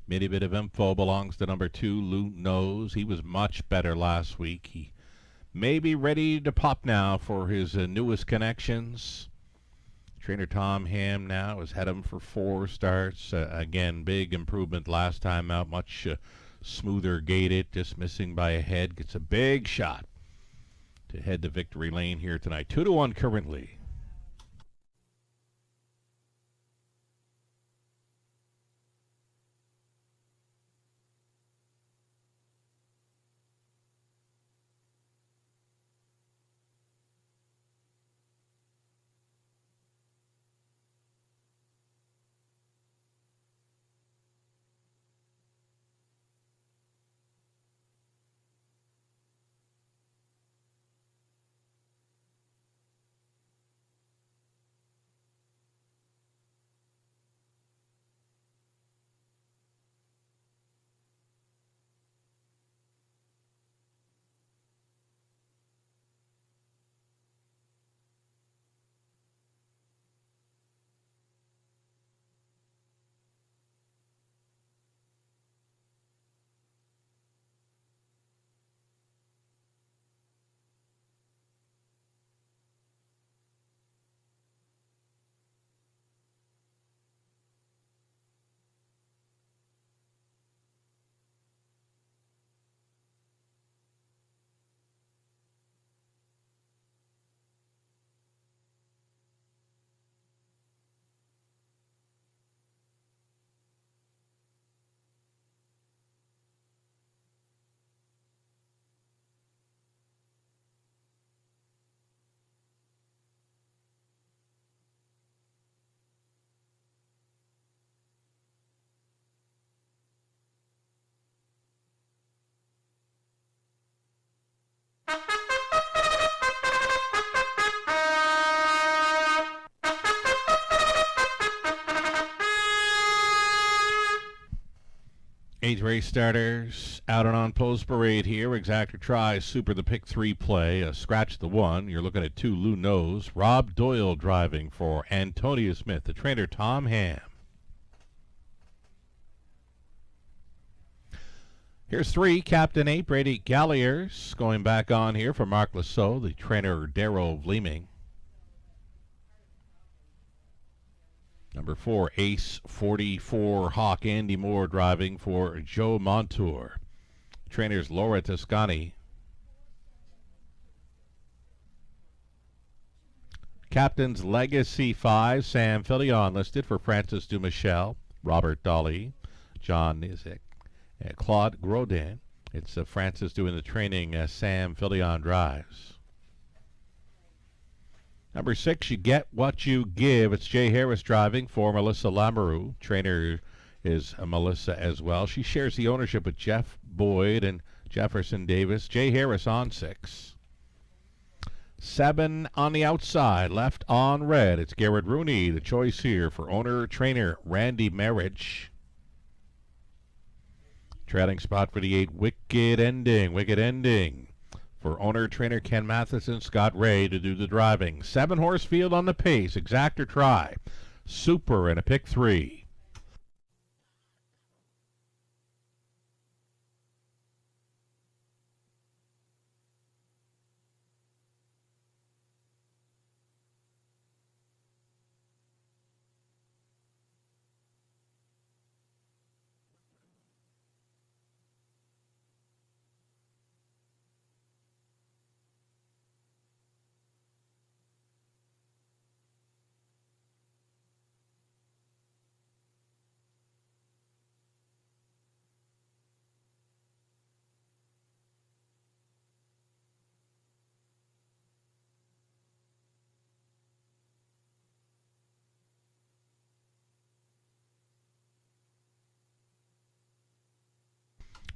Many bit of info belongs to number 2, Loot Nose. He was much better last week. He may be ready to pop now for his newest connections. Trainer Tom Ham now has had him for 4 starts. Again, big improvement last time out. Much smoother gated, just missing by a head. Gets a big shot to head to victory lane here tonight. 2-1 currently. Eighth race starters out and on post parade here. Exactor tries Super the pick 3 play. Scratch the 1. You're looking at 2 Lou Nose. Rob Doyle driving for Antonia Smith. The trainer Tom Ham. Here's 3, Captain 8, Brady Galliers. Going back on here for Mark Lasso. The trainer Darrow Vleeming. Number 4, Ace 44, Hawk Andy Moore driving for Joe Montour. Trainers Laura Toscani. Captain's Legacy 5, Sam Fillion listed for Francis Dumichel, Robert Dolly, John Nizik, Claude Grodin. It's Francis doing the training as Sam Fillion drives. Number 6, You Get What You Give. It's Jay Harris driving for Melissa Lamoureux. Trainer is Melissa as well. She shares the ownership with Jeff Boyd and Jefferson Davis. Jay Harris on 6. 7 on the outside, left on red. It's Garrett Rooney, the choice here for owner-trainer Randy Marriage. Trailing spot for the 8, Wicked Ending. For owner-trainer Ken Matheson, Scott Ray to do the driving. 7-horse field on the pace. Exactor try. Super and a pick 3.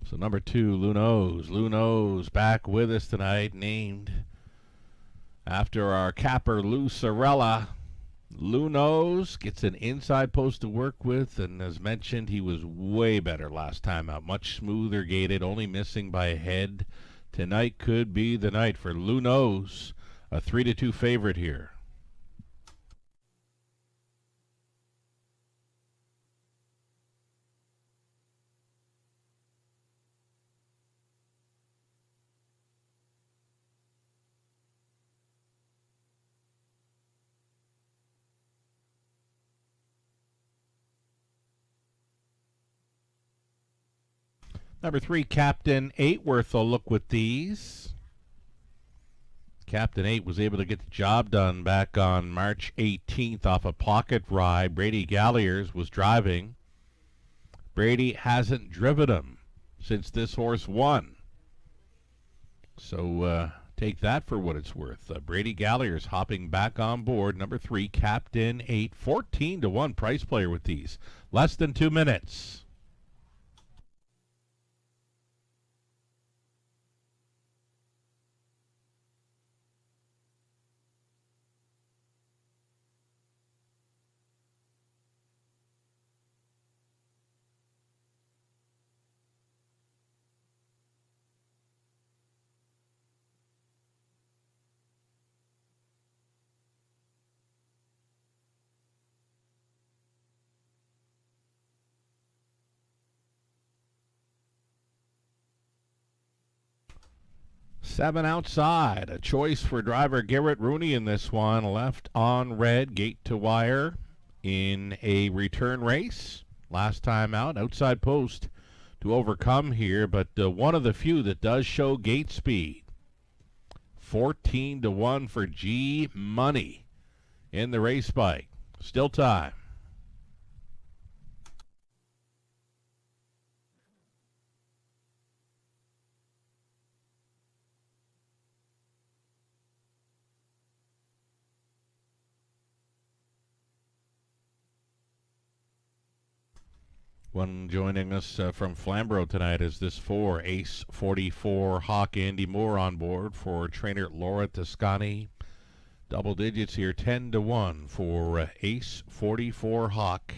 So number 2, Lou Nose back with us tonight, named after our capper Lou Sorella. Lou Nose gets an inside post to work with, and as mentioned, he was way better last time out. Much smoother gated, only missing by a head. Tonight could be the night for Lou Nose, a 3-2 favorite here. Number 3, Captain 8, worth a look with these. Captain 8 was able to get the job done back on March 18th off a pocket ride. Brady Galliers was driving. Brady hasn't driven him since this horse won. So take that for what it's worth. Brady Galliers hopping back on board. Number 3, Captain 8, 14-1 price player with these. Less than 2 minutes. Seven outside. A choice for driver Garrett Rooney in this one. Left on red, gate to wire in a return race. Last time out, outside post to overcome here, but one of the few that does show gate speed. 14-1 for G Money in the race bike. Still time. One joining us from Flamborough tonight is this 4, Ace 44 Hawk. Andy Moore on board for trainer Laura Toscani. Double digits here, 10-1 for Ace 44 Hawk.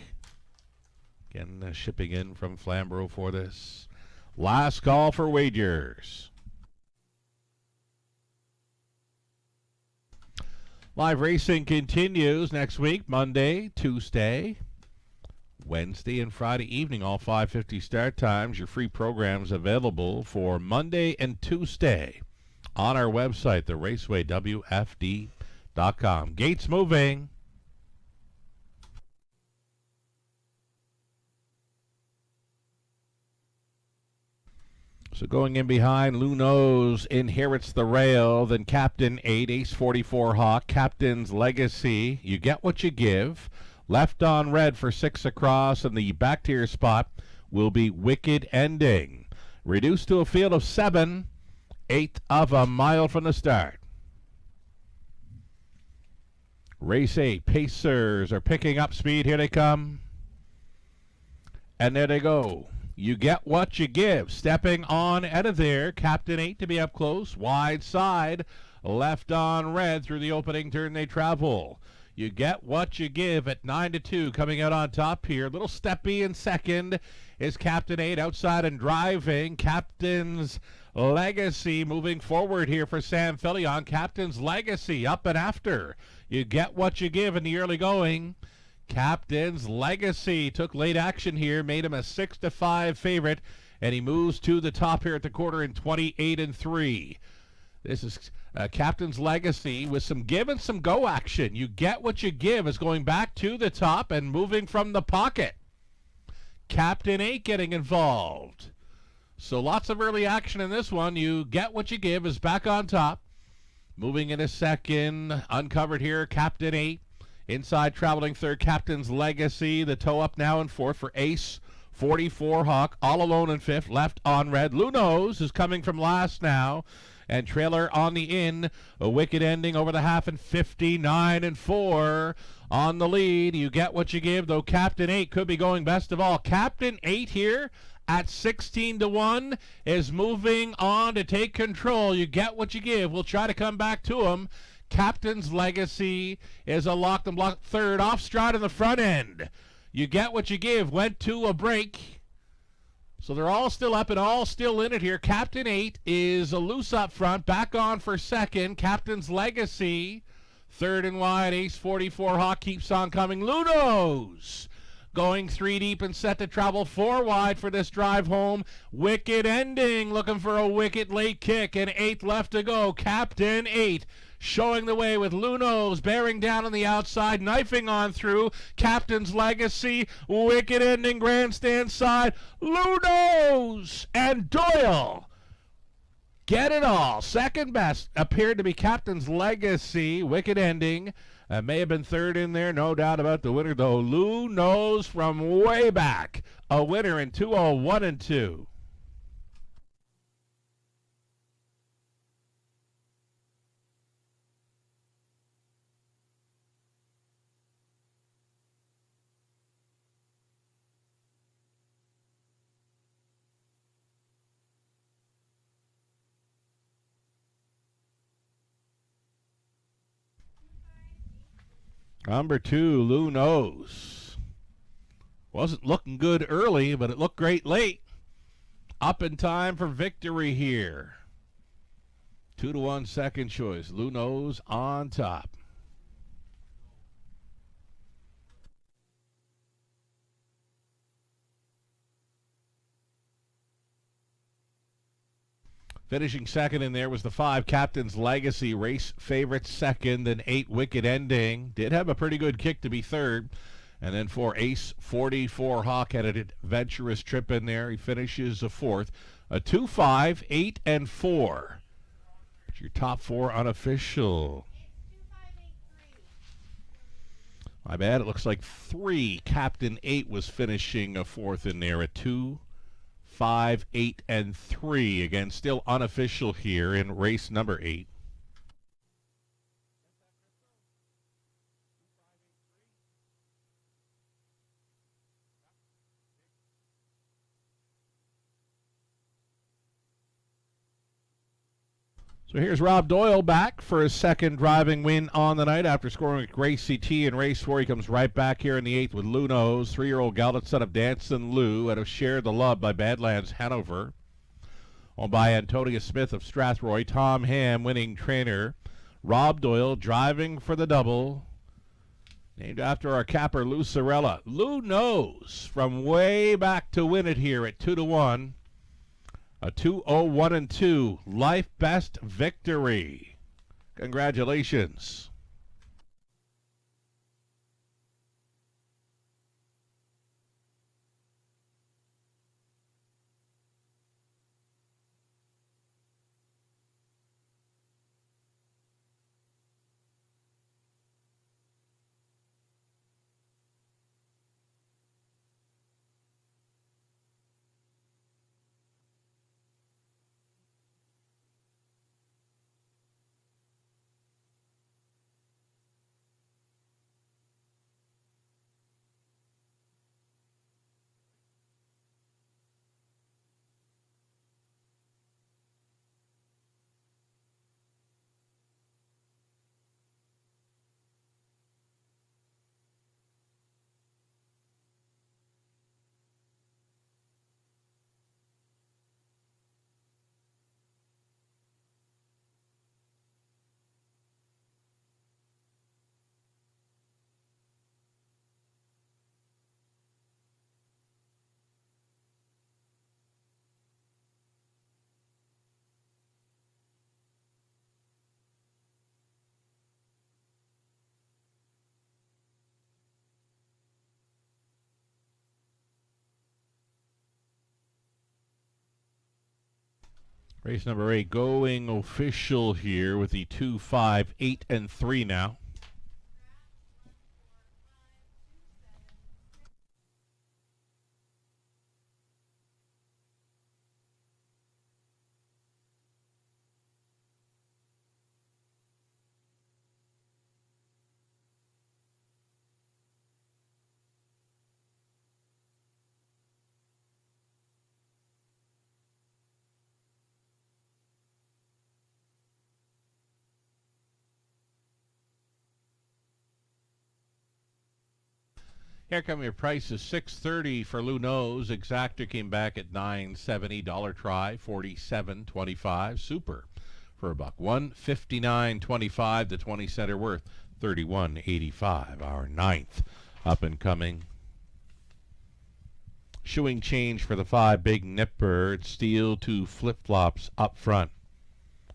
Again, shipping in from Flamborough for this. Last call for wagers. Live racing continues next week, Monday, Tuesday, Wednesday, and Friday evening, all 5:50 start times. Your free programs available for Monday and Tuesday on our website, theracewaywfd.com. Gates moving. So going in behind, Luno's inherits the rail, then Captain 8, Ace 44 Hawk, Captain's Legacy. You get what you give. Left on red for 6 across, and the back tier spot will be Wicked Ending. Reduced to a field of 7, 1/8 of a mile from the start. Race 8, Pacers are picking up speed. Here they come. And there they go. You get what you give. Stepping on out of there, Captain 8 to be up close. Wide side, left on red through the opening turn they travel. You get what you give at 9-2. Coming out on top here. Little steppy in second is Captain 8 outside and driving. Captain's Legacy moving forward here for Sam Fillion. Captain's Legacy up and after. You get what you give in the early going. Captain's Legacy took late action here, made him a 6-5 favorite, and he moves to the top here at the quarter in 28-3. This is Captain's Legacy with some give and some go action. You get what you give is going back to the top and moving from the pocket. Captain 8 getting involved. So lots of early action in this one. You get what you give is back on top. Moving in a second. Uncovered here, Captain 8. Inside traveling third, Captain's Legacy. The toe up now in fourth for Ace 44 Hawk. All alone in fifth. Left on red. Luno's is coming from last now. And trailer on the in. A Wicked Ending over the half and 59-4 on the lead. You get what you give, though Captain 8 could be going best of all. Captain 8 here at 16-1 is moving on to take control. You get what you give. We'll try to come back to him. Captain's Legacy is a locked and blocked third off stride in the front end. You get what you give. Went to a break. So they're all still up and all still in it here. Captain 8 is a loose up front. Back on for second. Captain's Legacy. Third and wide. Ace 44 Hawk keeps on coming. Luno's going 3 deep and set to travel 4 wide for this drive home. Wicked Ending looking for a wicked late kick and 8 left to go. Captain 8 showing the way with Lunos bearing down on the outside, knifing on through. Captain's Legacy, wicked ending, grandstand side. Lunos and Doyle get it all. Second best appeared to be Captain's Legacy, wicked ending. May have been third in there, no doubt about the winner, though. Lunos from way back, a winner in 201 and 2. Number 2, Lunos. Wasn't looking good early, but it looked great late. Up in time for victory here. 2-1 second choice. Lunos on top. Finishing second in there was the 5 Captain's Legacy, race favorite second, and 8 Wicked Ending. Did have a pretty good kick to be third. And then 4 Ace 44 Hawk had an adventurous trip in there. He finishes a fourth. A 2-5, 8, and 4. It's your top 4 unofficial. My bad. It looks like 3 Captain 8 was finishing a fourth in there. A 2, 5, 8, and 3. Again, still unofficial here in race number 8. So here's Rob Doyle back for his second driving win on the night after scoring with Gracie T in race 4. He comes right back here in the 8th with Lunos, 3-year-old gelded son of Dancin' Lou out of Share the Love by Badlands Hanover. Owned by Antonia Smith of Strathroy. Tom Ham winning trainer. Rob Doyle driving for the double. Named after our capper Lou Sorella. Lunos from way back to win it here at 2-1. A 201 and 2 life best victory. Congratulations. Race number 8 going official here with the 2, 5, 8, and 3 now. Here come your prices. $6.30 for Lunos. Exactor came back at $9.70. Dollar Try $47.25. Super for $1. $159.25. The 20 center worth $31.85. Our 9th up and coming. Shoeing change for the 5 Big Nipper. It's steel to flip flops up front.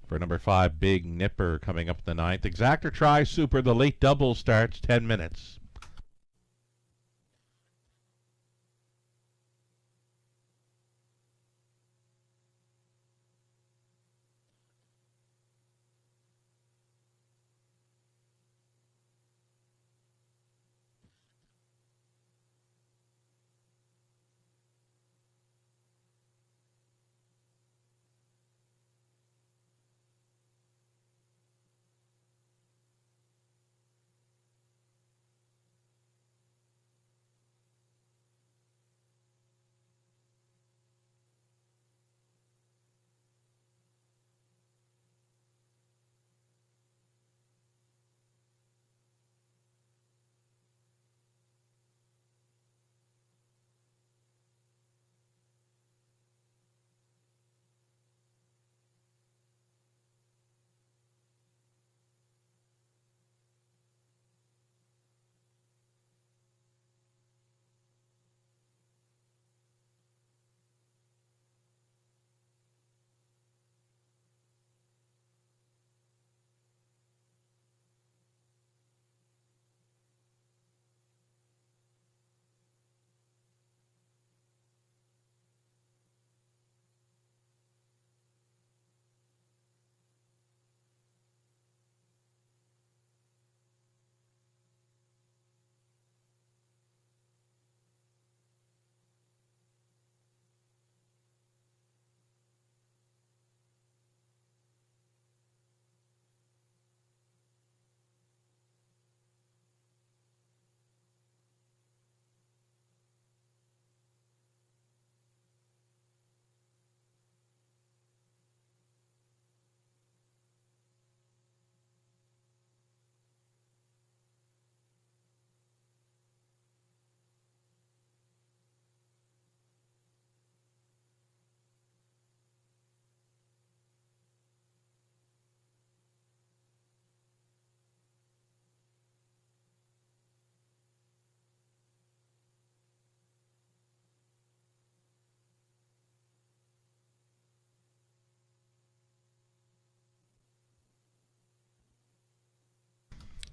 For number 5, Big Nipper coming up in the 9th. Exactor Tri Super, the late double starts 10 minutes.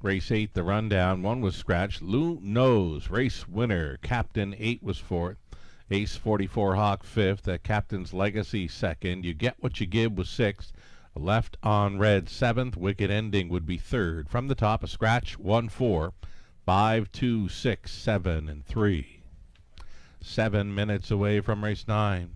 Race 8, the rundown. 1 was scratched. Lou Nose, race winner. Captain 8 was 4th. Ace 44 Hawk 5th. Captain's Legacy 2nd. You Get What You Give was 6th. Left on Red 7th. Wicked Ending would be 3rd. From the top, a scratch 1 4. 5 2 6 7 and 3. 7 minutes away from race 9.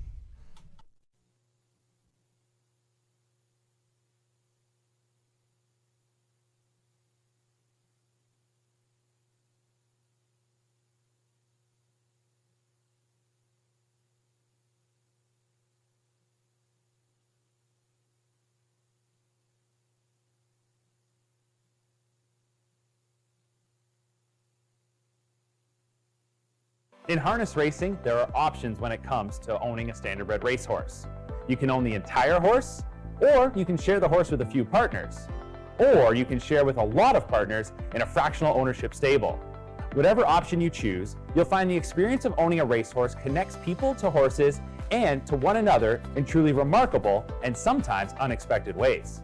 In harness racing, there are options when it comes to owning a standardbred racehorse. You can own the entire horse, or you can share the horse with a few partners, or you can share with a lot of partners in a fractional ownership stable. Whatever option you choose, you'll find the experience of owning a racehorse connects people to horses and to one another in truly remarkable and sometimes unexpected ways.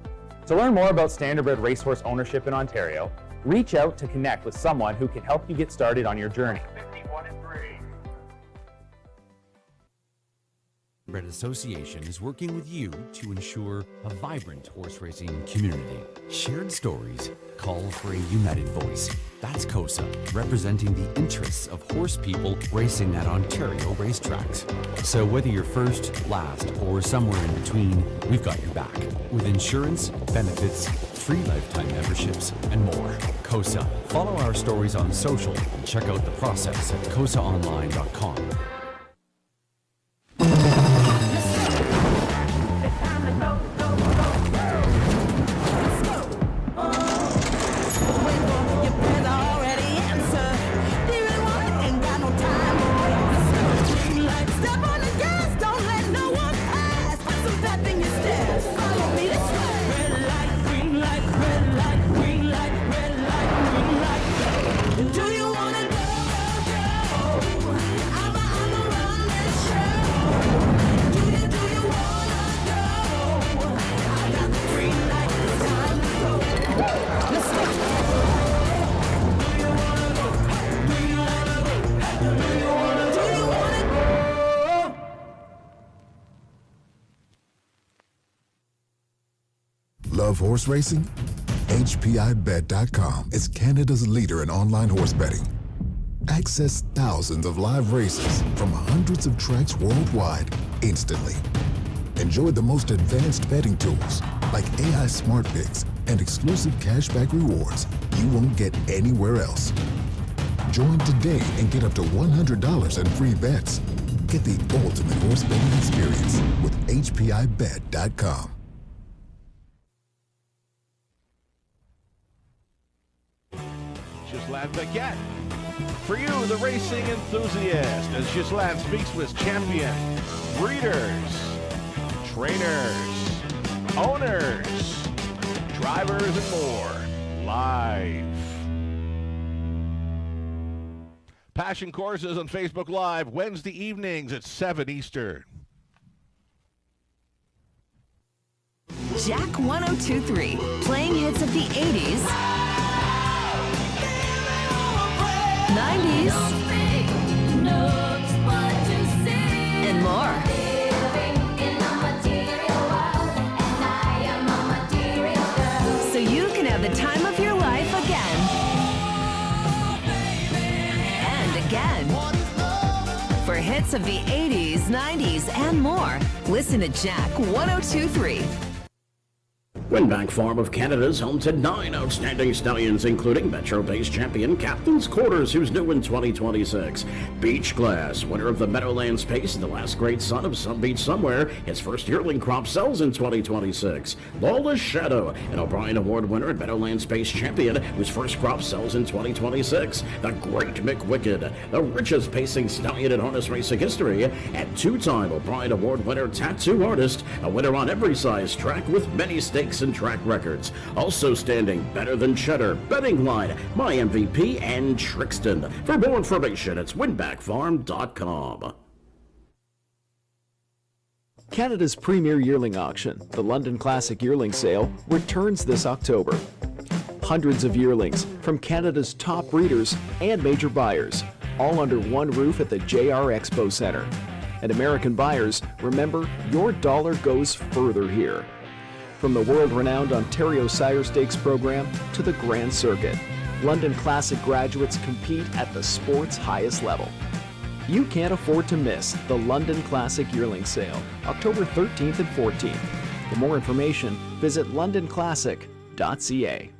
To learn more about standardbred racehorse ownership in Ontario, reach out to connect with someone who can help you get started on your journey. Standardbred Association is working with you to ensure a vibrant horse racing community. Shared stories call for a united voice. That's COSA, representing the interests of horse people racing at Ontario racetracks. So whether you're first, last, or somewhere in between, we've got your back. With insurance, benefits, free lifetime memberships, and more. COSA. Follow our stories on social and check out the process at cosaonline.com. Do you wanna go? I'm a Love horse racing? HPIBet.com is Canada's leader in online horse betting. Access thousands of live races from hundreds of tracks worldwide instantly. Enjoy the most advanced betting tools like AI Smart Picks and exclusive cashback rewards you won't get anywhere else. Join today and get up to $100 in free bets. Get the ultimate horse betting experience with HPIBet.com. Gislain Baguette. For you, the racing enthusiast, as Gislain speaks with champion, breeders, trainers, owners, drivers, and more, live. Passion Courses on Facebook Live, Wednesday evenings at 7 Eastern. Jack 102.3, playing hits of the 80s, 90s, and more. So you can have the time of your life again. And again. For hits of the 80s, 90s, and more, listen to Jack 102.3. Winback Farm of Canada's home to 9 outstanding stallions, including Metro-based champion Captain's Quarters, who's new in 2026. Beach Glass, winner of the Meadowlands Pace, the last great son of Some Beach Somewhere, his first yearling crop sells in 2026. Lawless Shadow, an O'Brien Award winner and Meadowlands Pace champion, whose first crop sells in 2026. The Great McWicked, the richest pacing stallion in harness racing history, and two-time O'Brien Award winner Tattoo Artist, a winner on every size track with many stakes and track records. Also standing Better Than Cheddar, Betting Line, My MVP, and Trixton. For more information, it's winbackfarm.com. Canada's premier yearling auction, the London Classic Yearling Sale, returns this October. Hundreds of yearlings from Canada's top breeders and major buyers, all under one roof at the JR Expo Centre. And American buyers, remember, your dollar goes further here. From the world-renowned Ontario Sire Stakes program to the Grand Circuit, London Classic graduates compete at the sport's highest level. You can't afford to miss the London Classic Yearling Sale, October 13th and 14th. For more information, visit londonclassic.ca.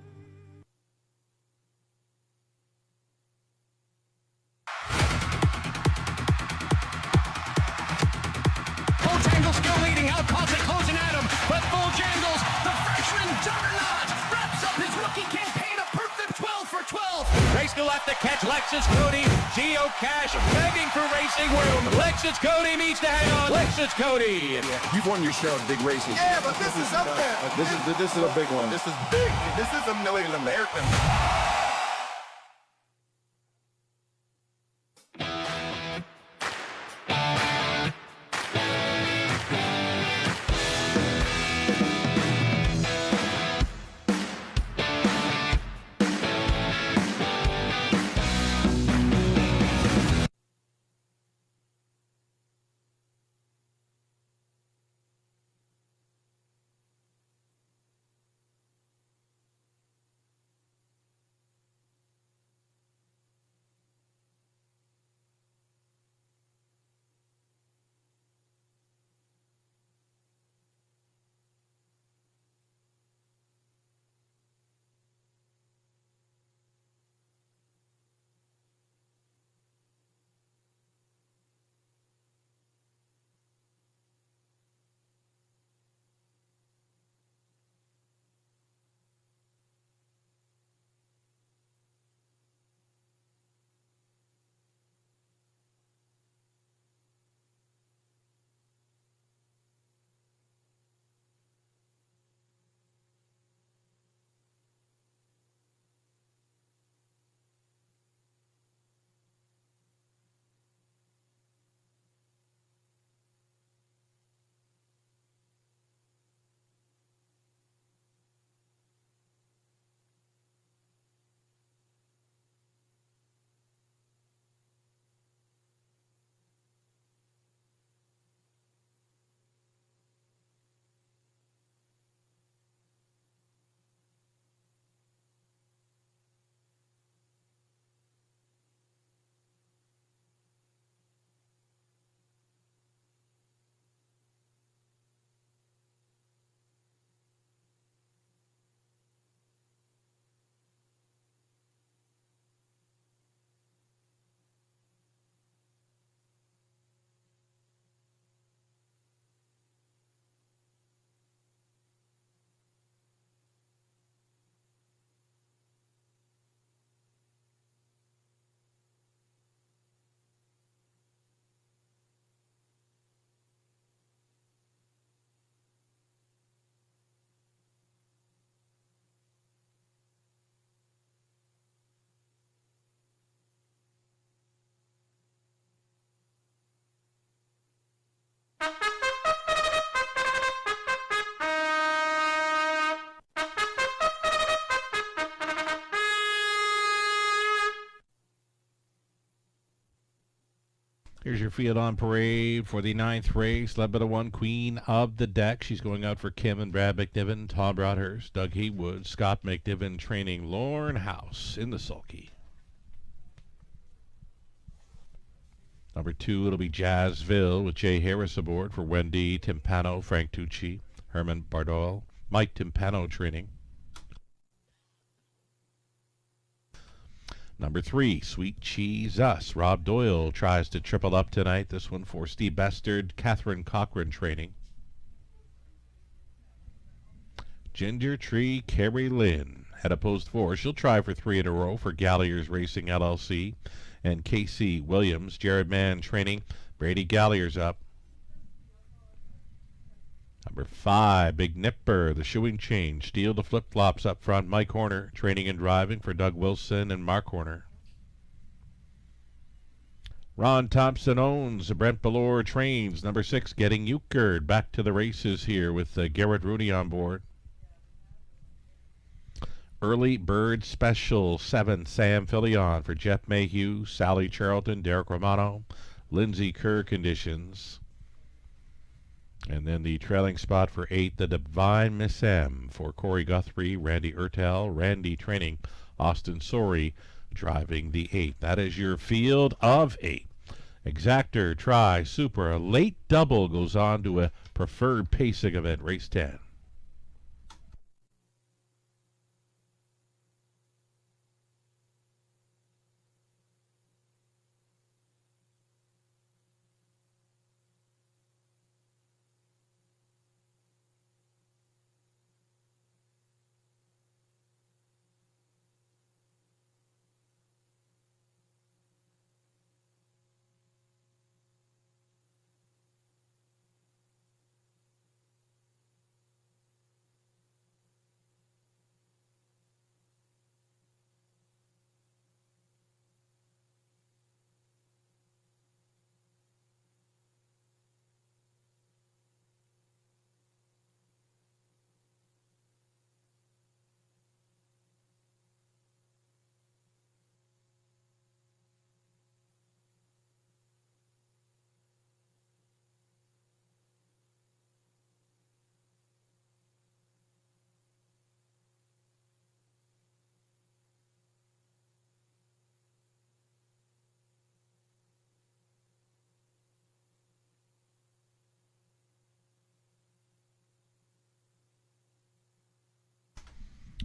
Jangle still leading, out Cossack closing at him, but Jangles, the freshman juggernaut, wraps up his rookie campaign, a perfect 12 for 12. Race to left to catch Lexus Cody, Geocache begging for racing room. Lexus Cody needs to hang on. Lexus Cody. You've won your share of big races. Yeah, but this is up there. This is a big one. This is big. This is a million American. Here's your field on parade for the 9th race, led by the 1 Queen of the Deck. She's going out for Kim and Brad McNiven, Tom Broadhurst, Doug Haywood, Scott McNiven training Lorne House in the sulky. Number 2, it'll be Jazzville with Jay Harris aboard for Wendy Timpano, Frank Tucci, Herman Bardol, Mike Timpano training. Number 3, Sweet Cheese Us. Rob Doyle tries to triple up tonight. This one for Steve Bestard, Catherine Cochran training. Ginger Tree Carrie Lynn had a post 4. She'll try for 3 in a row for Galliers Racing LLC. And Casey Williams, Jared Mann training. Brady Galliers up. Number 5, Big Nipper, the shoeing change. Steel to flip-flops up front. Mike Horner training and driving for Doug Wilson and Mark Horner. Ron Thompson owns. Brent Ballore trains. Number 6, Getting Euchred back to the races here with Garrett Rooney on board. Early Bird Special 7, Sam Filion for Jeff Mayhew, Sally Charlton, Derek Romano, Lindsay Kerr conditions. And then the trailing spot for 8, the Divine Miss M for Corey Guthrie, Randy Ertel, Randy training, Austin Sorey driving the 8. That is your field of 8. Exactor, Try, Super. A late double goes on to a preferred pacing event, race 10.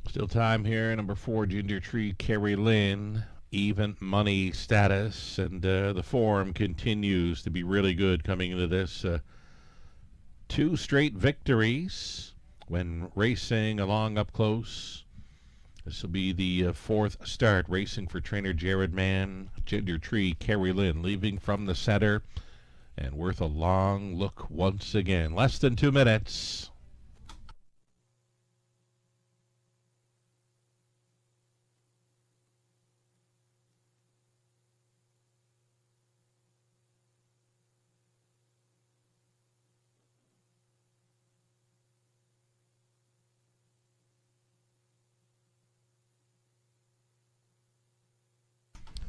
Still time here. Number 4, Ginger Tree, Carrie Lynn, even money status, and the form continues to be really good coming into this. 2 straight victories when racing along up close. This will be the 4th start racing for trainer Jared Mann. Ginger Tree, Carrie Lynn leaving from the center and worth a long look once again. Less than 2 minutes.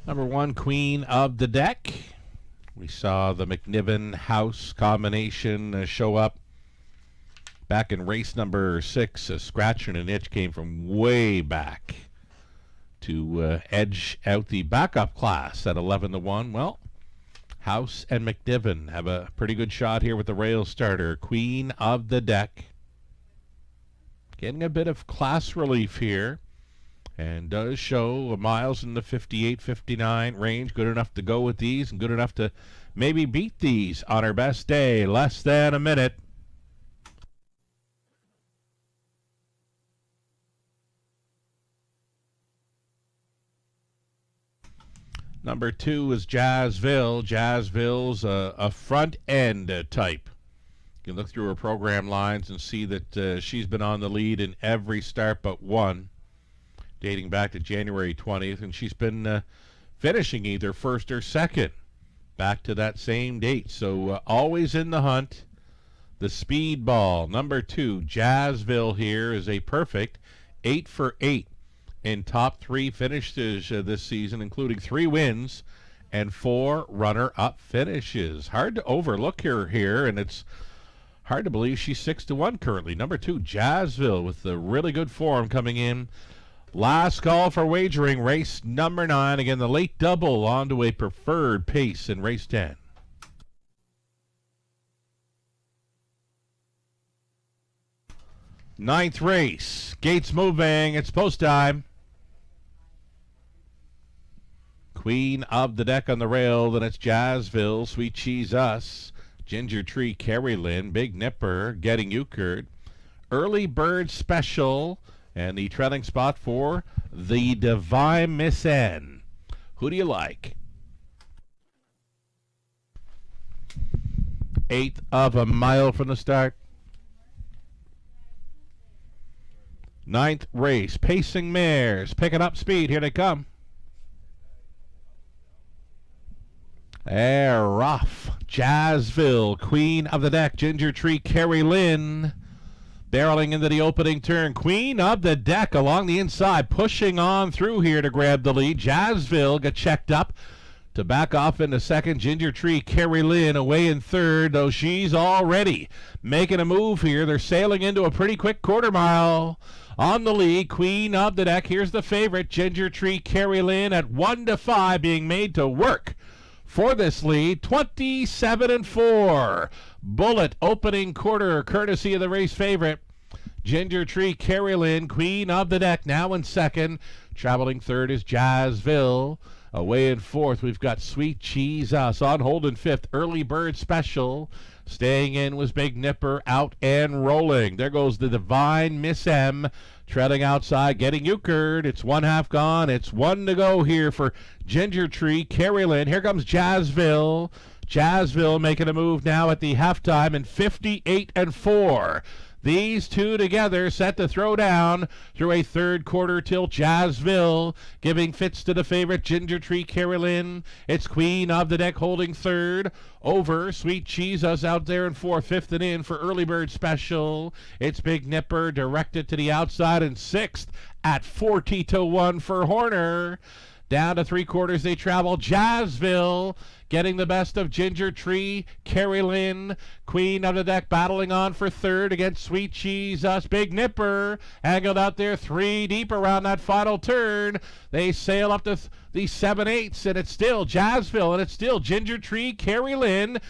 Number 1, Queen of the Deck. We saw the McNiven House combination show up back in race number 6. A scratch and an itch came from way back to edge out the backup class at 11 to 1. Well, House and McNiven have a pretty good shot here with the rail starter, Queen of the Deck. Getting a bit of class relief here. And does show miles in the 58-59 range. Good enough to go with these and good enough to maybe beat these on her best day. Less than a minute. Number 2 is Jazzville. Jazzville's a front end type. You can look through her program lines and see that she's been on the lead in every start but one, dating back to January 20th, and she's been finishing either first or second back to that same date. So always in the hunt. The Speedball, number 2, Jazzville here is a perfect 8 for 8 in top 3 finishes this season, including 3 wins and 4 runner-up finishes. Hard to overlook her here, and it's hard to believe she's 6-1 currently. Number 2, Jazzville, with the really good form coming in. Last call for wagering, race number 9. Again, the late double onto a preferred pace in race 10. Ninth race. Gates moving. It's post time. Queen of the Deck on the rail. Then it's Jazzville, Sweet Cheese Us, Ginger Tree, Carrie Lynn, Big Nipper, Getting Euchred, Early Bird Special, and the trailing spot for the Divine Miss N. Who do you like? 1/8 of a mile from the start. Ninth race, pacing mares, picking up speed. Here they come. Rough. Jazzville, Queen of the Deck, Ginger Tree, Carrie Lynn, barreling into the opening turn. Queen of the Deck along the inside, pushing on through here to grab the lead. Jazzville got checked up to back off into second. Ginger Tree, Carrie Lynn away in third, though she's already making a move here. They're sailing into a pretty quick quarter mile. On the lead, Queen of the Deck. Here's the favorite, Ginger Tree, Carrie Lynn at 1-5, being made to work for this lead. 27-4. Bullet opening quarter, courtesy of the race favorite, Ginger Tree, Carrie Lynn, Queen of the Deck, now in second. Traveling third is Jazzville. Away in fourth, we've got Sweet Cheese Us. On hold in fifth, Early Bird Special. Staying in was Big Nipper, out and rolling. There goes the Divine Miss M, trailing outside, Getting Euchred. It's 1/2 gone. It's 1 to go here for Ginger Tree, Carrie Lynn. Here comes Jazzville. Jazzville making a move now at the halftime in 58-4. These two together set to throw down through a third quarter tilt. Jazzville giving fits to the favorite, Ginger Tree, Carrie Lynn. It's Queen of the Deck holding third. Over Sweet Cheese Us out there in fourth. Fifth and in for Early Bird Special. It's Big Nipper directed to the outside in sixth at 40-1 for Horner. Down to three quarters they travel. Jazzville getting the best of Ginger Tree, Carrie Lynn, Queen of the Deck battling on for third against Sweet Cheese Us. Big Nipper angled out there 3 deep around that final turn. They sail up to the 7/8, and it's still Jazzville, and it's still Ginger Tree, Carrie Lynn,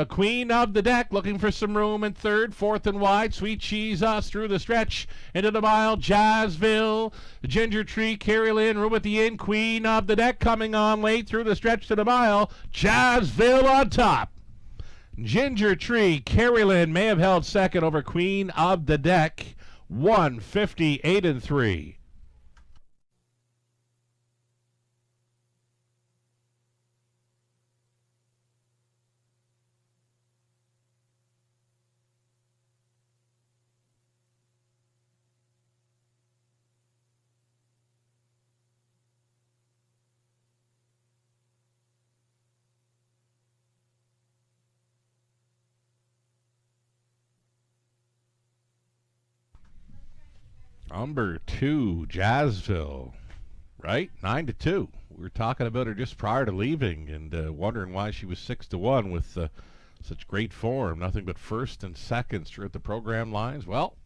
Queen of the Deck looking for some room in third. Fourth and wide, Sweet Cheese Us through the stretch into the mile. Jazzville, Ginger Tree, Carrie Lynn, room at the end. Queen of the Deck coming on late through the stretch to the mile. Jazzville on top. Ginger Tree, Carrie Lynn may have held second over Queen of the Deck. 158-3. Number 2, Jazzville, right? 9-2. We were talking about her just prior to leaving and wondering why she was 6-1 with such great form. Nothing but first and seconds throughout the program lines. Well,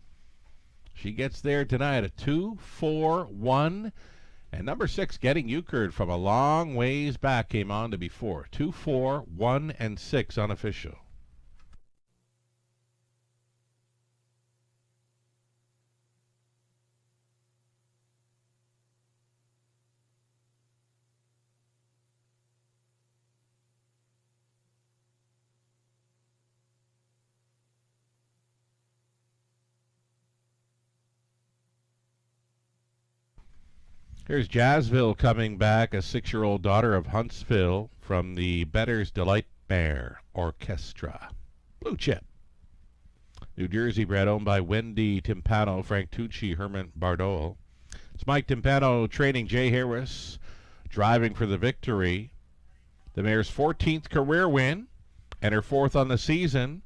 she gets there tonight at 2-4-1. And number 6, Getting Euchred from a long ways back, came on to be 4. 2-4-1-6 unofficial. Here's Jazzville coming back, a 6-year-old daughter of Huntsville from the Better's Delight Mare Orchestra. Blue chip. New Jersey bred, owned by Wendy Timpano, Frank Tucci, Herman Bardot. It's Mike Timpano training Jay Harris, driving for the victory. The mare's 14th career win and her 4th on the season.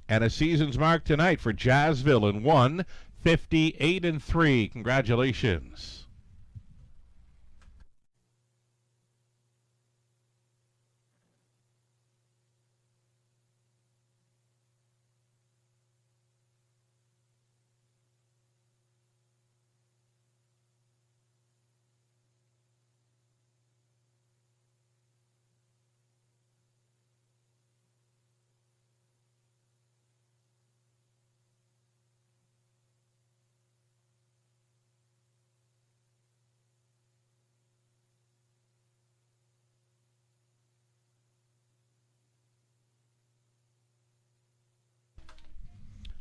And a season's mark tonight for Jazzville in 158-3. Congratulations.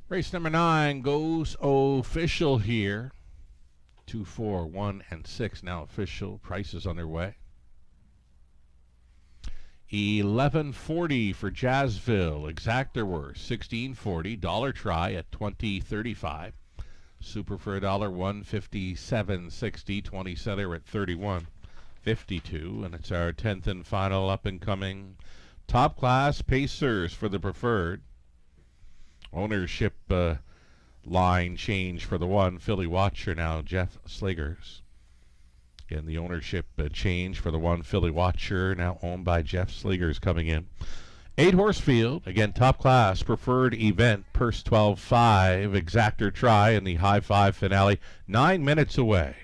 Race number 9 goes official here. 2, 4, 1, and 6 now official. Prices on their way. 1140 for Jazzville. Exactor worth 1640. Dollar try at 20.35. Super for $1, 157.60. 20 center at 31.52. And it's our 10th and final up and coming. Top class Pacers for the preferred. Ownership line change for the 1. Philly Watcher now, Jeff Sligers. Again, the ownership change for the 1. Philly Watcher, now owned by Jeff Sligers, coming in. 8-horse field. Again, top class preferred event. Purse 12.5. Exactor try in the high 5 finale. 9 minutes away.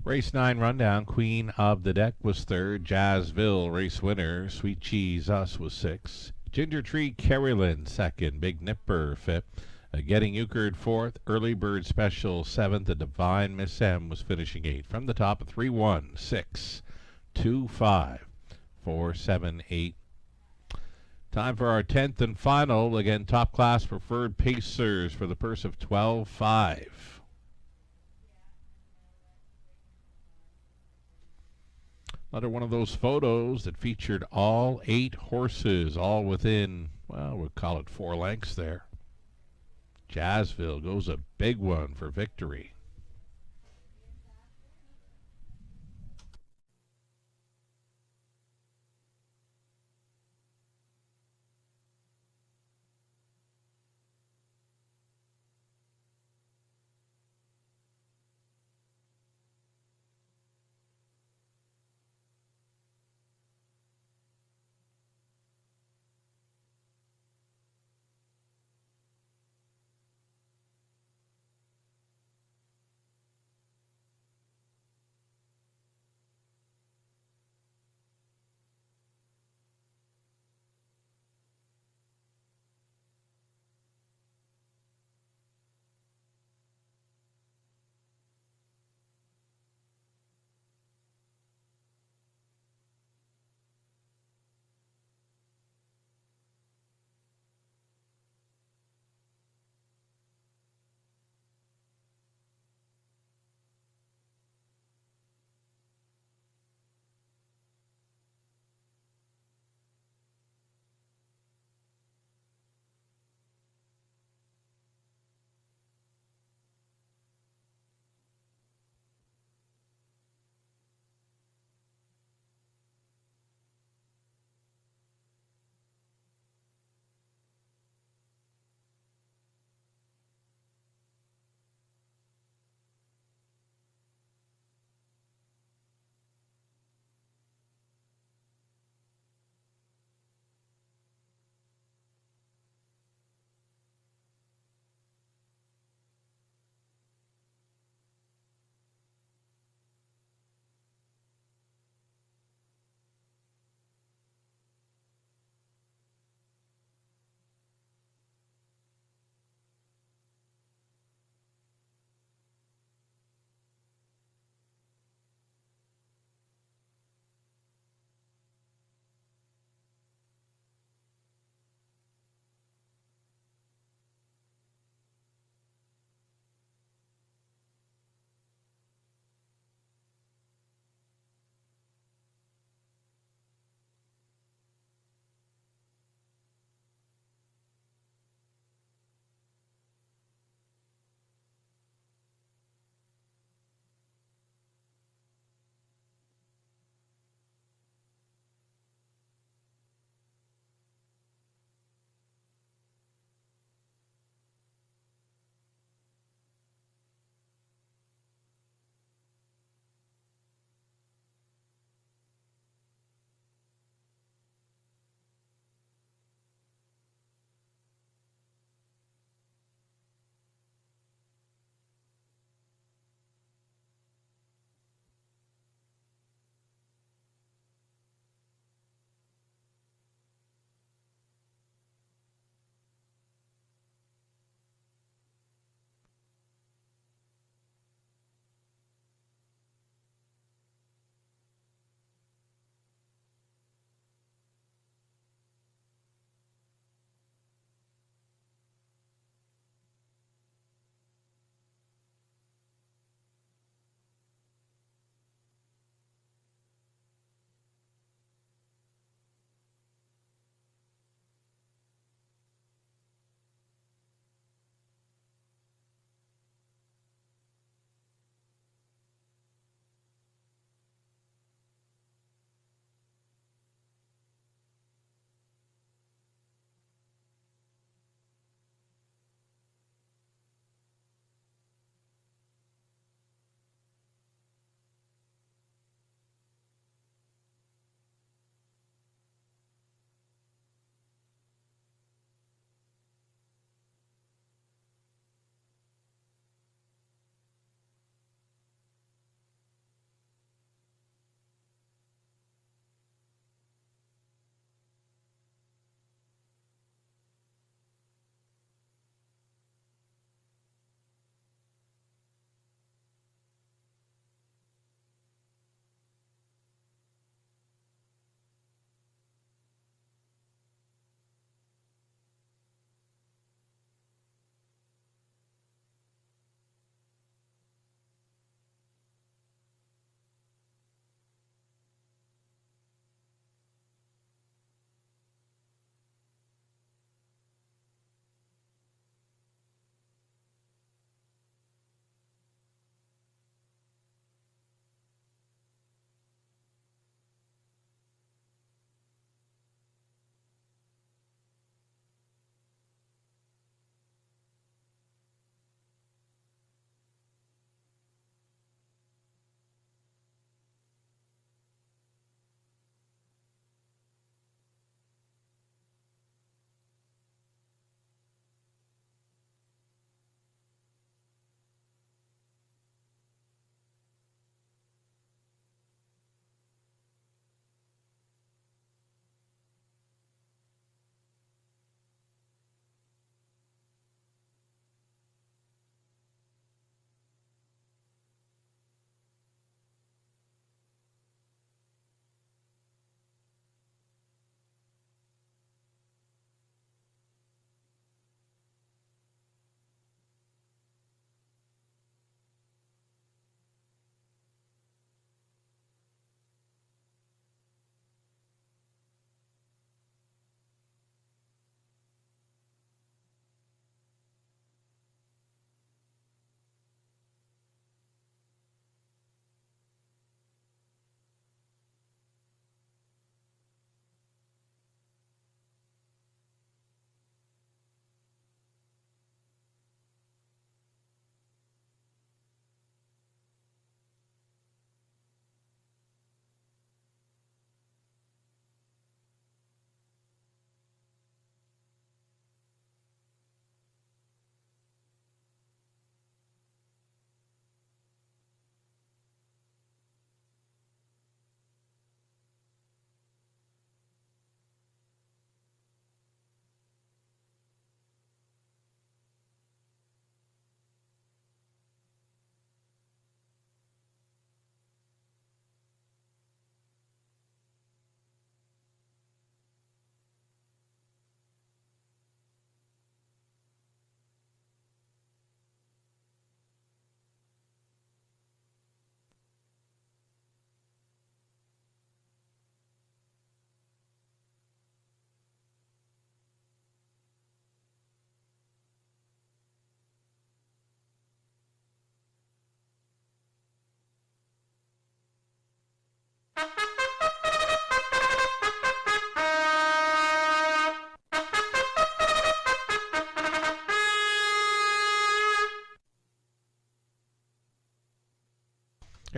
Race 9 rundown. Queen of the Deck was 3rd. Jazzville, race winner. Sweet Cheese Us was 6th. Ginger Tree Carolyn 2nd. Big Nipper 5th. Getting Euchred 4th. Early Bird Special 7th. The Divine Miss M was finishing 8th. From the top, 3, 1, 6, 2, 5, 4, 7, 8. Time for our 10th and final. Again, top class preferred Pacers for the purse of 12.5. Another one of those photos that featured all 8 horses, all within, well, we'll call it 4 lengths there. Jazzville goes a big one for victory.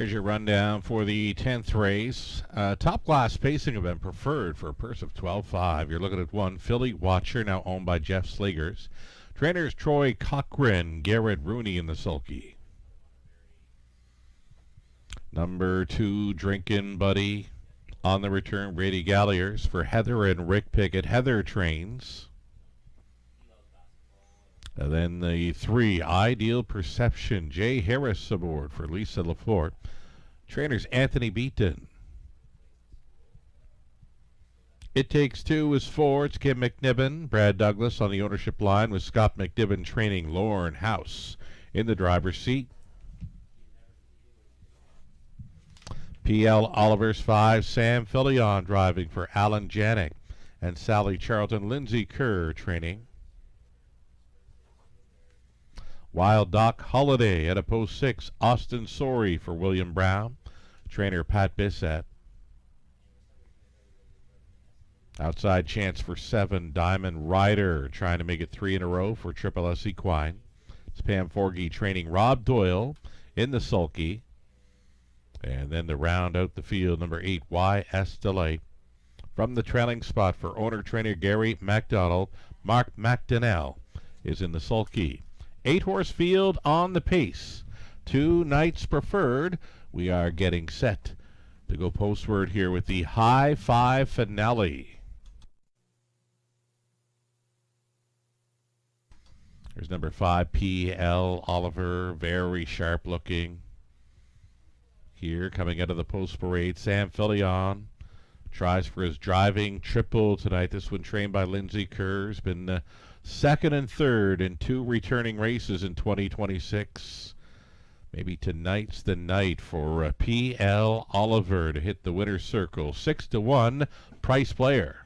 There's your rundown for the 10th race. Top class pacing event preferred for a purse of $12,500. You're looking at 1, Philly Watcher, now owned by Jeff Sligers. Trainers Troy Cochran, Garrett Rooney in the sulky. Number 2, Drinkin' Buddy. On the return, Brady Galliers for Heather and Rick Pickett. Heather trains. And then the 3, Ideal Perception. Jay Harris aboard for Lisa LaFleur. Trainers Anthony Beaton. It Takes Two is 4. It's Kim McNiven. Brad Douglas on the ownership line with Scott McNiven training Lauren House in the driver's seat. P.L. Oliver's 5. Sam Fillion driving for Alan Janik and Sally Charlton. Lindsay Kerr training. Wild Doc Holiday at a post 6. Austin Sorey for William Brown. Trainer Pat Bissett. Outside chance for 7. Diamond Rider trying to make it 3 in a row for Triple S Equine. It's Pam Forgey training Rob Doyle in the sulky. And then to round out the field, number 8, Y.S. Delight. From the trailing spot for owner-trainer Gary MacDonald, Mark McDonnell is in the sulky. 8-horse field on the pace. 2 nights preferred. We are getting set to go postward here with the High Five finale. There's number 5, P.L. Oliver, very sharp looking. Here, coming out of the post parade, Sam Fillion tries for his driving triple tonight. This one trained by Lindsay Kerr. Has been second and third in 2 returning races in 2026. Maybe tonight's the night for P.L. Oliver to hit the winner's circle. 6-1 price player.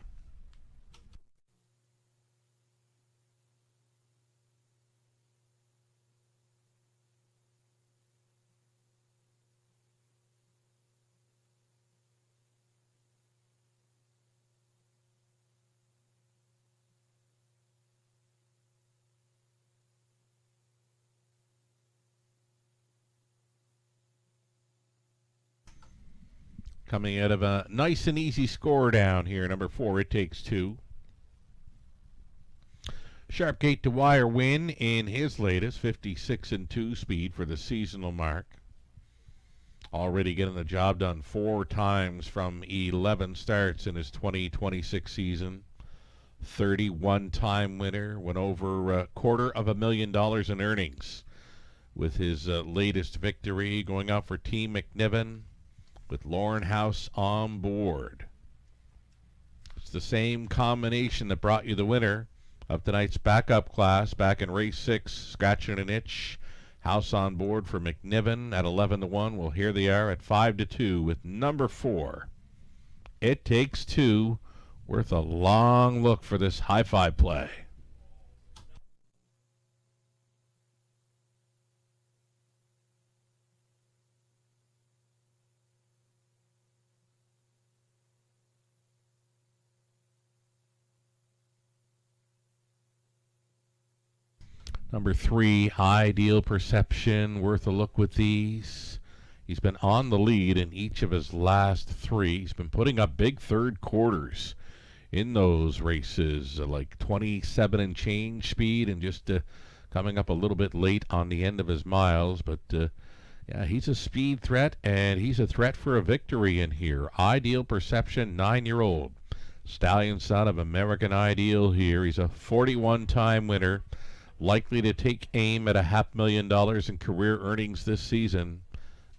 Coming out of a nice and easy score down here, number 4, It Takes Two. Sharp gate to wire win in his latest 56-2 speed for the seasonal mark. Already getting the job done 4 times from 11 starts in his 2026 season. 31-time winner, went over $250,000 in earnings with his latest victory, going out for Team McNiven with Lauren House on board. It's the same combination that brought you the winner of tonight's backup class back in race 6, scratching an itch. House on board for McNiven at 11-1. Well, here they are at 5-2 with number 4, It Takes Two. Worth a long look for this high five play. Number 3, Ideal Perception, worth a look with these. He's been on the lead in each of his last 3. He's been putting up big third quarters in those races, like 27 and change speed, and just coming up a little bit late on the end of his miles. But yeah, he's a speed threat, and he's a threat for a victory in here. Ideal Perception, 9-year-old stallion son of American Ideal here. He's a 41-time winner. Likely to take aim at $500,000 in career earnings this season.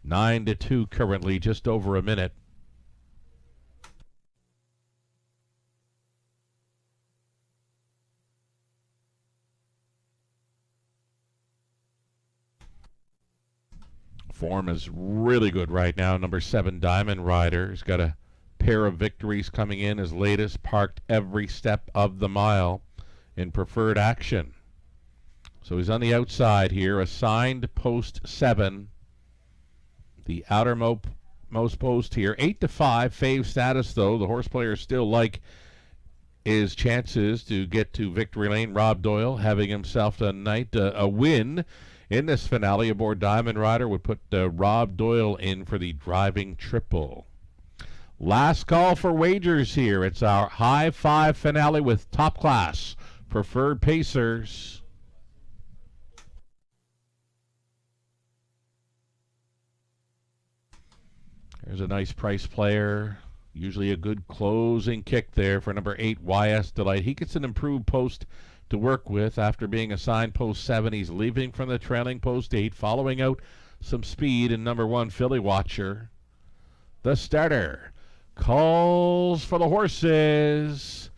9-2 currently, just over a minute. Form is really good right now. Number 7, Diamond Rider. He's got a pair of victories coming in. His latest parked every step of the mile in preferred action. So he's on the outside here, assigned post 7. The outermost post here. 8-5, fave status though. The horse players still like his chances to get to victory lane. Rob Doyle having himself a win In this finale, aboard Diamond Rider would put Rob Doyle in for the driving triple. Last call for wagers here. It's our high five finale with top class preferred pacers. There's a nice price player. Usually a good closing kick there for number 8, YS Delight. He gets an improved post to work with after being assigned post 7. He's leaving from the trailing post 8, following out some speed in number 1, Philly Watcher. The starter calls for the horses.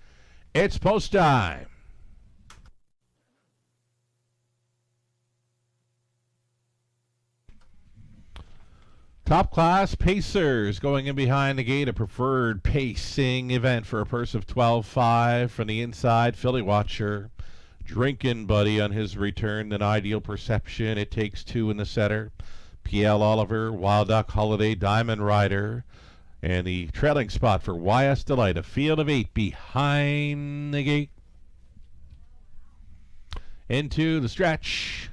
It's post time. Top class pacers going in behind the gate, a preferred pacing event for a purse of $12.5 from the inside. Philly Watcher, Drinkin' Buddy on his return, then Ideal Perception. It Takes Two in the setter. PL Oliver, Wild Duck Holiday, Diamond Rider, and the trailing spot for YS Delight, a field of 8 behind the gate. Into the stretch.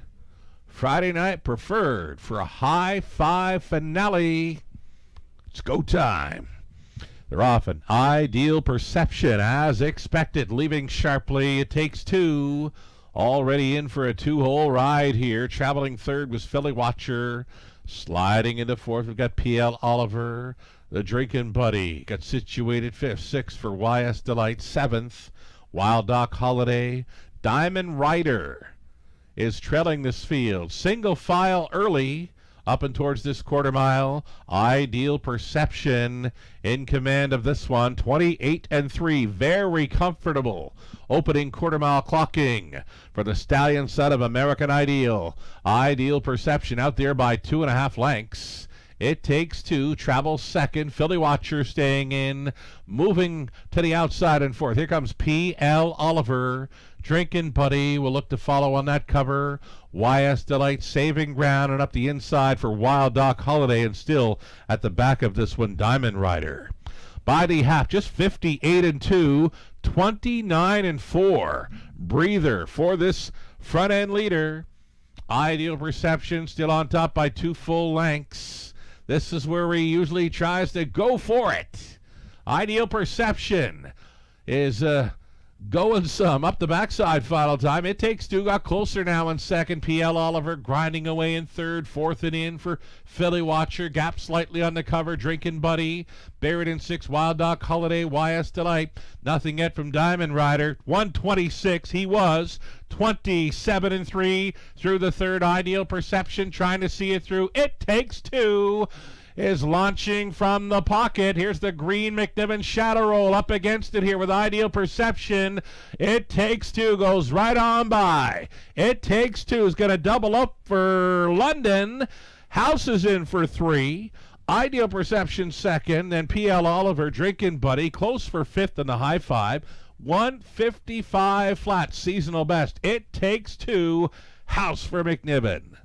Friday night preferred for a high five finale. It's go time. They're off an Ideal Perception as expected, leaving sharply. It Takes Two. Already in for a 2-hole ride here. Traveling third was Philly Watcher. Sliding into fourth, we've got PL Oliver. The Drinkin' Buddy got situated fifth. Sixth for YS Delight. Seventh, Wild Doc Holiday. Diamond Rider is trailing this field. Single file early up and towards this quarter mile. Ideal Perception in command of this one. 28-3. Very comfortable. Opening quarter mile clocking for the stallion son of American Ideal. Ideal Perception out there by 2.5 lengths. It Takes Two, travels second. Philly Watcher staying in, moving to the outside and fourth. Here comes P.L. Oliver. Drinkin' Buddy will look to follow on that cover. YS Delight saving ground and up the inside for Wild Doc Holiday, and still at the back of this one, Diamond Rider. By the half, just 58-2, 29-4. Breather for this front end leader. Ideal Perception still on top by 2 full lengths. This is where he usually tries to go for it. Ideal Perception is going some up the backside final time. It Takes Two got closer now in second. PL Oliver grinding away in third. Fourth and in for Philly Watcher. Gap slightly on the cover. Drinkin' Buddy buried in six. Wild Doc Holiday. YS Delight. Nothing yet from Diamond Rider. 126. He was 27-3 through the third. Ideal Perception trying to see it through. It Takes Two is launching from the pocket. Here's the green McNiven shadow roll up against it here with Ideal Perception. It Takes Two goes right on by. It Takes Two is going to double up for London. House is in for 3. Ideal Perception second. Then PL Oliver, Drinkin' Buddy, close for fifth in the high five. 155 flat, seasonal best. It Takes Two. House for McNiven.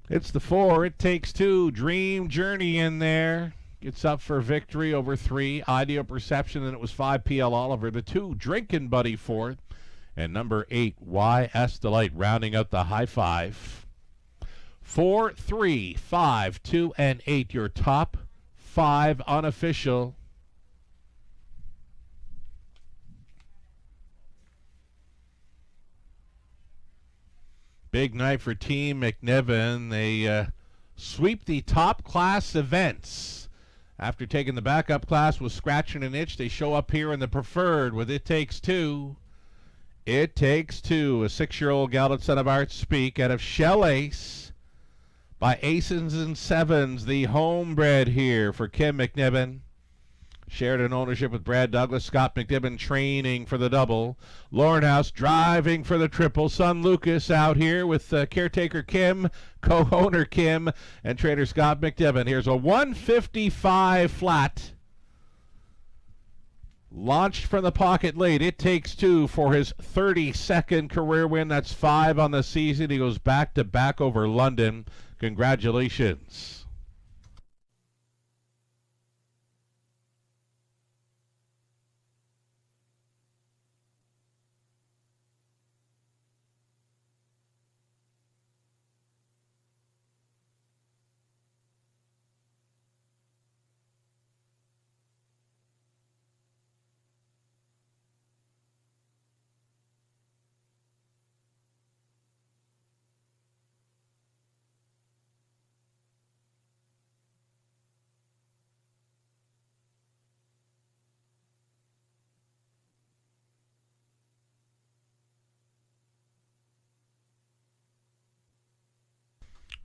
It's the 4. It Takes Two. Dream Journey in there. Gets up for victory over 3. Ideal Perception. Then it was 5. PL Oliver. The 2. Drinkin' Buddy fourth. And number 8. YS Delight rounding out the high five. 4, 3, 5, 2, and 8. Your top 5 unofficial. Big night for Team McNiven. They sweep the top class events. After taking the backup class with scratching an itch, they show up here in the preferred with It Takes Two. It Takes Two, a 6-year-old gelded son of Art Speak out of Shell Ace by Aces and Sevens, the homebred here for Kim McNiven. Shared in ownership with Brad Douglas, Scott McDibbin training for the double. Lauren House driving for the triple. Son Lucas out here with caretaker Kim, co-owner Kim, and trader Scott McDibbin. Here's a 155 flat. Launched from the pocket late. It takes two for his 32nd career win. That's 5 on the season. He goes back-to-back over London. Congratulations.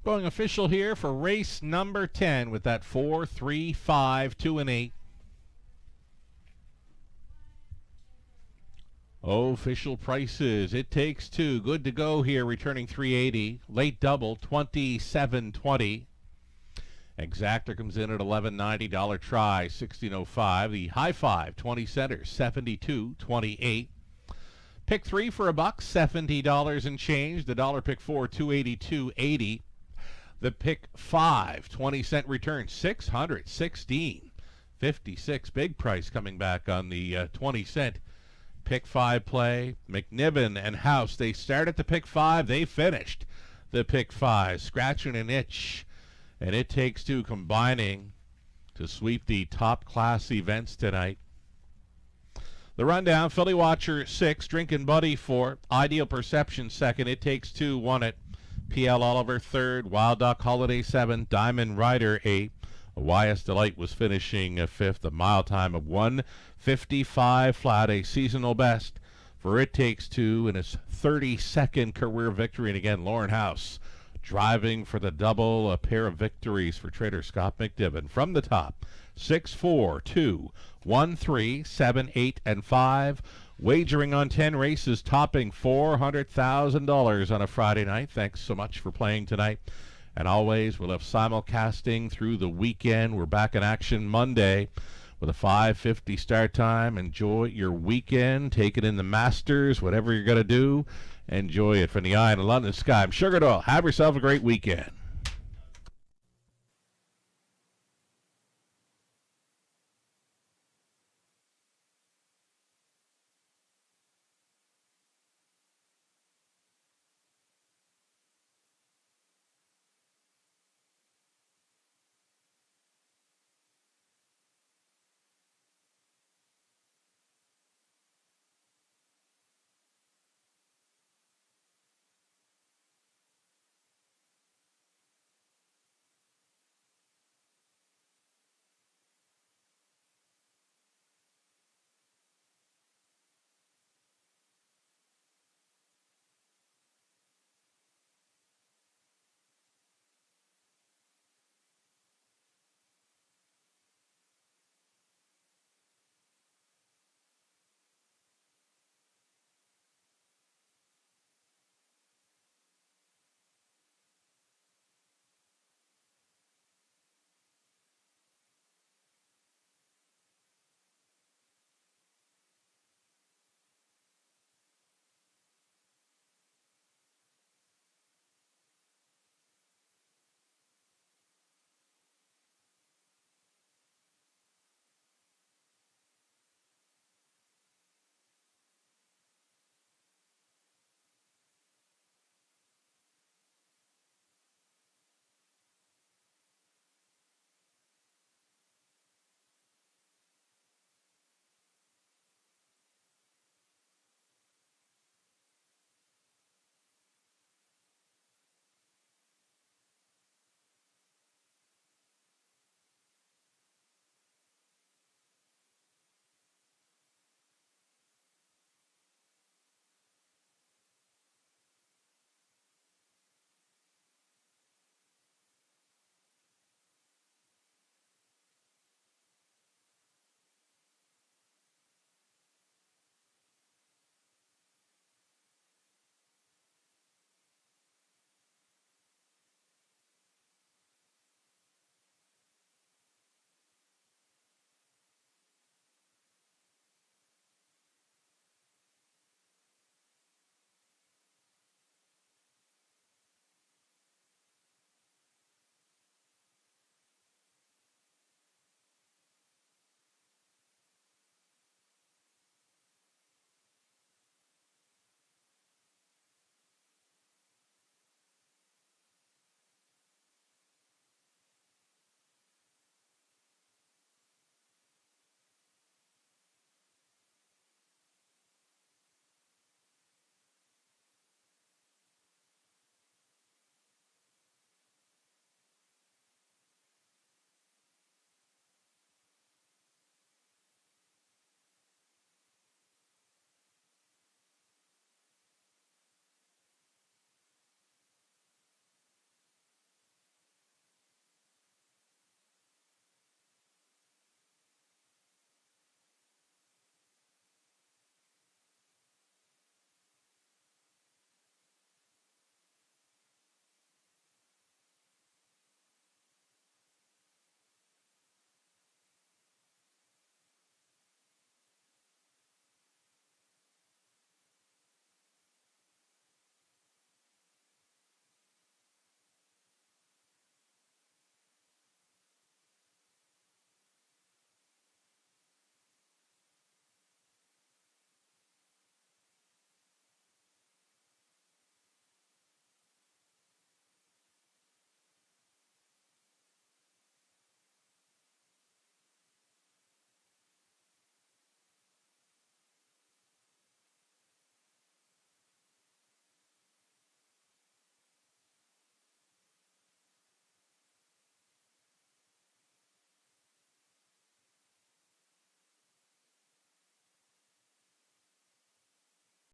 Going official here for race number 10 with that 4, 3, 5, 2, and 8. Official prices. It takes two. Good to go here, returning 380. Late double, 27.20. Exactor comes in at $11.90. Try, 16.05. The high five, 20 centers, 72.28. Pick 3 for $1, $70 and change. The dollar pick 4, 282.80. The pick 5, 20-cent return, 616.56. Big price coming back on the 20-cent pick 5 play. McNiven and House, they start at the pick 5. They finished the pick 5, scratching an itch. And it takes two combining to sweep the top class events tonight. The rundown, Philly Watcher 6, Drinkin' Buddy 4, Ideal Perception 2nd, It Takes Two won it. P.L. Oliver 3rd, Wild Duck Holiday 7, Diamond Rider 8. YS Delight was finishing 5th, a mile time of 1:55 flat, a seasonal best for It Takes Two in his 32nd career victory. And again, Lauren House driving for the double, a pair of victories for trader Scott McDibbin. From the top, 6, 4, 2, 1, 3, 7, 8, and 5. Wagering on 10 races, topping $400,000 on a Friday night. Thanks so much for playing tonight. And always, we'll have simulcasting through the weekend. We're back in action Monday with a 5:50 start time. Enjoy your weekend. Take it in the Masters. Whatever you're going to do, enjoy it. From the eye in the London sky, I'm Sugar Doyle. Have yourself a great weekend.